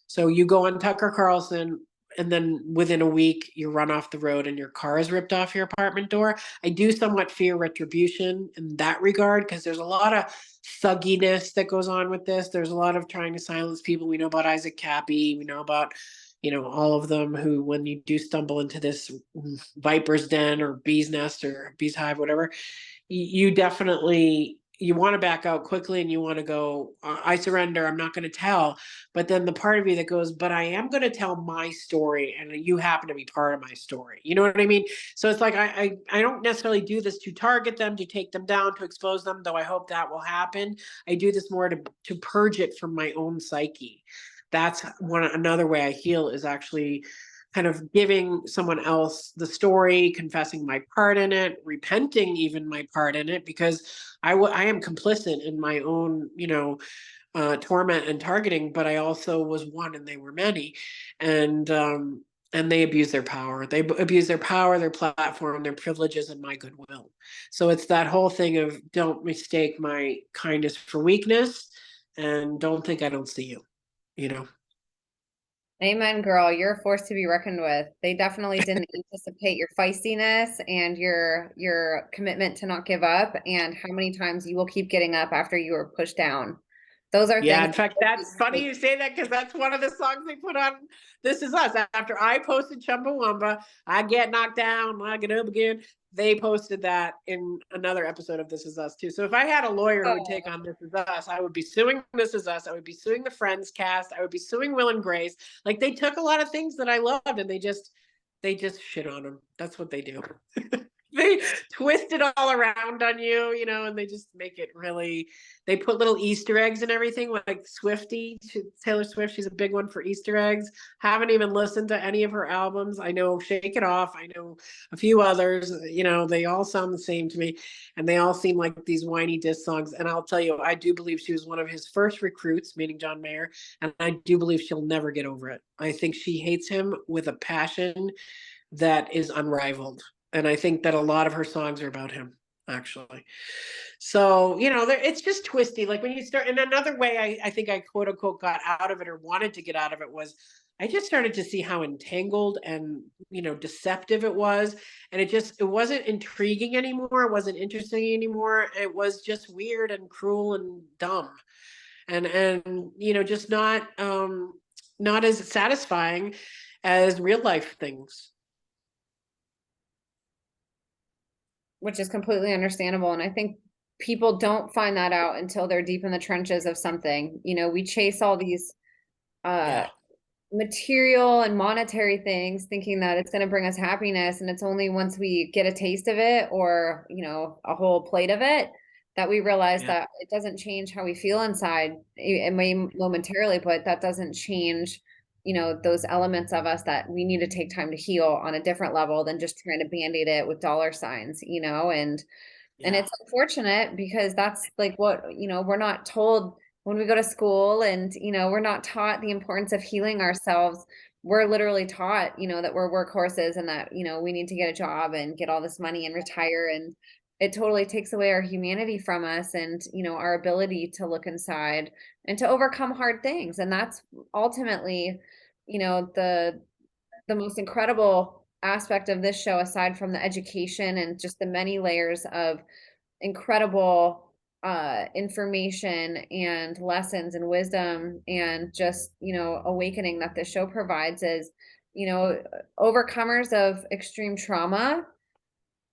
So you go on Tucker Carlson, and then within a week, you run off the road and your car is ripped off your apartment door. I do somewhat fear retribution in that regard because there's a lot of thugginess that goes on with this. There's a lot of trying to silence people. We know about Isaac Cappy. We know about all of them who, when you do stumble into this viper's den or bee's nest or bee's hive, whatever, you definitely, you want to back out quickly and you want to go, I surrender, I'm not going to tell. But then the part of you that goes, but I am going to tell my story and you happen to be part of my story. You know what I mean? So it's like, I don't necessarily do this to target them, to take them down, to expose them, though I hope that will happen. I do this more to purge it from my own psyche. That's another way I heal, is actually kind of giving someone else the story, confessing my part in it, repenting even my part in it, because I am complicit in my own, torment and targeting, but I also was one and they were many. And they abuse their power. They abuse their power, their platform, their privileges, and my goodwill. So it's that whole thing of don't mistake my kindness for weakness, and don't think I don't see you, you know? Amen, girl. You're a force to be reckoned with. They definitely didn't anticipate your feistiness and your commitment to not give up, and how many times you will keep getting up after you were pushed down. Those are Yeah, things. in fact, that's funny you say that because that's one of the songs they put on This Is Us. After I posted Chumbawamba, I get knocked down, I get up again. They posted that in another episode of This Is Us too. So if I had a lawyer who would take on This Is Us, I would be suing This Is Us. I would be suing the Friends cast. I would be suing Will and Grace. Like, they took a lot of things that I loved and they just shit on them. That's what they do. They twist it all around on you, and they just make it really, they put little Easter eggs and everything, like Swiftie, Taylor Swift, she's a big one for Easter eggs. Haven't even listened to any of her albums. I know Shake It Off, I know a few others, they all sound the same to me, and they all seem like these whiny diss songs. And I'll tell you, I do believe she was one of his first recruits, meaning John Mayer, and I do believe she'll never get over it. I think she hates him with a passion that is unrivaled. And I think that a lot of her songs are about him, actually. So, it's just twisty. Like when you start, and another way I think I quote unquote got out of it or wanted to get out of it was I just started to see how entangled and, deceptive it was. And it wasn't intriguing anymore. It wasn't interesting anymore. It was just weird and cruel and dumb. And just not as satisfying as real life things. Which is completely understandable. And I think people don't find that out until they're deep in the trenches of something. We chase all these material and monetary things thinking that it's going to bring us happiness. And it's only once we get a taste of it or, a whole plate of it that we realize that it doesn't change how we feel inside. It may momentarily, but that doesn't change those elements of us that we need to take time to heal on a different level than just trying to band-aid it with dollar signs, and it's unfortunate because that's like what, we're not told when we go to school, and, we're not taught the importance of healing ourselves. We're literally taught, that we're workhorses and that, we need to get a job and get all this money and retire. And it totally takes away our humanity from us and, our ability to look inside and to overcome hard things. And that's ultimately, the most incredible aspect of this show, aside from the education and just the many layers of incredible information and lessons and wisdom and just, awakening that the show provides, is, overcomers of extreme trauma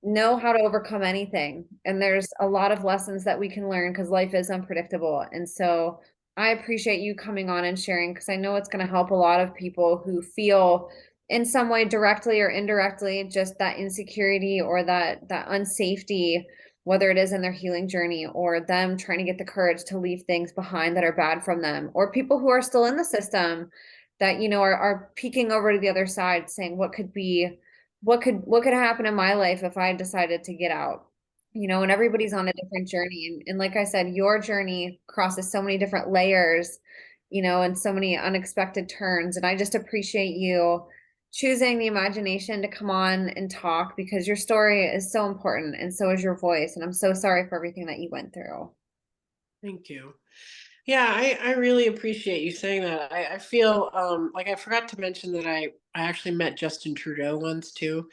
know how to overcome anything. And there's a lot of lessons that we can learn because life is unpredictable. And so I appreciate you coming on and sharing, because I know it's going to help a lot of people who feel in some way, directly or indirectly, just that insecurity or that unsafety whether it is in their healing journey or them trying to get the courage to leave things behind that are bad from them, or people who are still in the system that, you know, are peeking over to the other side saying, what could be, what could happen in my life if I decided to get out? You know, and everybody's on a different journey. And like I said, your journey crosses so many different layers, you know, and so many unexpected turns. And I just appreciate you choosing the imagination to come on and talk, because your story is so important and so is your voice. And I'm so sorry for everything that you went through. Thank you. Yeah, I really appreciate you saying that. I feel like I forgot to mention that I actually met Justin Trudeau once too,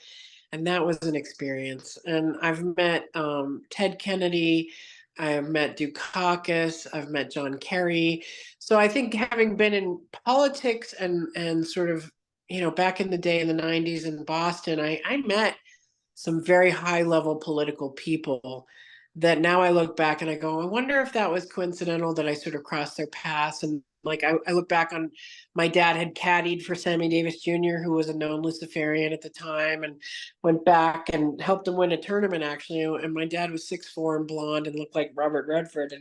and that was an experience. And I've met Ted Kennedy, I've met Dukakis, I've met John Kerry. So I think having been in politics and sort of, you know, back in the day in the 90s in Boston, I met some very high level political people that now I look back and I go, I wonder if that was coincidental that I sort of crossed their paths. And like I look back on, my dad had caddied for Sammy Davis Jr., who was a known Luciferian at the time, and went back and helped him win a tournament actually. And my dad was 6'4" and blonde and looked like Robert Redford.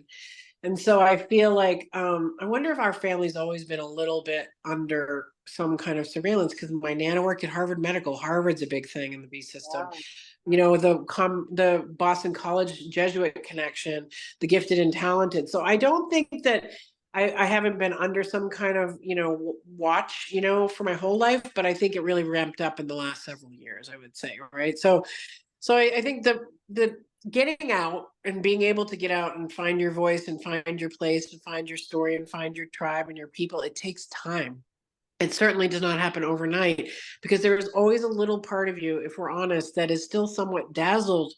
And so I feel like I wonder if our family's always been a little bit under some kind of surveillance, because my nana worked at Harvard Medical. Harvard's a big thing in the B system. Yeah. You know, the Boston College Jesuit connection, the gifted and talented. So I don't think that I haven't been under some kind of, you know, watch, you know, for my whole life, but I think it really ramped up in the last several years, I would say, right? So I think the getting out and being able to get out and find your voice and find your place and find your story and find your tribe and your people, it takes time. It certainly does not happen overnight, because there is always a little part of you, if we're honest, that is still somewhat dazzled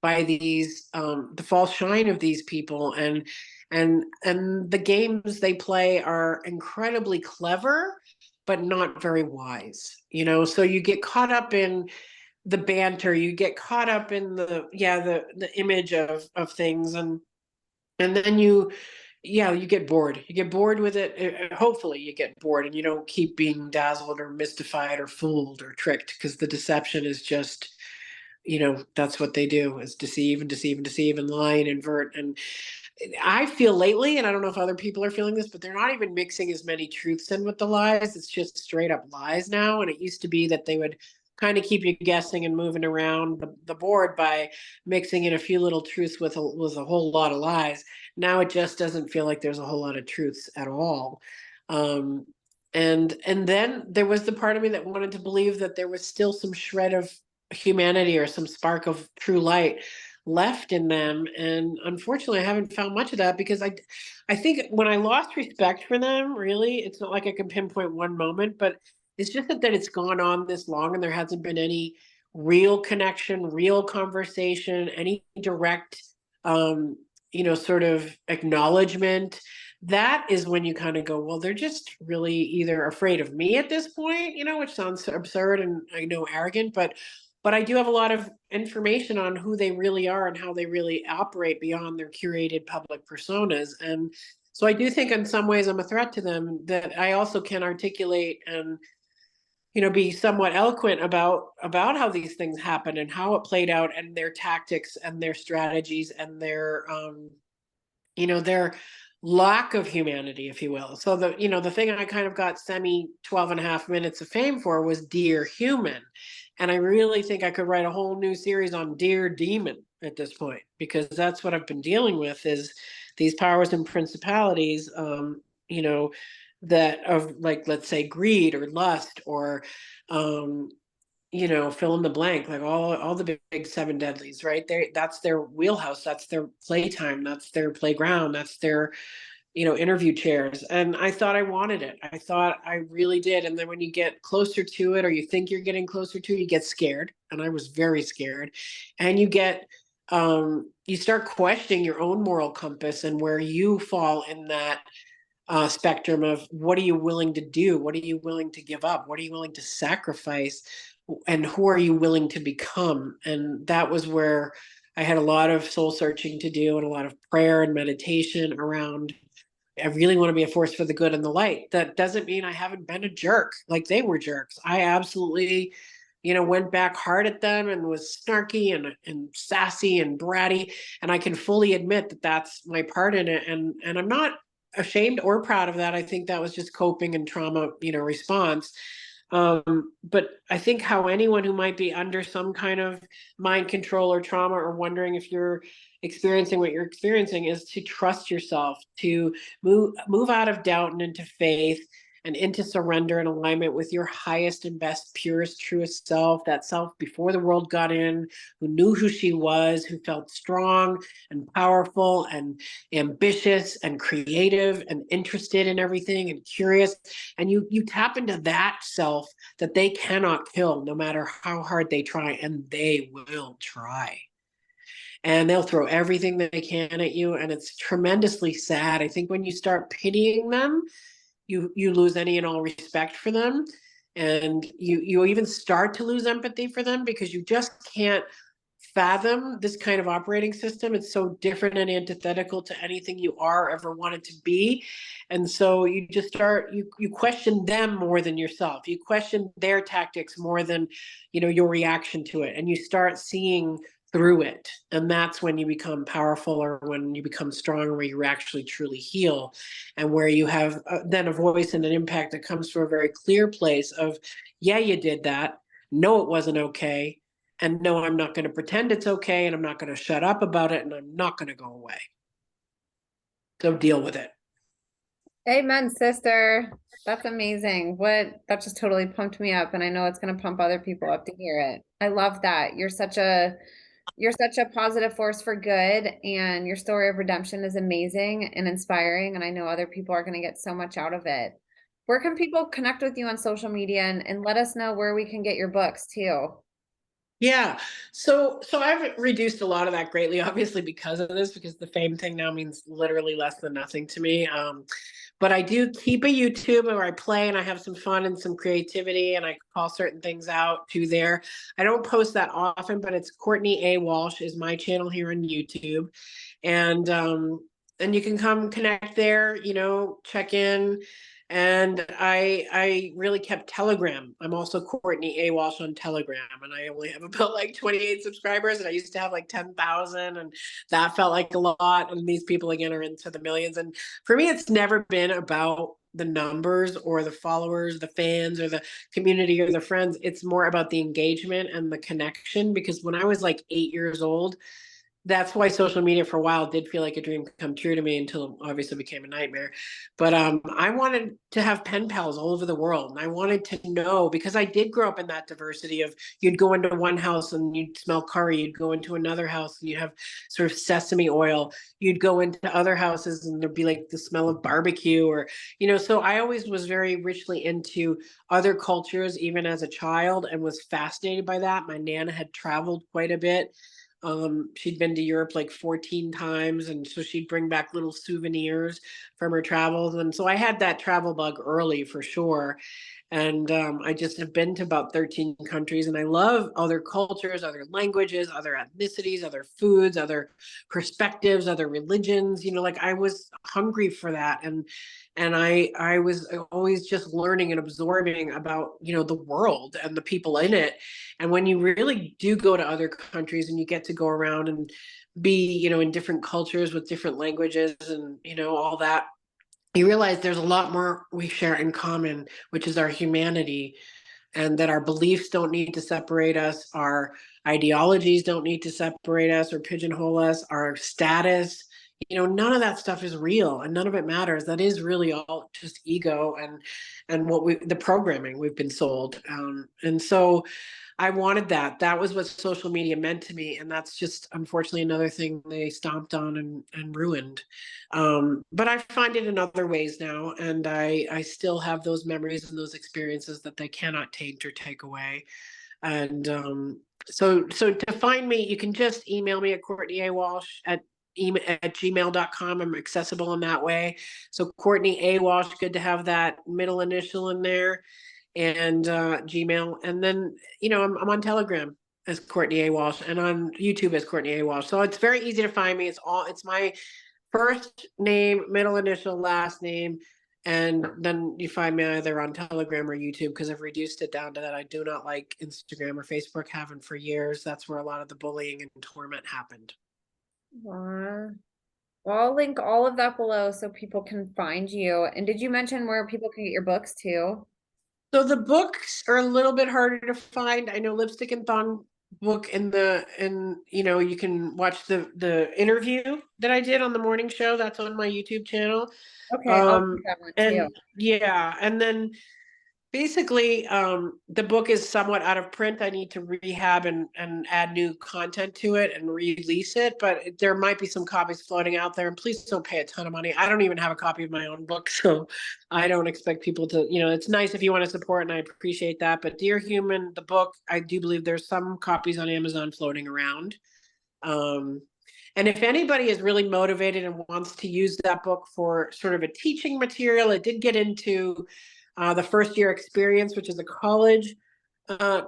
by these the false shine of these people, and the games they play are incredibly clever but not very wise, you know. So you get caught up in the banter, you get caught up in the image of things, and then you get bored. You get bored with it. Hopefully you get bored and you don't keep being dazzled or mystified or fooled or tricked, because the deception is just, you know, that's what they do, is deceive and deceive and deceive and lie and invert. And I feel lately, and I don't know if other people are feeling this, but they're not even mixing as many truths in with the lies. It's just straight up lies now. And it used to be that they would kind of keep you guessing and moving around the board by mixing in a few little truths with a whole lot of lies. Now it just doesn't feel like there's a whole lot of truths at all. Um, and then there was the part of me that wanted to believe that there was still some shred of humanity or some spark of true light left in them, and unfortunately I haven't found much of that, because I think when I lost respect for them, really, it's not like I can pinpoint one moment, but it's just that it's gone on this long and there hasn't been any real connection, real conversation, any direct you know, sort of acknowledgement. That is when you kind of go, well, they're just really either afraid of me at this point, you know, which sounds absurd and I know arrogant, but I do have a lot of information on who they really are and how they really operate beyond their curated public personas. And so I do think in some ways I'm a threat to them, that I also can articulate and, you know, be somewhat eloquent about how these things happen and how it played out and their tactics and their strategies and their you know, their lack of humanity, if you will. So the, you know, the thing I kind of got semi 12.5 minutes of fame for was Dear Human. And I really think I could write a whole new series on Dear Demon at this point, because that's what I've been dealing with, is these powers and principalities, you know, that of, like, let's say greed or lust or um you know, fill in the blank, like all the big seven deadlies, right? That's their wheelhouse, that's their playtime, that's their playground, that's their, you know, interview chairs. And I thought I wanted it. I thought I really did. And then when you get closer to it, or you think you're getting closer to it, you get scared. And I was very scared. And you start questioning your own moral compass and where you fall in that spectrum of what are you willing to do? What are you willing to give up? What are you willing to sacrifice? And who are you willing to become? And that was where I had a lot of soul searching to do and a lot of prayer and meditation around. I really want to be a force for the good and the light. That doesn't mean I haven't been a jerk like they were jerks. I absolutely went back hard at them and was snarky and sassy and bratty. And I can fully admit that that's my part in it. And I'm not ashamed or proud of that. I think that was just coping and trauma, response. But I think how anyone who might be under some kind of mind control or trauma, or wondering if you're experiencing what you're experiencing, is to trust yourself, to move out of doubt and into faith, and into surrender and alignment with your highest and best, purest, truest self, that self before the world got in, who knew who she was, who felt strong and powerful and ambitious and creative and interested in everything and curious. And you tap into that self that they cannot kill, no matter how hard they try, and they will try. And they'll throw everything that they can at you. And it's tremendously sad. I think when you start pitying them, you lose any and all respect for them, and you even start to lose empathy for them, because you just can't fathom this kind of operating system. It's so different and antithetical to anything you are ever wanted to be. And so you just start, you question them more than yourself. You question their tactics more than, your reaction to it. And you start seeing through it. And that's when you become powerful, or when you become strong, where you actually truly heal, and where you have then a voice and an impact that comes from a very clear place of, yeah, you did that. No, it wasn't okay. And no, I'm not going to pretend it's okay, and I'm not going to shut up about it, and I'm not going to go away. So deal with it. Amen, sister. That's amazing. That just totally pumped me up, and I know it's going to pump other people up to hear it. I love that. You're such a positive force for good, and your story of redemption is amazing and inspiring, and I know other people are going to get so much out of it. Where can people connect with you on social media, and let us know where we can get your books too? Yeah. So I've reduced a lot of that greatly, obviously, because of this, because the fame thing now means literally less than nothing to me. But I do keep a YouTube where I play and I have some fun and some creativity, and I call certain things out to there. I don't post that often, but it's Courtney A. Walsh is my channel here on YouTube. And you can come connect there, check in. And I really kept Telegram. I'm also Courtney A. Walsh on Telegram, and I only have about like 28 subscribers, and I used to have like 10,000, and that felt like a lot. And these people again are into the millions. And for me, it's never been about the numbers or the followers, the fans or the community or the friends. It's more about the engagement and the connection, because when I was like 8 years old, that's why social media for a while did feel like a dream come true to me, until it obviously became a nightmare. But I wanted to have pen pals all over the world. And I wanted to know, because I did grow up in that diversity of, you'd go into one house and you'd smell curry. You'd go into another house and you'd have sort of sesame oil. You'd go into other houses and there'd be like the smell of barbecue, or, so I always was very richly into other cultures, even as a child, and was fascinated by that. My Nana had traveled quite a bit. She'd been to Europe like 14 times, and so she'd bring back little souvenirs from her travels. And so I had that travel bug early for sure. And I just have been to about 13 countries, and I love other cultures, other languages, other ethnicities, other foods, other perspectives, other religions. Like I was hungry for that, and I was always just learning and absorbing about the world and the people in it. And when you really do go to other countries and you get to go around and be in different cultures with different languages and all that, you realize there's a lot more we share in common, which is our humanity, and that our beliefs don't need to separate us, our ideologies don't need to separate us or pigeonhole us, our status. None of that stuff is real, and none of it matters. That is really all just ego and the programming we've been sold. And so I wanted that. That was what social media meant to me. And that's just unfortunately another thing they stomped on and ruined. But I find it in other ways now. And I still have those memories and those experiences that they cannot taint or take away. And so to find me, you can just email me at Courtney A. Walsh at gmail.com. I'm accessible in that way. So Courtney A. Walsh, good to have that middle initial in there, and Gmail. And then, I'm on Telegram as Courtney A. Walsh, and on YouTube as Courtney A. Walsh. So it's very easy to find me. It's my first name, middle initial, last name, And then you find me either on Telegram or YouTube, because I've reduced it down to that. I do not like Instagram or Facebook, haven't for years. That's where a lot of the bullying and torment happened. Aw. Well, I'll link all of that below so people can find you. And did you mention where people can get your books too? So the books are a little bit harder to find. I know Lipstick and Thong book you can watch the interview that I did on the morning show. That's on my YouTube channel. Okay, I'll link that one too. And yeah, and then basically, the book is somewhat out of print. I need to rehab and add new content to it and release it, but there might be some copies floating out there. And please don't pay a ton of money. I don't even have a copy of my own book, so I don't expect people to, it's nice if you want to support, and I appreciate that. But Dear Human, the book, I do believe there's some copies on Amazon floating around. And if anybody is really motivated and wants to use that book for sort of a teaching material, it did get into the first year experience, which is a college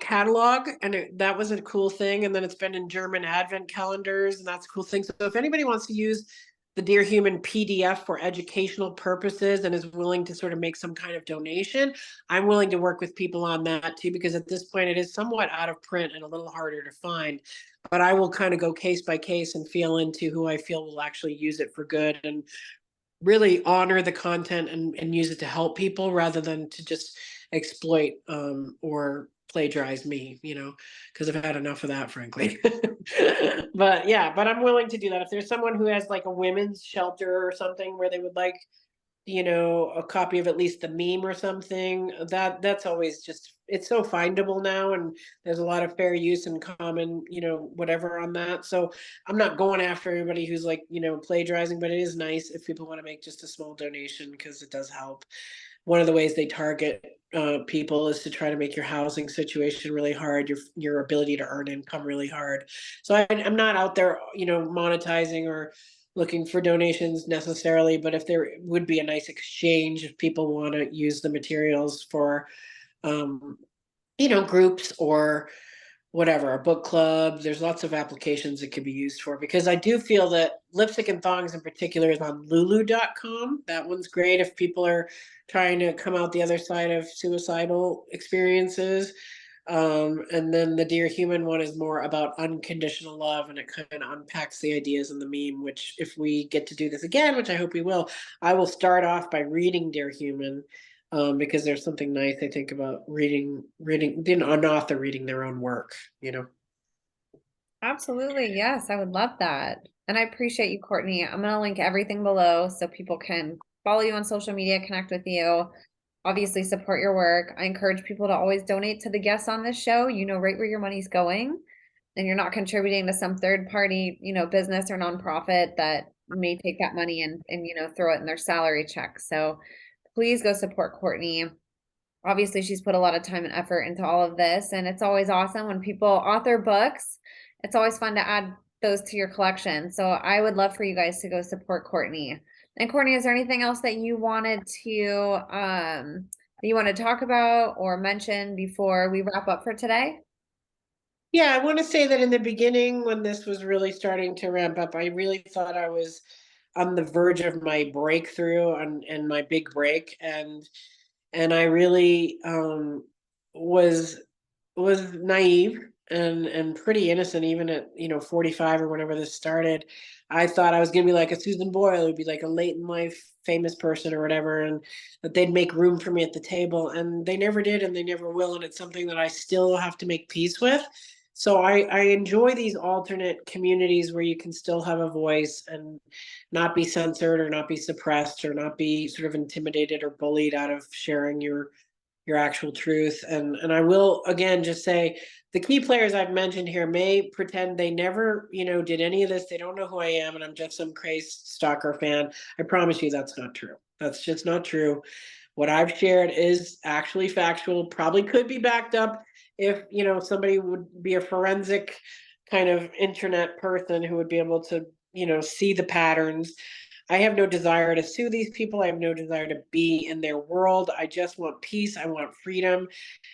catalog, and that was a cool thing. And then it's been in German Advent calendars, and that's a cool thing. So if anybody wants to use the Dear Human PDF for educational purposes and is willing to sort of make some kind of donation, I'm willing to work with people on that too, because at this point it is somewhat out of print and a little harder to find. But I will kind of go case by case and feel into who I feel will actually use it for good, and really honor the content and use it to help people rather than to just exploit or plagiarize me, because I've had enough of that, frankly. But yeah, but I'm willing to do that. If there's someone who has like a women's shelter or something where they would like, a copy of at least the meme or something, that's always just, it's so findable now, and there's a lot of fair use and common, whatever on that. So I'm not going after everybody who's like, plagiarizing, but it is nice if people want to make just a small donation, because it does help. One of the ways they target people is to try to make your housing situation really hard, your ability to earn income really hard. So I'm not out there, monetizing or looking for donations necessarily, but if there would be a nice exchange, if people want to use the materials for, groups or whatever, a book club, there's lots of applications it could be used for, because I do feel that Lipstick and Thongs in particular is on lulu.com. That one's great if people are trying to come out the other side of suicidal experiences. And then the Dear Human one is more about unconditional love, and it kind of unpacks the ideas in the meme, which if we get to do this again, which I hope we will, I will start off by reading Dear Human, because there's something nice, I think, about reading an author reading their own work, Absolutely. Yes, I would love that. And I appreciate you, Courtney. I'm going to link everything below so people can follow you on social media, connect with you, obviously support your work. I encourage people to always donate to the guests on this show. You know right where your money's going, and you're not contributing to some third party, business or nonprofit that may take that money and throw it in their salary check. So please go support Courtney. Obviously, she's put a lot of time and effort into all of this, and it's always awesome when people author books. It's always fun to add those to your collection. So I would love for you guys to go support Courtney. And Courtney, is there anything else that you wanted to talk about or mention before we wrap up for today? Yeah, I want to say that in the beginning, when this was really starting to ramp up, I really thought I was on the verge of my breakthrough and my big break, and I really was naive and pretty innocent, even at 45 or whenever this started. I thought I was gonna be like a Susan Boyle, would be like a late in life famous person or whatever, and that they'd make room for me at the table, and they never did, and they never will, and it's something that I still have to make peace with. So I enjoy these alternate communities where you can still have a voice and not be censored or not be suppressed or not be sort of intimidated or bullied out of sharing your actual truth. And I will again just say, the key players I've mentioned here may pretend they never, did any of this. They don't know who I am, and I'm just some crazy stalker fan. I promise you that's not true. That's just not true. What I've shared is actually factual, probably could be backed up if, somebody would be a forensic kind of internet person who would be able to, see the patterns. I have no desire to sue these people. I have no desire to be in their world. I just want peace. I want freedom,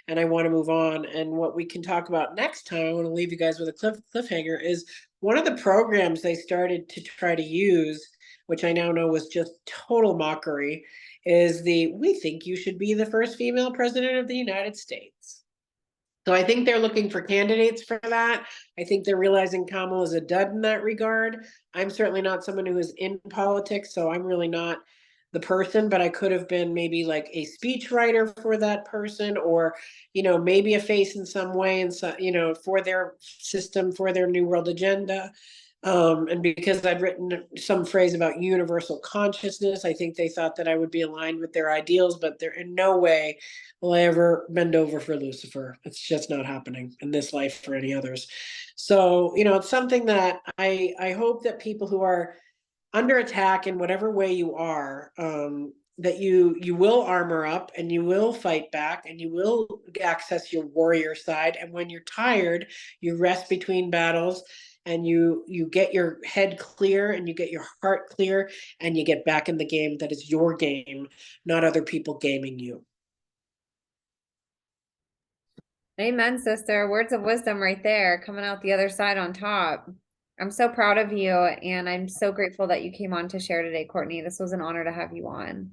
and I want to move on. And what we can talk about next time, I want to leave you guys with a cliffhanger, is one of the programs they started to try to use, which I now know was just total mockery, is we think you should be the first female president of the United States. So I think they're looking for candidates for that. I think they're realizing Kamala is a dud in that regard. I'm certainly not someone who is in politics, so I'm really not the person, but I could have been maybe like a speechwriter for that person, or, maybe a face in some way, and so, for their system, for their New World agenda. And because I'd written some phrase about universal consciousness, I think they thought that I would be aligned with their ideals, but they're in no way will I ever bend over for Lucifer. It's just not happening in this life or any others. So, it's something that I hope that people who are under attack in whatever way you are, that you will armor up and you will fight back and you will access your warrior side. And when you're tired, you rest between battles and you get your head clear and you get your heart clear and you get back in the game that is your game, not other people gaming you. Amen, sister. Words of wisdom right there, coming out the other side on top. I'm so proud of you, and I'm so grateful that you came on to share today, Courtney. This was an honor to have you on.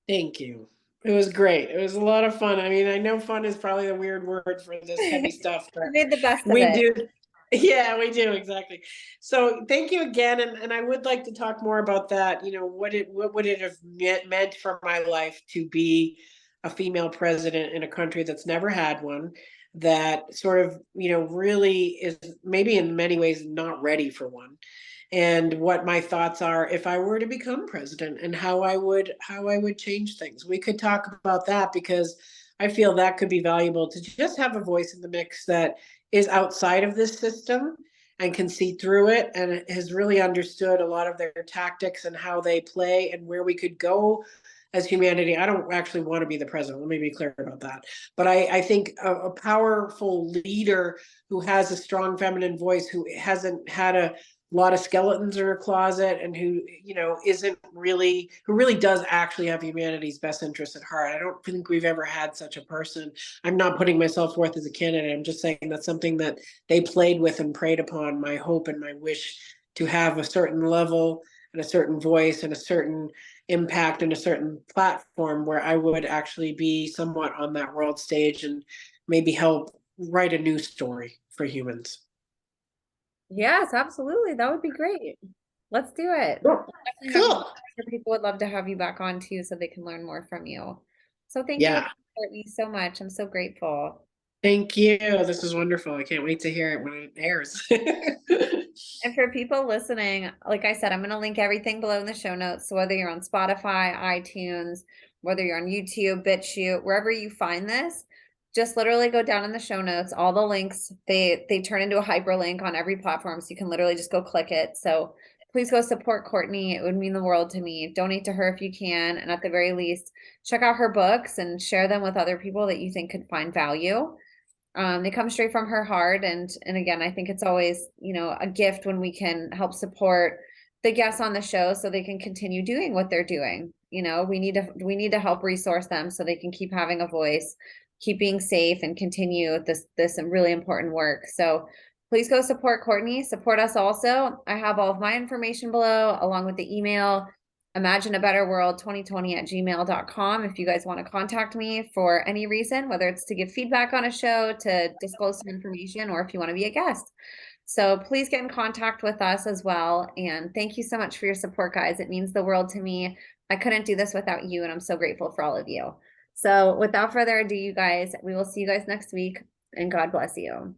Thank you. It was great. It was a lot of fun. I mean, I know fun is probably a weird word for this heavy stuff, but You made the best of we it. do. Yeah, we do, exactly. So thank you again. And I would like to talk more about that. What would it have meant for my life to be a female president in a country that's never had one, that sort of, really is maybe in many ways not ready for one, and what my thoughts are if I were to become president, and how I would change things. We could talk about that, because I feel that could be valuable to just have a voice in the mix that is outside of this system and can see through it and has really understood a lot of their tactics and how they play and where we could go as humanity. I don't actually want to be the president. Let me be clear about that. But I think a powerful leader who has a strong feminine voice, who hasn't had a lot of skeletons in her closet, and who really does actually have humanity's best interest at heart. I don't think we've ever had such a person. I'm not putting myself forth as a candidate. I'm just saying that's something that they played with and preyed upon my hope and my wish to have a certain level and a certain voice and a certain impact and a certain platform where I would actually be somewhat on that world stage and maybe help write a new story for humans. Yes, absolutely. That would be great. Let's do it. Cool. Cool. People would love to have you back on too, so they can learn more from you. So thank you, Yeah. Courtney, so much. I'm so grateful. Thank you. This is wonderful. I can't wait to hear it when it airs. And for people listening, like I said, I'm going to link everything below in the show notes. So whether you're on Spotify, iTunes, whether you're on YouTube, BitChute, wherever you find this, just literally go down in the show notes. All the links, they turn into a hyperlink on every platform. So you can literally just go click it. So please go support Courtney. It would mean the world to me. Donate to her if you can. And at the very least, check out her books and share them with other people that you think could find value. They come straight from her heart, and again, I think it's always, a gift when we can help support the guests on the show so they can continue doing what they're doing. We need to help resource them so they can keep having a voice, keep being safe, and continue this really important work. So please go support Courtney, support us also. I have all of my information below, along with the email, imagineabetterworld2020@gmail.com, if you guys want to contact me for any reason, whether it's to give feedback on a show, to disclose some information, or if you want to be a guest. So please get in contact with us as well. And thank you so much for your support, guys. It means the world to me. I couldn't do this without you, and I'm so grateful for all of you. So without further ado, you guys, we will see you guys next week, and God bless you.